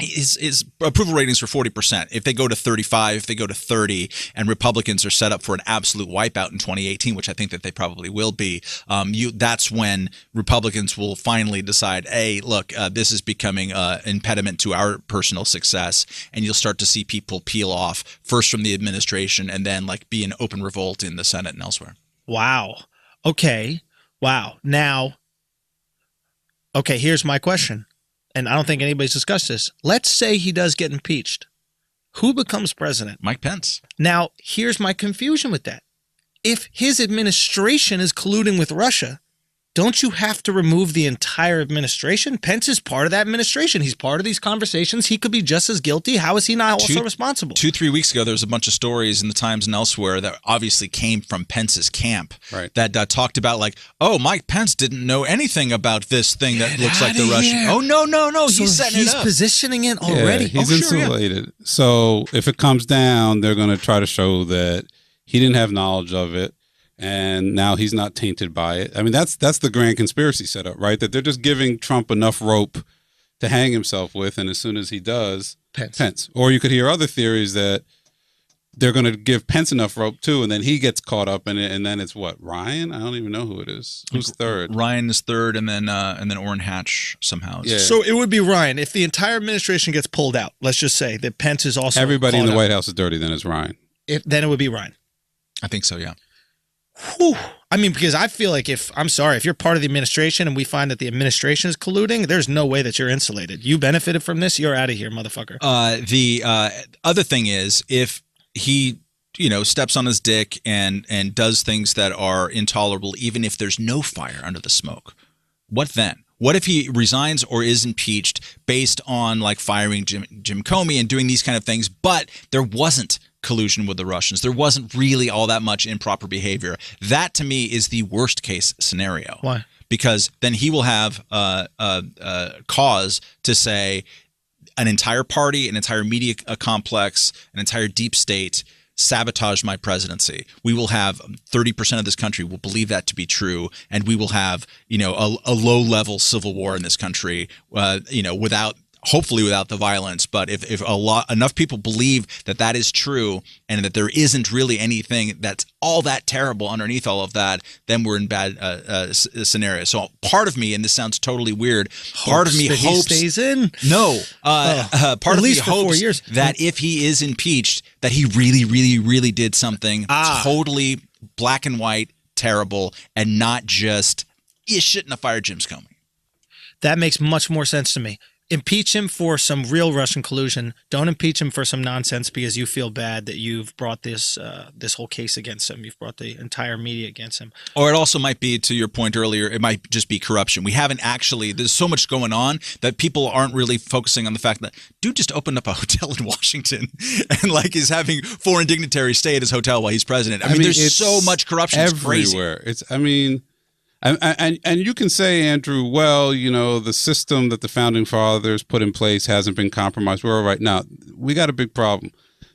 his approval ratings are 40%. If they go to 35, if they go to 30, and Republicans are set up for an absolute wipeout in 2018, which I think that they probably will be, that's when Republicans will finally decide, hey, look, this is becoming an impediment to our personal success, and you'll start to see people peel off, first from the administration, and then be an open revolt in the Senate and elsewhere. Wow. Okay. Wow. Now, okay, here's my question. and I don't think anybody's discussed this, let's say he does get impeached. Who becomes president? Mike Pence. Now, here's my confusion with that. If his administration is colluding with Russia, don't you have to remove the entire administration? Pence is part of that administration. He's part of these conversations. He could be just as guilty. How is he not also responsible? 2-3 weeks ago, there was a bunch of stories in the Times and elsewhere that obviously came from Pence's camp that talked about like, oh, Mike Pence didn't know anything about this thing that looks like the Russian. Oh, no. So he's setting it up. He's positioning it already. Yeah, he's insulated. Yeah. So if it comes down, they're going to try to show that he didn't have knowledge of it. And now he's not tainted by it. I mean, that's the grand conspiracy setup, right? That they're just giving Trump enough rope to hang himself with, and as soon as he does, Pence. Or you could hear other theories that they're going to give Pence enough rope too, and then he gets caught up in it, and then it's what, Ryan? I don't even know who it is. Who's third? Ryan is third, and then Orrin Hatch somehow. Yeah. So it would be Ryan if the entire administration gets pulled out. Let's just say that Pence is also everybody in the White House is dirty. Then it's Ryan. Then it would be Ryan. I think so. Yeah. Whew. I mean, because I feel like if you're part of the administration and we find that the administration is colluding, there's no way that you're insulated. You benefited from this, you're out of here, motherfucker. The other thing is if he, steps on his dick and does things that are intolerable, even if there's no fire under the smoke, what then? What if he resigns or is impeached based on like firing Jim Comey and doing these kind of things, but there wasn't collusion with the Russians? There wasn't really all that much improper behavior. That, to me, is the worst case scenario. Why? Because then he will have cause to say an entire party, an entire media complex, an entire deep state sabotage my presidency. We will have 30% of this country will believe that to be true, and we will have a low-level civil war in this country. Hopefully without the violence, but if enough people believe that is true and that there isn't really anything that's all that terrible underneath all of that, then we're in bad scenario. So part of me, and this sounds totally weird, part of me hopes he stays in. No, part of me hopes that if he is impeached, that he really, really, really did something totally black and white terrible, and not just you shouldn't have fired Jim Comey. That makes much more sense to me. Impeach him for some real Russian collusion. Don't impeach him for some nonsense because you feel bad that you've brought this whole case against him. You've brought the entire media against him. Or it also might be, to your point earlier, it might just be corruption. We haven't actually – there's so much going on that people aren't really focusing on the fact that dude just opened up a hotel in Washington and like is having foreign dignitaries stay at his hotel while he's president. I mean there's so much corruption. Everywhere. It's crazy. And you can say, Andrew, well, the system that the founding fathers put in place hasn't been compromised. We're all right. Now, we got a big problem.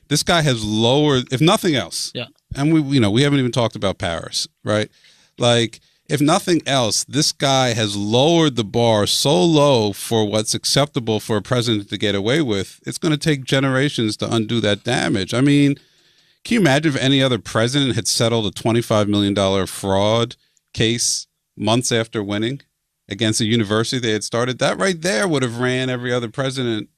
This guy has lowered, if nothing else, and we haven't even talked about Paris, right? Like, if nothing else, this guy has lowered the bar so low for what's acceptable for a president to get away with. It's going to take generations to undo that damage. I mean, can you imagine if any other president had settled a $25 million fraud case months after winning against a university they had started? That right there would have ran every other president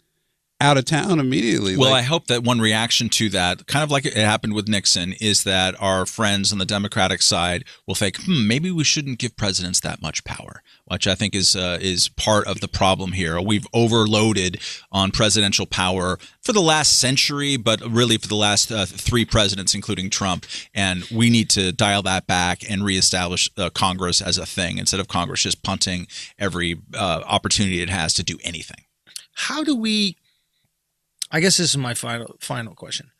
out of town immediately. Well, I hope that one reaction to that, kind of like it happened with Nixon, is that our friends on the Democratic side will think, maybe we shouldn't give presidents that much power, which I think is part of the problem here. We've overloaded on presidential power for the last century, but really for the last 3 presidents, including Trump. And we need to dial that back and reestablish Congress as a thing instead of Congress just punting every opportunity it has to do anything. How do we... I guess this is my final question.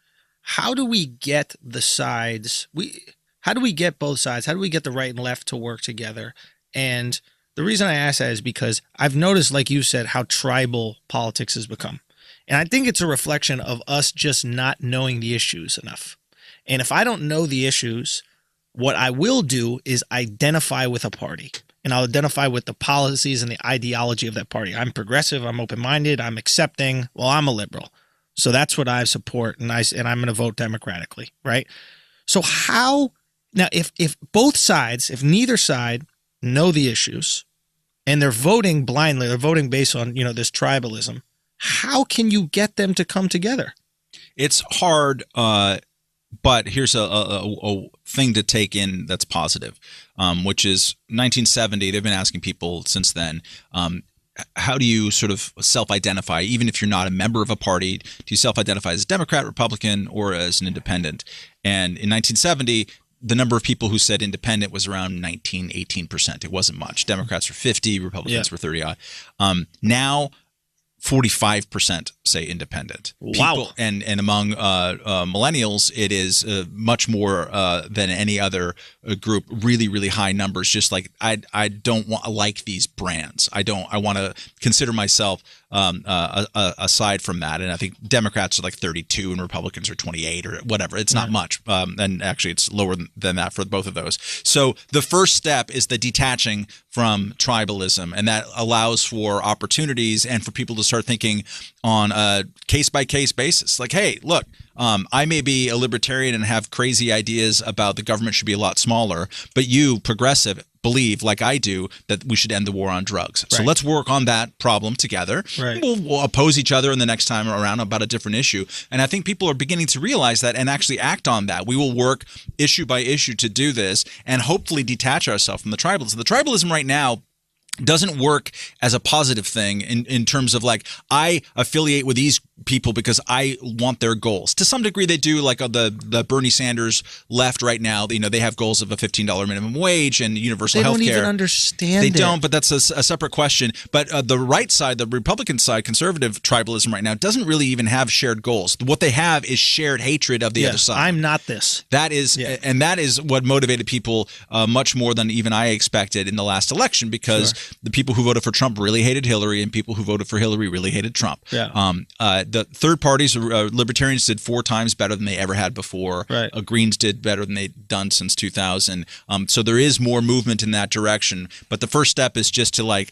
How do we get the sides? How do we get both sides? How do we get the right and left to work together? And the reason I ask that is because I've noticed, like you said, how tribal politics has become. And I think it's a reflection of us just not knowing the issues enough. And if I don't know the issues, what I will do is identify with a party. And I'll identify with the policies and the ideology of that party. I'm progressive. I'm open-minded. I'm accepting. Well, I'm a liberal. So that's what I support, and I'm going to vote democratically, right? So how – now, if both sides, if neither side know the issues and they're voting blindly, they're voting based on, this tribalism, how can you get them to come together? It's hard, but here's a thing to take in that's positive, which is 1970. They've been asking people since then, how do you sort of self-identify, even if you're not a member of a party? Do you self-identify as a Democrat, Republican, or as an independent? And in 1970, the number of people who said independent was around 18%. It wasn't much. Democrats were 50, Republicans were 30 odd. Now, 45% say independent. Wow. People, and among millennials, it is much more than any other group. Really, really high numbers. Just like I don't like these brands. I want to consider myself aside from that. And I think Democrats are like 32 and Republicans are 28 or whatever. It's not much. And actually, it's lower than that for both of those. So the first step is the detaching from tribalism, and that allows for opportunities and for people to start thinking on a case-by-case basis. Like, hey, look, I may be a libertarian and have crazy ideas about the government should be a lot smaller, but you, progressive, believe, like I do, that we should end the war on drugs. So let's work on that problem together. Right. We'll oppose each other in the next time around about a different issue. And I think people are beginning to realize that and actually act on that. We will work issue by issue to do this and hopefully detach ourselves from the tribalism. The tribalism right now doesn't work as a positive thing in terms of like, I affiliate with these people because I want their goals. To some degree, they do, like the Bernie Sanders left right now. You know, they have goals of a $15 minimum wage and universal health care. They don't even understand They it. don't, but that's a separate question. But the right side, the Republican side, conservative tribalism right now doesn't really even have shared goals. What they have is shared hatred of the other side. I'm not this. That is, and that is what motivated people much more than even I expected in the last election, because the people who voted for Trump really hated Hillary, and people who voted for Hillary really hated Trump. The third parties, libertarians did 4 times better than they ever had before. Right. Greens did better than they'd done since 2000. So there is more movement in that direction. But the first step is just to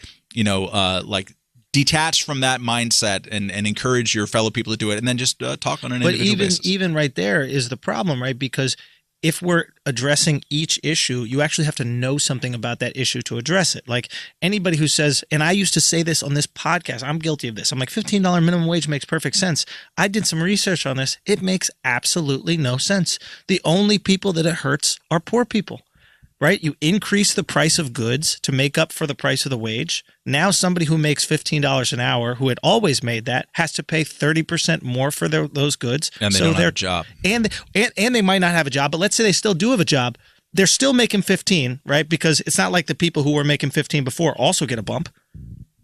detach from that mindset and encourage your fellow people to do it, and then just talk on an individual basis. But even right there is the problem, right? Because if we're addressing each issue, you actually have to know something about that issue to address it. Like anybody who says, and I used to say this on this podcast, I'm guilty of this. I'm like, $15 minimum wage makes perfect sense. I did some research on this. It makes absolutely no sense. The only people that it hurts are poor people. Right? You increase the price of goods to make up for the price of the wage. Now somebody who makes $15 an hour, who had always made that, has to pay 30% more for those goods. And they don't have a job. And they might not have a job, but let's say they still do have a job. They're still making 15, right? Because it's not like the people who were making 15 before also get a bump.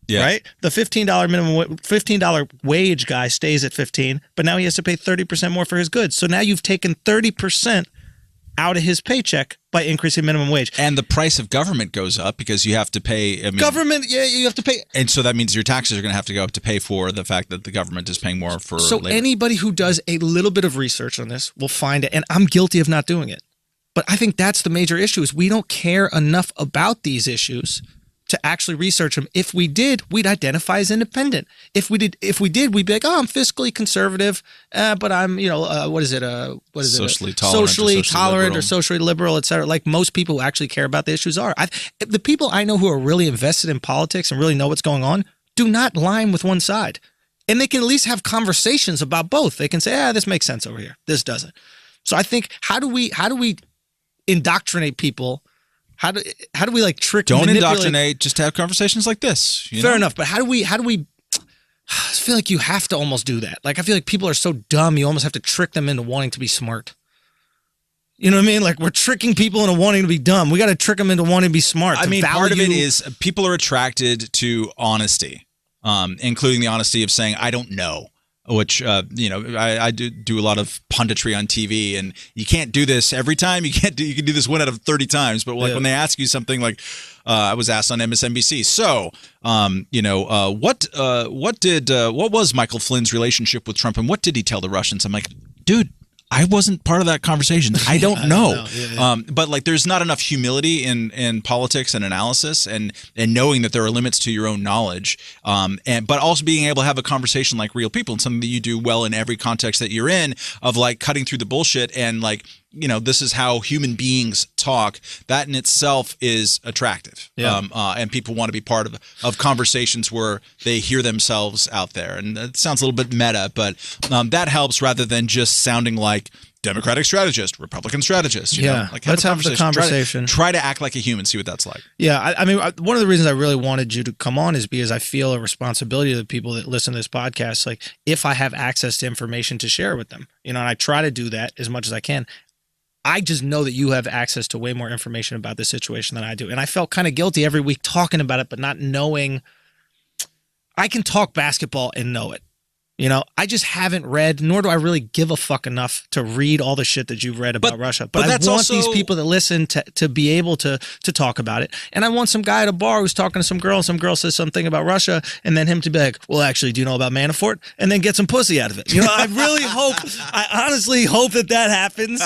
Yeah. Right? The $15 wage guy stays at 15, but now he has to pay 30% more for his goods. So now you've taken 30% out of his paycheck by increasing minimum wage. And the price of government goes up because you have to pay. Government, you have to pay. And so that means your taxes are going to have to go up to pay for the fact that the government is paying more for labor. Anybody who does a little bit of research on this will find it. And I'm guilty of not doing it. But I think that's the major issue, is we don't care enough about these issues to actually research them. If we did, we'd identify as independent. If we did, we'd be like, oh, I'm fiscally conservative, but I'm, socially tolerant or socially liberal, et cetera. Like most people who actually care about the issues are. The people I know who are really invested in politics and really know what's going on do not line with one side. And they can at least have conversations about both. They can say, this makes sense over here. This doesn't. So I think, how do we indoctrinate people? How do we like trick? Don't indoctrinate. Just have conversations like this. Fair enough, but how do we? I feel like you have to almost do that. Like I feel like people are so dumb, you almost have to trick them into wanting to be smart. You know what I mean? Like we're tricking people into wanting to be dumb. We got to trick them into wanting to be smart. I mean, part of it is people are attracted to honesty, including the honesty of saying, "I don't know." Which, I do a lot of punditry on TV, and you can't do this every time. You can do this 1 out of 30 times. But like when they ask you something like, I was asked on MSNBC, so, what was Michael Flynn's relationship with Trump, and what did he tell the Russians? I'm like, dude, I wasn't part of that conversation. I don't know. But like, there's not enough humility in politics and analysis, and knowing that there are limits to your own knowledge, but also being able to have a conversation like real people, and something that you do well in every context that you're in, of like cutting through the bullshit and like, this is how human beings talk. That in itself is attractive. And people want to be part of conversations where they hear themselves out there. And it sounds a little bit meta, but that helps rather than just sounding like Democratic strategist, Republican strategist. You know? Like, let's have the conversation. Try to act like a human, see what that's like. Yeah, I mean, one of the reasons I really wanted you to come on is because I feel a responsibility to the people that listen to this podcast. Like, if I have access to information to share with them, you know, and I try to do that as much as I can. I just know that you have access to way more information about this situation than I do. And I felt kind of guilty every week talking about it, but not knowing. I can talk basketball and know it. You know, I just haven't read, nor do I really give a fuck enough to read all the shit that you've read about Russia. But I want these people that listen to be able to talk about it. And I want some guy at a bar who's talking to some girl, and some girl says something about Russia, and then him to be like, well, actually, do you know about Manafort? And then get some pussy out of it. You know, I really hope, I honestly hope that happens.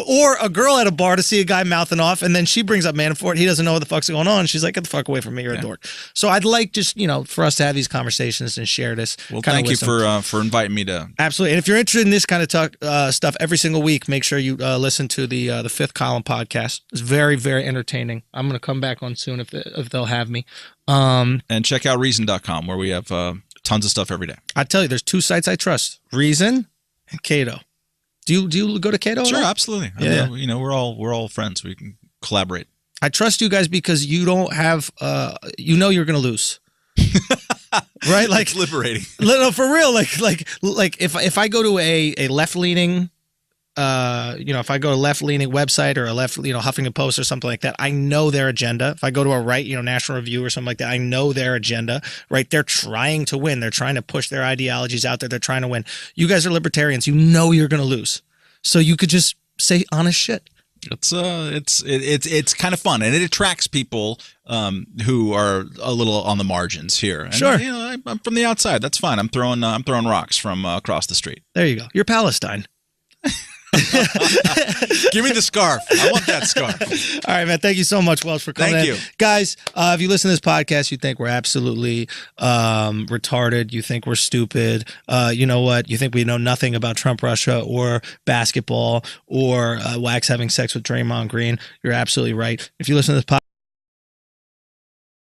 Or a girl at a bar to see a guy mouthing off, and then she brings up Manafort. He doesn't know what the fuck's going on. She's like, get the fuck away from me. You're a dork. So I'd like just, you know, for us to have these conversations and share this. Well, thank you for inviting me to. Absolutely. And if you're interested in this kind of stuff every single week, make sure you listen to the Fifth Column podcast. It's very, very entertaining. I'm going to come back on soon if they'll have me. And check out Reason.com, where we have tons of stuff every day. I tell you, there's 2 sites I trust: Reason and Cato. Do you go to Cato? Sure, absolutely. Yeah. I mean, you know, we're all friends. We can collaborate. I trust you guys because you don't have you know you're going to lose. Right, like it's liberating. No, for real. Like if I go to a left leaning, if I go to a left leaning website or a left, Huffington Post or something like that, I know their agenda. If I go to a right, National Review or something like that, I know their agenda. Right, they're trying to win. They're trying to push their ideologies out there. They're trying to win. You guys are libertarians. You know you're going to lose, so you could just say honest shit. It's kind of fun, and it attracts people who are a little on the margins here. And, sure, I'm from the outside. That's fine. I'm throwing rocks from across the street. There you go. You're Palestine. Give me the scarf. I want that scarf. All right, man. Thank you so much, Welch, for coming. Thank you, guys. If you listen to this podcast, you think we're absolutely retarded. You think we're stupid. You know what? You think we know nothing about Trump, Russia, or basketball, or Wax having sex with Draymond Green. You're absolutely right. If you listen to this podcast.